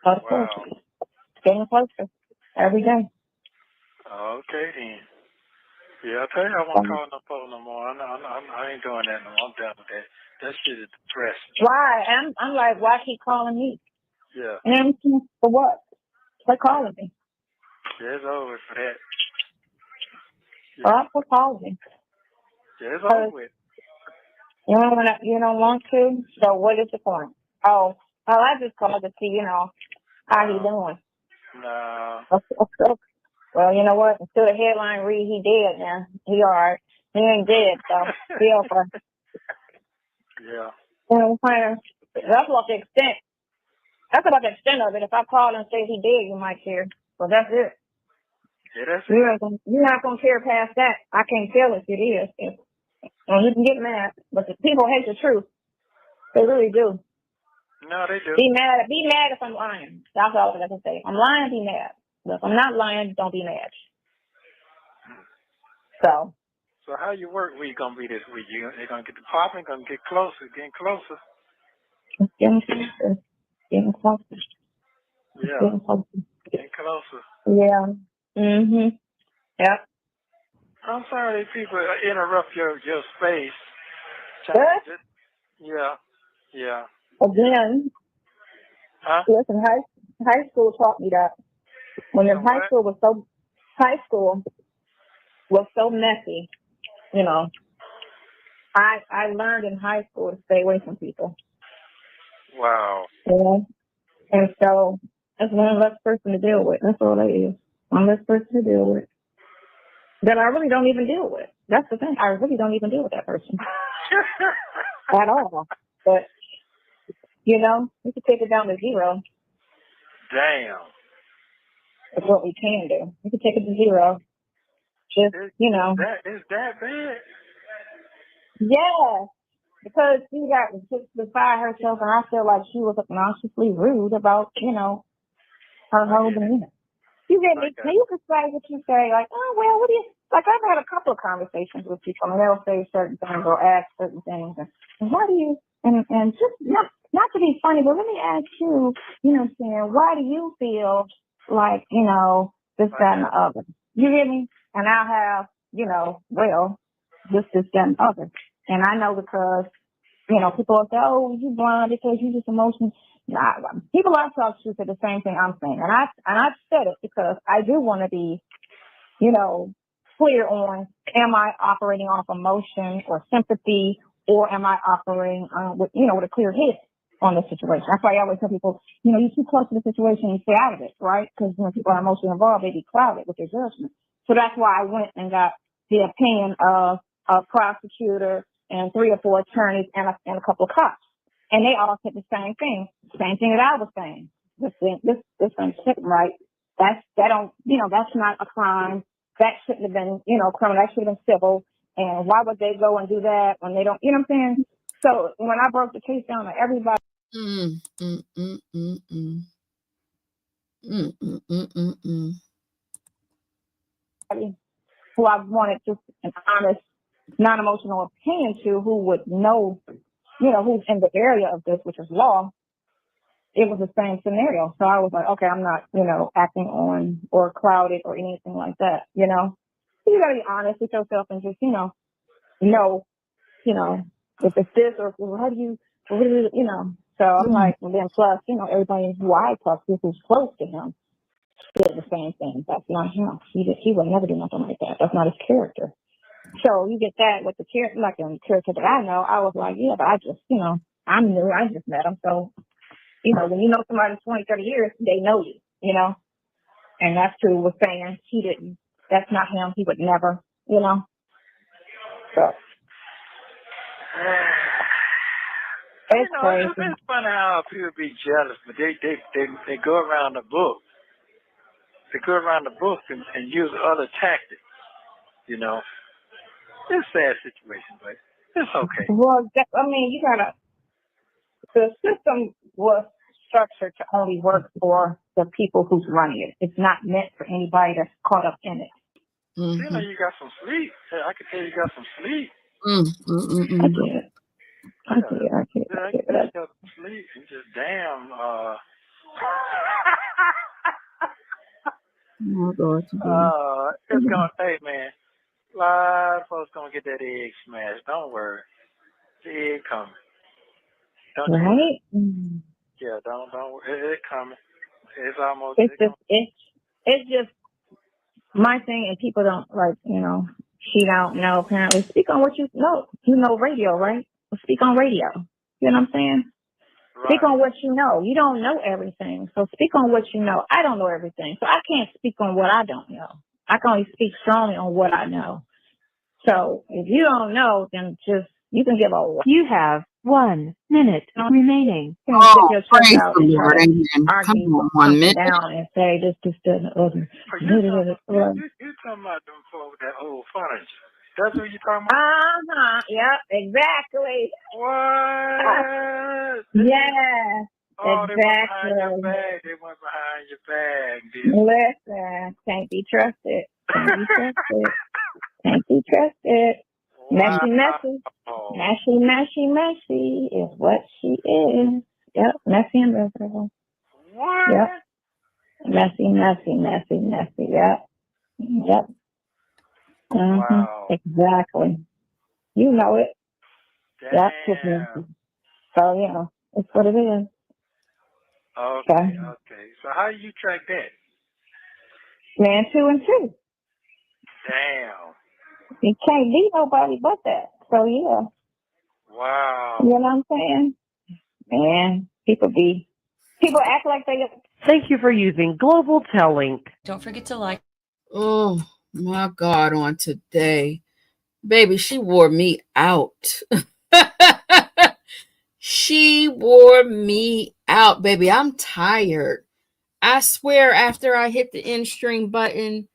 Wow. It's getting closer every day. Okay then. Yeah, I tell you, I won't call no phone no more. I ain't doing that no more. I'm done with that. That shit is depressing. Why? I'm like, why keep calling me? Yeah. And for what? They're calling me. Yeah, it's over for that. Yeah. Well, for calling me. Yeah, it's over with. You don't want to? So what is the point? Oh, I just called to see, how you doing. No. Well, you know what? Until the headline read, he dead now. He all right. He ain't dead, so he over. Yeah. That's what the extent. That's about the extent of it. If I call and say he dead, you might care. But that's it. Yeah, that's it. You're not gonna care past that. I can't tell if it is. And you can get mad, but the people hate the truth. They really do. No, they do. Be mad if I'm lying. That's all I can say. I'm lying, be mad. But if I'm not lying, don't be mad. So how your work week gonna be this week? You're gonna get the popping, gonna get closer, getting closer. It's getting closer. Getting closer. Yeah. Getting closer. Getting closer. Yeah. Mhm. Yep. I'm sorry if people interrupt your space. Good. Yeah. Yeah. Again. Huh? Listen, high school taught me that. When your high school was so messy, you know. I learned in high school to stay away from people. Wow. You know? And so that's one less person to deal with. That's all that is. One less person to deal with. That I really don't even deal with. That's the thing. I really don't even deal with that person. At all. But, you know, we can take it down to zero. Damn. That's what we can do. We can take it to zero. Just, you know. Is that bad? Yeah. Because she got just beside herself, and I feel like she was obnoxiously rude about, you know, her whole demeanor. You get me? Now you can say what you say, like, oh, well, what do you, like, I've had a couple of conversations with people, and they'll say certain things or ask certain things, and why do you, and just not to be funny, but let me ask you, you know what I'm saying, why do you feel like, you know, this, that, and the other? You get me? And I'll have, you know, well, this, that, and the other. And I know because, you know, people will say, oh, you blind because you just emotional. Nah, people I talk to say the same thing I'm saying. And I've said it because I do want to be, you know, clear on, am I operating off emotion or sympathy, or am I operating with, you know, with a clear head on the situation? That's why I always tell people, you know, you're too close to the situation and stay out of it, right? Because when people are emotionally involved, they be clouded with their judgment. So that's why I went and got the opinion of a prosecutor and 3 or 4 attorneys and a couple of cops. And they all said the same thing that I was saying. This ain't sitting right. That don't, you know, that's not a crime. That shouldn't have been, you know, criminal. That should have been civil. And why would they go and do that when they don't, you know what I'm saying? So when I broke the case down to everybody, who I wanted just an honest, non-emotional opinion to, who would know, you know, who's in the area of this, which is law, it was the same scenario. So I was like, okay, I'm not, you know, acting on or clouded or anything like that, you know. You gotta be honest with yourself and just, you know, if it's this or what do you, you know. So I'm like, and then plus, you know, everybody who I talk to who's close to him did the same thing. That's not him. He would never do nothing like that. That's not his character. So you get that with the character, like a character that I know. I was like, yeah, but I just, you know, I'm new. I just met him. So, you know, when you know somebody 20, 30 years, they know you, you know. And that's who was saying he didn't. That's not him. He would never, you know. So. It's crazy. It's funny how people be jealous, but they go around the book. They go around the book and use other tactics, you know. It's a sad situation, but it's okay. Well, I mean, the system was structured to only work for the people who's running it. It's not meant for anybody that's caught up in it. You know, you got some sleep. I can tell you got some sleep. I did. I got some sleep and just damn. It's gonna. Hey man, a lot of folks gonna get that egg smashed. Don't worry, the egg coming. Don't you worry. Yeah, don't worry. It's coming. It's almost. It's just my thing, and people don't like, you know. She don't know. Apparently, speak on what you know. You know radio, right? Well, speak on radio. You know what I'm saying? Speak on what you know. You don't know everything. So speak on what you know. I don't know everything. So I can't speak on what I don't know. I can only speak strongly on what I know. So if you don't know, then just, you can give a... You have 1 minute remaining. You can stick your chest praise out the and Lord. try to Amen. Come argue on, 1 something minute. down and say this doesn't... You talking about them folks with that old furniture. That's what you talking about? Yep, exactly. What? Yes. Oh, exactly. They went behind your back. They went behind your back. Listen, can't be trusted. Can't be trusted. Can't be trusted. Wow. Messy is what she is. Yep, messy and miserable. What? Yep. Messy. Yep. Yep. Wow. Exactly. You know it. Damn. Yep. So, you know, it's what it is. Okay. So how do you track that? Man, 2 and 2. Damn. You can't be nobody but that. So, yeah. Wow. You know what I'm saying? Man, people act like they... Thank you for using Global Tel Link. Don't forget to like. Oh, my God, on today. Baby, she wore me out. She wore me out, baby. I'm tired. I swear after I hit the end stream button,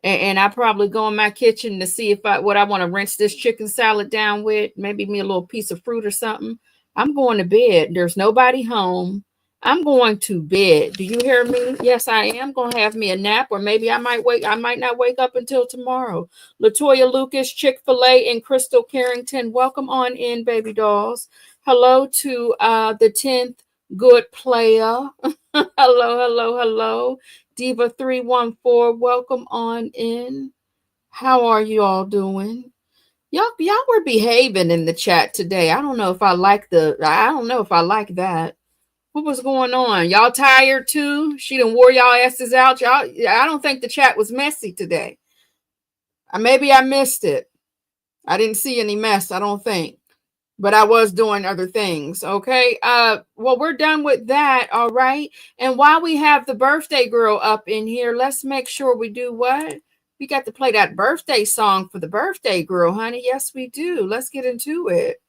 and I probably go in my kitchen to see what I want to rinse this chicken salad down with, maybe me a little piece of fruit or something. I'm going to bed. There's nobody home. I'm going to bed. Do you hear me? Yes, I am going to have me a nap, or maybe I might not wake up until tomorrow. Latoya Lucas, Chick-fil-A, and Crystal Carrington, welcome on in, baby dolls. Hello to the 10th good player. Hello. Diva 314, welcome on in. How are you all doing? Y'all were behaving in the chat today. I don't know if I like that. What was going on? Y'all tired too? She done wore y'all asses out. I don't think the chat was messy today. Maybe I missed it. I didn't see any mess, I don't think. But I was doing other things. Okay. Well, we're done with that. All right. And while we have the birthday girl up in here, let's make sure we do what? We got to play that birthday song for the birthday girl, honey. Yes, we do. Let's get into it.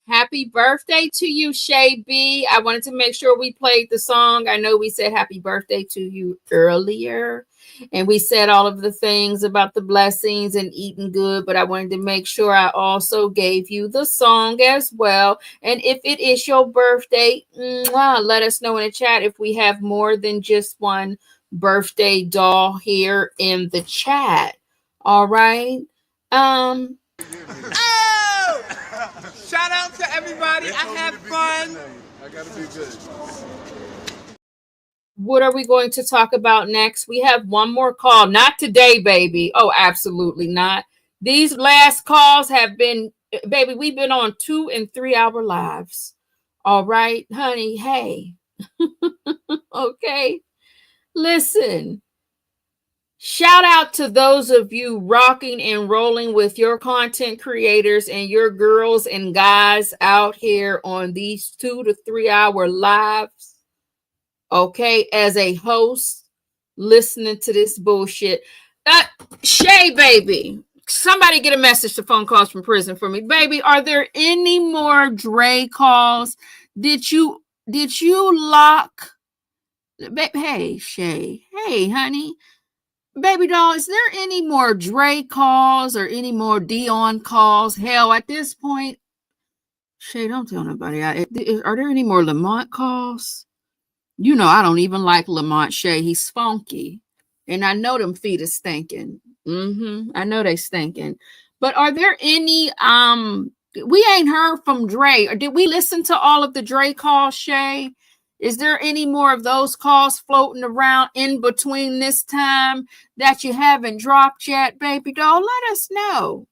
Happy birthday to you, Shay B. I wanted to make sure we played the song. I know we said happy birthday to you earlier, and we said all of the things about the blessings and eating good, but I wanted to make sure I also gave you the song as well. And if it is your birthday, let us know in the chat if we have more than just one birthday doll here in the chat. All right. Shout out to everybody. I had fun. I gotta be good. What are we going to talk about next? We have one more call. Not today, baby. Oh, absolutely not. These last calls have been, baby, we've been on 2 and 3 hour lives. All right, honey. Hey. Okay. Listen. Shout out to those of you rocking and rolling with your content creators and your girls and guys out here on these 2 to 3 hour lives. Okay, as a host, listening to this bullshit. Shay, baby, somebody get a message to phone calls from prison for me. Baby, are there any more Dre calls? Did you lock? Hey, Shay. Hey, honey. Baby doll, is there any more Dre calls or any more Dion calls? Hell, at this point, Shay, don't tell nobody. Are there any more Lamont calls? You know, I don't even like Lamont, Shay. He's funky. And I know them feet is stinking. I know they stinking. But are there any, we ain't heard from Dre. Or did we listen to all of the Dre calls, Shay? Is there any more of those calls floating around in between this time that you haven't dropped yet, baby doll? Let us know.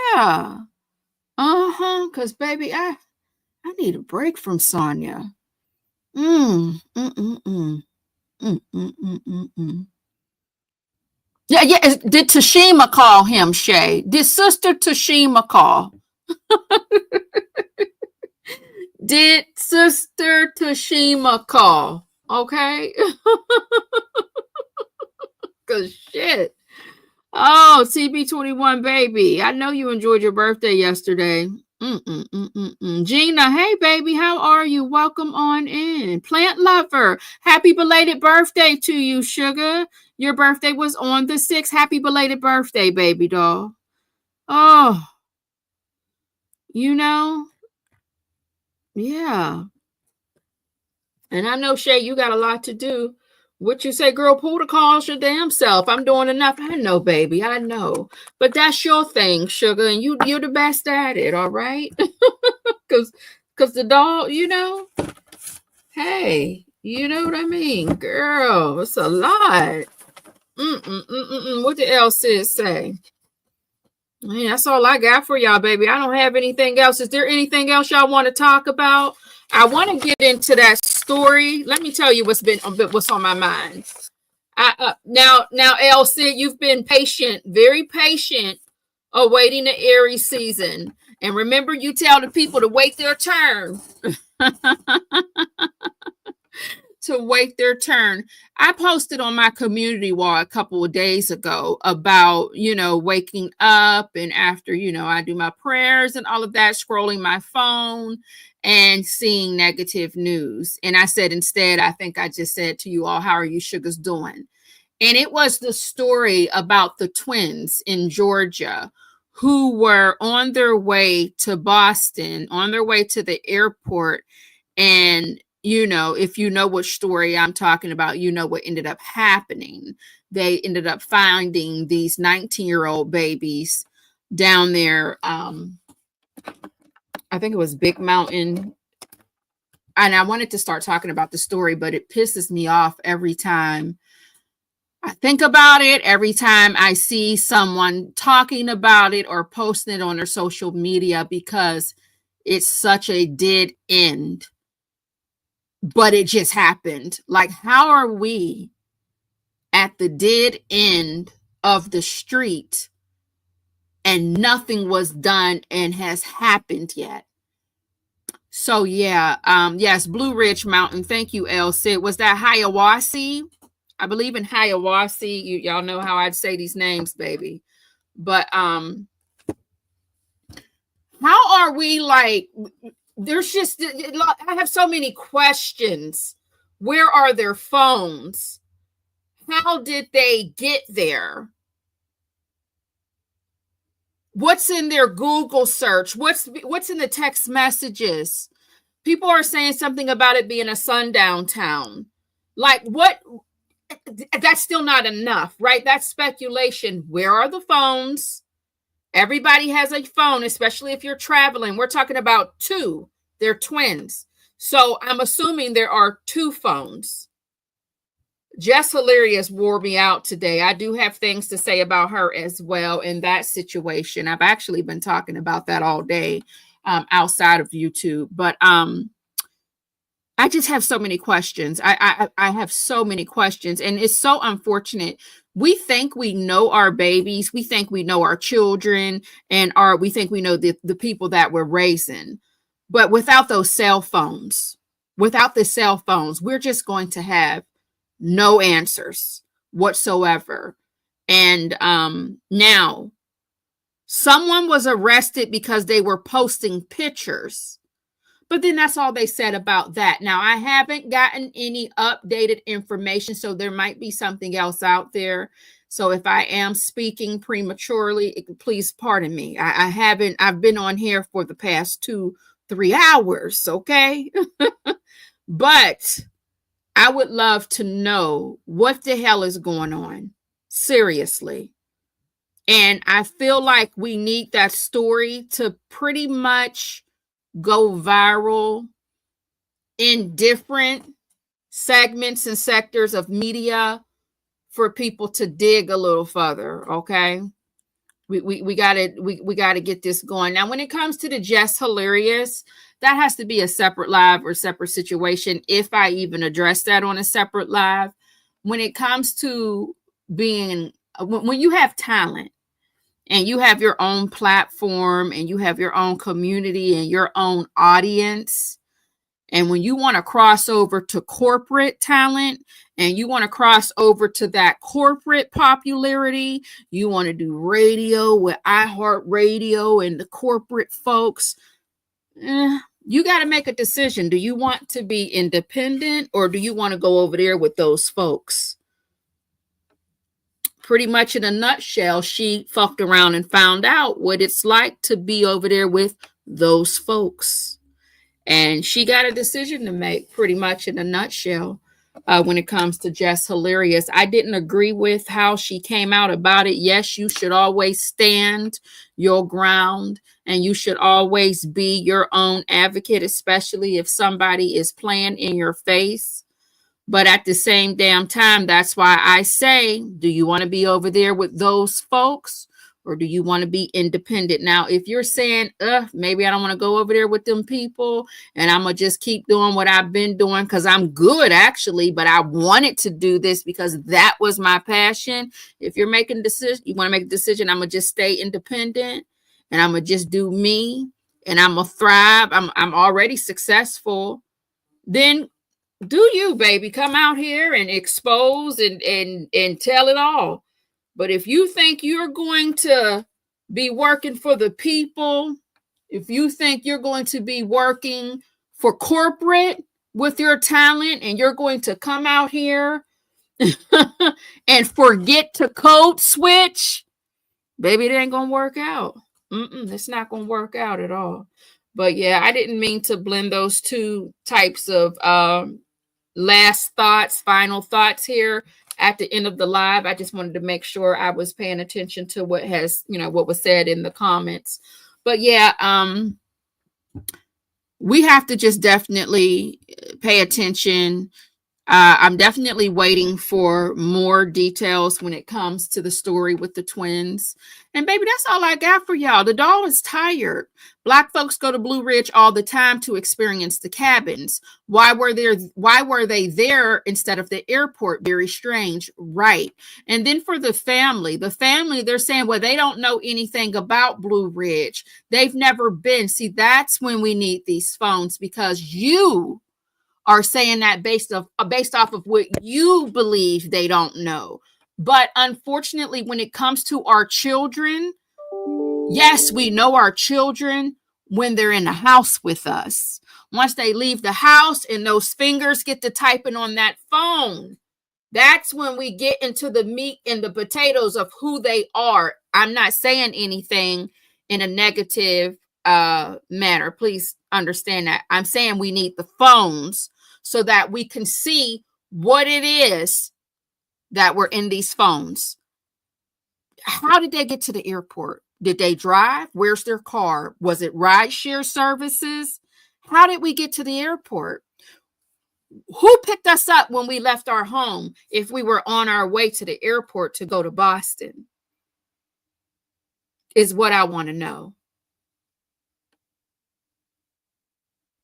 Yeah. Because, baby, I need a break from Sonya. Yeah, did Tashima call him, Shay? Did Sister Tashima call? Did Sister Tashima call? Okay. Cause shit. Oh, TB21 baby. I know you enjoyed your birthday yesterday. Gina, hey baby, how are you? Welcome on in. Plant lover, happy belated birthday to you, sugar. Your birthday was on the 6th. Happy belated birthday, baby doll. Oh, you know, yeah. And I know, Shay, you got a lot to do. What you say, girl, pull the calls your damn self. I'm doing enough. I know, baby. I know. But that's your thing, sugar. And you're the best at it, all right? Because the dog, you know, hey, you know what I mean? Girl, it's a lot. What did El Sid say? Man, that's all I got for y'all, baby. I don't have anything else. Is there anything else y'all want to talk about? I want to get into that story. Let me tell you what's on my mind. Now, El Sid, you've been patient, very patient, awaiting the Aries season. And remember, you tell the people to wait their turn. To wait their turn. I posted on my community wall a couple of days ago about, you know, waking up and after, you know, I do my prayers and all of that, scrolling my phone and seeing negative news. And I said, instead, I think I just said to you all, how are you sugars doing? And it was the story about the twins in Georgia who were on their way to Boston, on their way to the airport. And you know, if you know what story I'm talking about, you know what ended up happening. They ended up finding these 19-year-old babies down there. I think it was Big Mountain. And I wanted to start talking about the story, but it pisses me off every time I think about it, every time I see someone talking about it or posting it on their social media, because it's such a dead end. But it just happened. Like, how are we at the dead end of the street and nothing was done and has happened yet? So yeah, yes, Blue Ridge Mountain. Thank you, El Sid. Was that Hiawassee? I believe in Hiawassee. Y'all know how I'd say these names, baby. But how are we like? There's just, I have so many questions. Where are their phones? How did they get there? What's in their Google search? What's in the text messages? People are saying something about it being a sundown town. Like, what? That's still not enough, right? That's speculation. Where are the phones? Everybody has a phone, especially if you're traveling. We're talking about two. They're twins. So I'm assuming there are two phones. Jess Hilarious wore me out today. I do have things to say about her as well in that situation. I've actually been talking about that all day outside of YouTube. But I just have so many questions. I have so many questions, and it's so unfortunate. We think we know our babies. We think we know our children, and we think we know the people that we're raising. But without those cell phones, we're just going to have no answers whatsoever. And now someone was arrested because they were posting pictures. But then that's all they said about that. Now, I haven't gotten any updated information, so there might be something else out there. So if I am speaking prematurely, please pardon me. I've been on here for the past 2-3 hours, okay? But I would love to know what the hell is going on. Seriously. And I feel like we need that story to pretty much go viral in different segments and sectors of media for people to dig a little further. Okay. We gotta get this going. Now, when it comes to the Just Hilarious, that has to be a separate live or separate situation, if I even address that on a separate live. When it comes to being, when you have talent and you have your own platform and you have your own community and your own audience, and when you want to cross over to corporate talent and you want to cross over to that corporate popularity, you want to do radio with iHeartRadio and the corporate folks, you got to make a decision. Do you want to be independent or do you want to go over there with those folks? Pretty much in a nutshell, she fucked around and found out what it's like to be over there with those folks. And she got a decision to make, pretty much in a nutshell, when it comes to Just Hilarious. I didn't agree with how she came out about it. Yes, you should always stand your ground and you should always be your own advocate, especially if somebody is playing in your face. But at the same damn time, that's why I say, do you want to be over there with those folks? Or do you want to be independent? Now, if you're saying, maybe I don't want to go over there with them people and I'm going to just keep doing what I've been doing because I'm good, actually, but I wanted to do this because that was my passion. If you're making a decision, you want to make a decision, I'm going to just stay independent and I'm going to just do me and I'm going to thrive. I'm already successful. Then do you, baby. Come out here and expose and tell it all. But if you think you're going to be working for the people, if you think you're going to be working for corporate with your talent and you're going to come out here and forget to code switch, baby, it ain't going to work out. It's not going to work out at all. But yeah, I didn't mean to blend those two types of last thoughts, final thoughts here at the end of the live. I just wanted to make sure I was paying attention to what was said in the comments. But yeah, we have to just definitely pay attention. I'm definitely waiting for more details when it comes to the story with the twins. And baby, that's all I got for y'all. The doll is tired. Black folks go to Blue Ridge all the time to experience the cabins. Why were they there instead of the airport? Very strange, right? And then for the family, they're saying, well, they don't know anything about Blue Ridge. They've never been. See, that's when we need these phones, because you are saying that based off of what you believe they don't know. But unfortunately, when it comes to our children, yes, we know our children when they're in the house with us. Once they leave the house and those fingers get to typing on that phone, that's when we get into the meat and the potatoes of who they are. I'm not saying anything in a negative manner. Please understand that. I'm saying we need the phones so that we can see what it is that were in these phones. How did they get to the airport? Did they drive? Where's their car? Was it rideshare services? How did we get to the airport? Who picked us up when we left our home if we were on our way to the airport to go to Boston? Is what I want to know.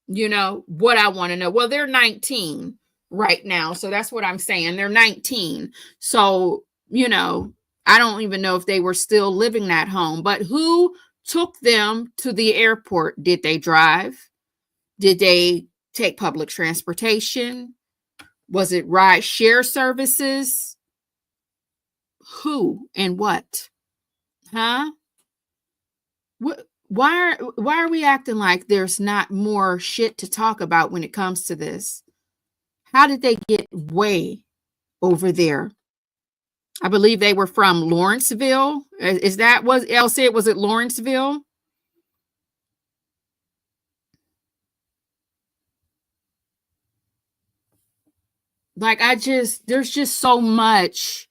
You know, what I want to know. Well, they're 19 right now. So that's what I'm saying. They're 19. So, you know, I don't even know if they were still living at home. But who took them to the airport? Did they drive? Did they take public transportation? Was it ride share services? Who and what? Huh? why are we acting like there's not more shit to talk about when it comes to this? How did they get way over there? I believe they were from Lawrenceville. Is that what Elle said? Was it Lawrenceville? Like, there's just so much.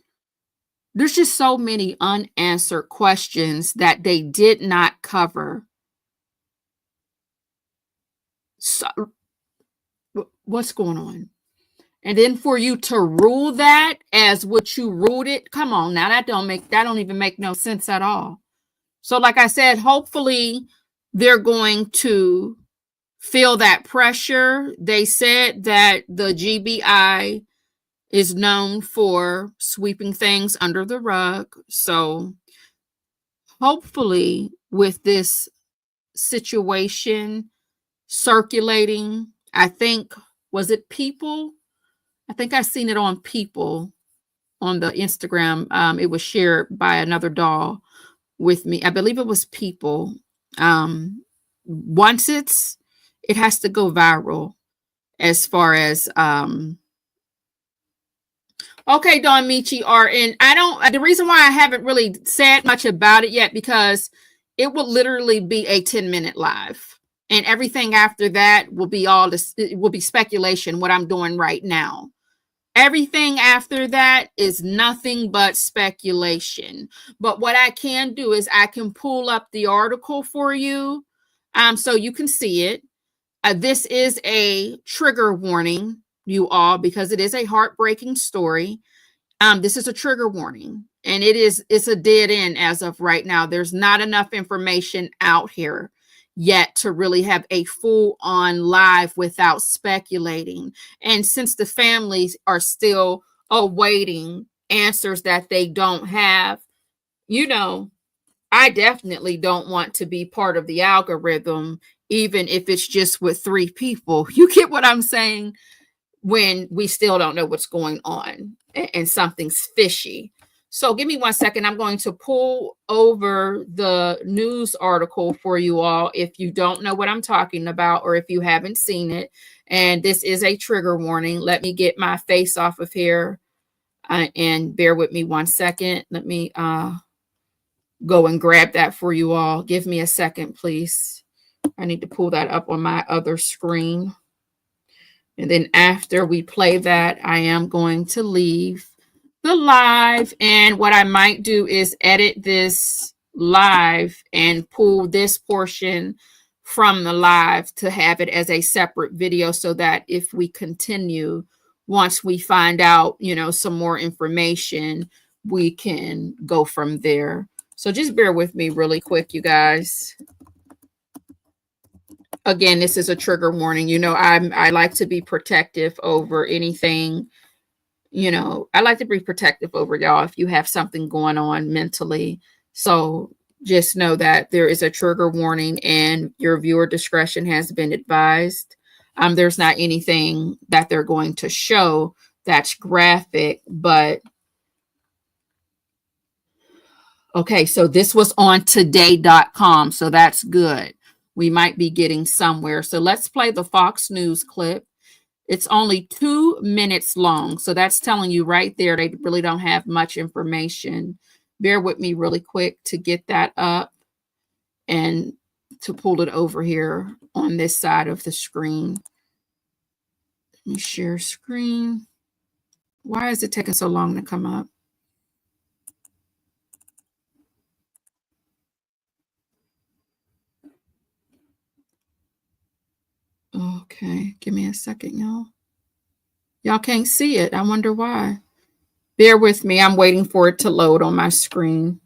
There's just so many unanswered questions that they did not cover. So, what's going on? And then for you to rule that as what you ruled it, come on now, that don't even make no sense at all. So like I said, hopefully they're going to feel that pressure. They said that the GBI is known for sweeping things under the rug. So hopefully with this situation circulating, I think, was it People? I think I've seen it on People on the Instagram. It was shared by another doll with me. I believe it was People. Once it has to go viral as far as okay, Don Michi are in. The reason why I haven't really said much about it yet, because it will literally be a 10-minute live. And everything after that will be it will be speculation, what I'm doing right now. Everything after that is nothing but speculation. But what I can do is I can pull up the article for you so you can see it. This is a trigger warning, you all, because it is a heartbreaking story. This is a trigger warning, and it's a dead end as of right now. There's not enough information out here yet to really have a full-on live without speculating. And since the families are still awaiting answers that they don't have, I definitely don't want to be part of the algorithm, even if it's just with 3 people. You get what I'm saying? When we still don't know what's going on and something's fishy. So give me 1 second. I'm going to pull over the news article for you all if you don't know what I'm talking about or if you haven't seen it. And this is a trigger warning. Let me get my face off of here and bear with me 1 second. Let me go and grab that for you all. Give me a second, please. I need to pull that up on my other screen. And then after we play that, I am going to leave the live. And what I might do is edit this live and pull this portion from the live to have it as a separate video so that if we continue, once we find out, some more information, we can go from there. So just bear with me really quick, you guys. Again, this is a trigger warning. I like to be protective over anything. I like to be protective over y'all if you have something going on mentally. So just know that there is a trigger warning and your viewer discretion has been advised. There's not anything that they're going to show that's graphic, but okay, so this was on today.com. So that's good. We might be getting somewhere. So let's play the Fox News clip. It's only 2 minutes long. So that's telling you right there, they really don't have much information. Bear with me really quick to get that up and to pull it over here on this side of the screen. Let me share screen. Why is it taking so long to come up? Okay, give me a second, y'all. Y'all can't see it. I wonder why. Bear with me. I'm waiting for it to load on my screen.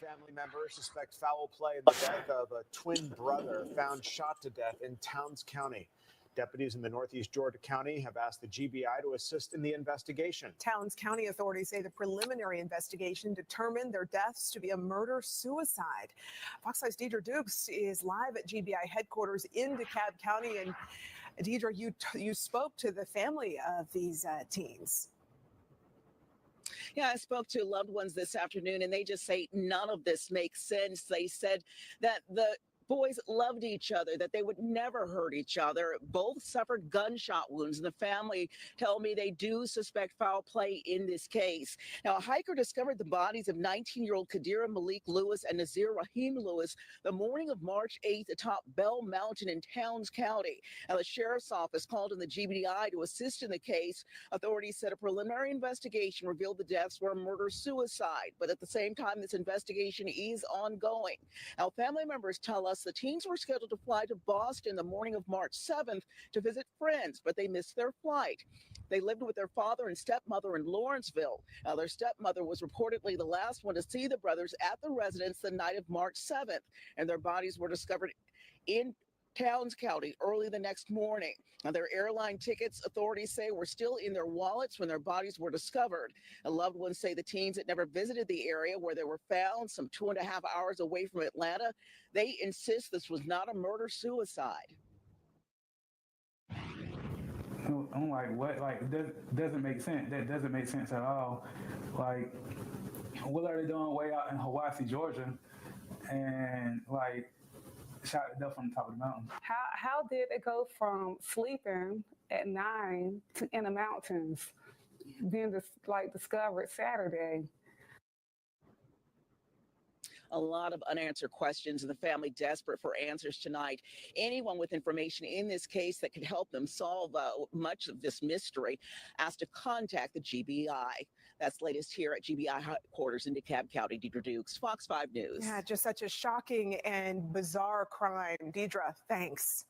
Family members suspect foul play in the death of a twin brother found shot to death in Towns County. Deputies in the Northeast Georgia County have asked the GBI to assist in the investigation. Towns County authorities say the preliminary investigation determined their deaths to be a murder-suicide. Fox 5's Deidre Dukes is live at GBI headquarters in DeKalb County. And Deidre, you spoke to the family of these teens. Yeah, I spoke to loved ones this afternoon, and they just say none of this makes sense. They said that the boys loved each other, that they would never hurt each other. Both suffered gunshot wounds, and the family tell me they do suspect foul play in this case. Now, a hiker discovered the bodies of 19-year-old Kadira Malik Lewis and Nazir Rahim Lewis the morning of March 8th atop Bell Mountain in Towns County. Now, the sheriff's office called in the GBTI to assist in the case. Authorities said a preliminary investigation revealed the deaths were murder-suicide, but at the same time, this investigation is ongoing. Now, family members tell us the teens were scheduled to fly to Boston the morning of March 7th to visit friends, but they missed their flight. They lived with their father and stepmother in Lawrenceville. Now, their stepmother was reportedly the last one to see the brothers at the residence the night of March 7th, and their bodies were discovered in Towns County early the next morning. Now, their airline tickets, authorities say, were still in their wallets when their bodies were discovered. And loved ones say the teens had never visited the area where they were found, some 2.5 hours away from Atlanta. They insist this was not a murder-suicide. I'm like, what? Like, that doesn't make sense. That doesn't make sense at all. Like, what are they doing way out in Hawaii, Georgia? And, like, shot to death on the top of the mountain. How did it go from sleeping at 9 to in the mountains, then discovered Saturday? A lot of unanswered questions, and the family desperate for answers tonight. Anyone with information in this case that could help them solve much of this mystery asked to contact the GBI. That's latest here at GBI headquarters in DeKalb County. Deidre Dukes, Fox 5 News. Yeah, just such a shocking and bizarre crime. Deidre, thanks.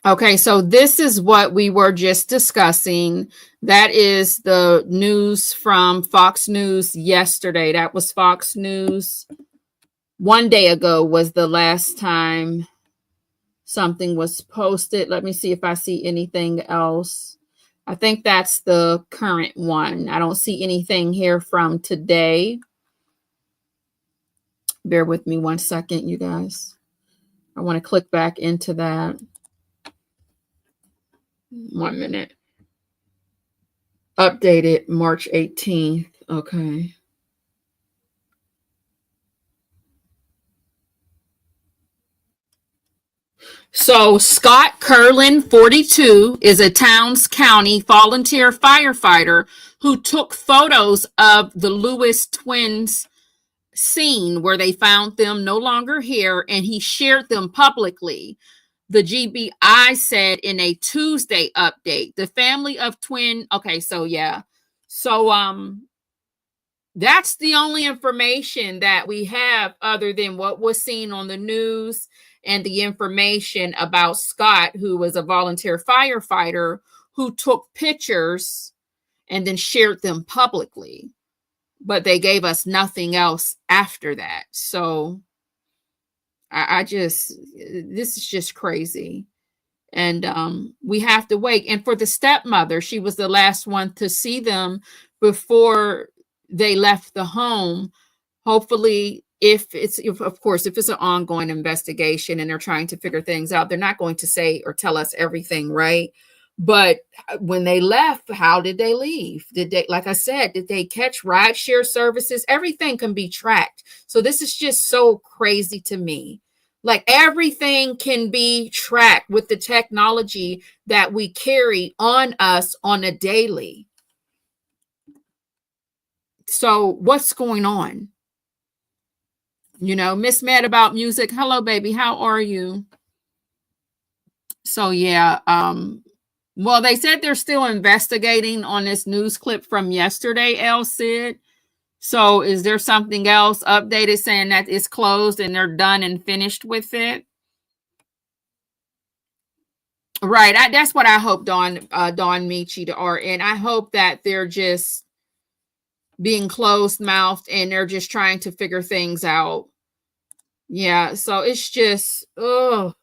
Okay, so this is what we were just discussing. That is the news from Fox News yesterday. That was Fox News. 1 day ago was the last time something was posted. Let me see if I see anything else. I think that's the current one. I don't see anything here from today. Bear with me 1 second, you guys. I want to click back into that. 1 minute. Updated March 18th. Okay. So Scott Curlin, 42, is a Towns County volunteer firefighter who took photos of the Lewis twins scene where they found them no longer here, and he shared them publicly. The GBI said in a Tuesday update, the family of twin. Okay, so yeah. So that's the only information that we have other than what was seen on the news and the information about Scott, who was a volunteer firefighter who took pictures and then shared them publicly. But they gave us nothing else after that. So this is just crazy. And we have to wait. And for the stepmother, she was the last one to see them before they left the home. Hopefully, if it's an ongoing investigation and they're trying to figure things out, they're not going to say or tell us everything, right? But when they left, how did they leave? Did they, like I said, did they catch rideshare services? Everything can be tracked. So this is just so crazy to me. Like everything can be tracked with the technology that we carry on us on a daily. So what's going on? You know, Miss Mad About Music. Hello, baby. How are you? So yeah, well, they said they're still investigating on this news clip from yesterday, El Cid. So is there something else updated saying that it's closed and they're done and finished with it? Right. That's what I hope, Dawn Michi, and I hope that they're just being closed-mouthed and they're just trying to figure things out. Yeah, so it's just, oh.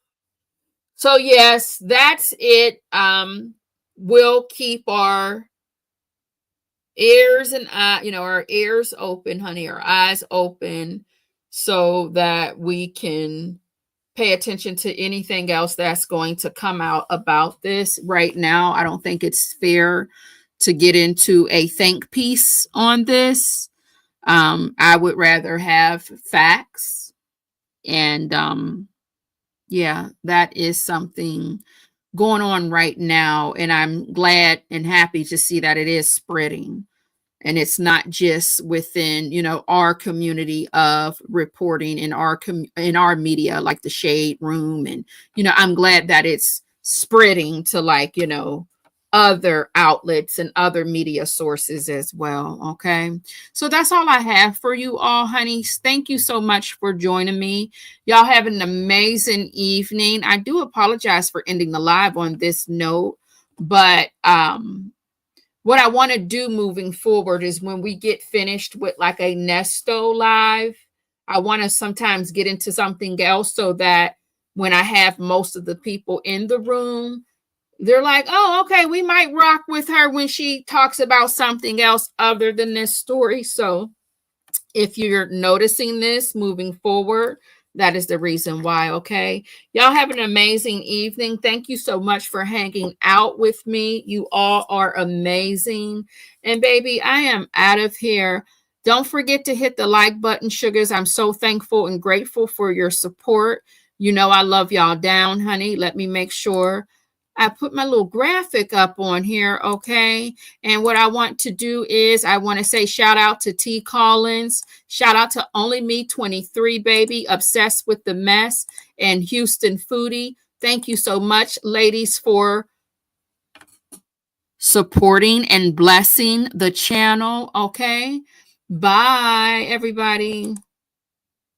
So yes, that's it. We'll keep our ears and our ears open, honey, our eyes open, so that we can pay attention to anything else that's going to come out about this. Right now, I don't think it's fair to get into a think piece on this. I would rather have facts. And yeah, that is something going on right now. And I'm glad and happy to see that it is spreading. And it's not just within, our community of reporting in our media, like the Shade Room. And, I'm glad that it's spreading to other outlets and other media sources as well. Okay. So that's all I have for you all, honeys. Thank you so much for joining me. Y'all have an amazing evening. I do apologize for ending the live on this note, but, what I want to do moving forward is when we get finished with like a Nesto live, I want to sometimes get into something else so that when I have most of the people in the room, they're like, oh, okay, we might rock with her when she talks about something else other than this story. So if you're noticing this moving forward, that is the reason why. Okay. Y'all have an amazing evening. Thank you so much for hanging out with me. You all are amazing. And baby, I am out of here. Don't forget to hit the like button, sugars. I'm so thankful and grateful for your support. I love y'all down, honey. Let me make sure I put my little graphic up on here, okay? And what I want to do is I want to say shout out to T. Collins, shout out to Only Me 23, baby, Obsessed with the Mess, and Houston Foodie. Thank you so much, ladies, for supporting and blessing the channel, okay? Bye, everybody.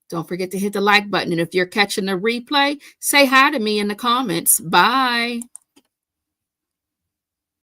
Don't forget to hit the like button. And if you're catching the replay, say hi to me in the comments. Bye.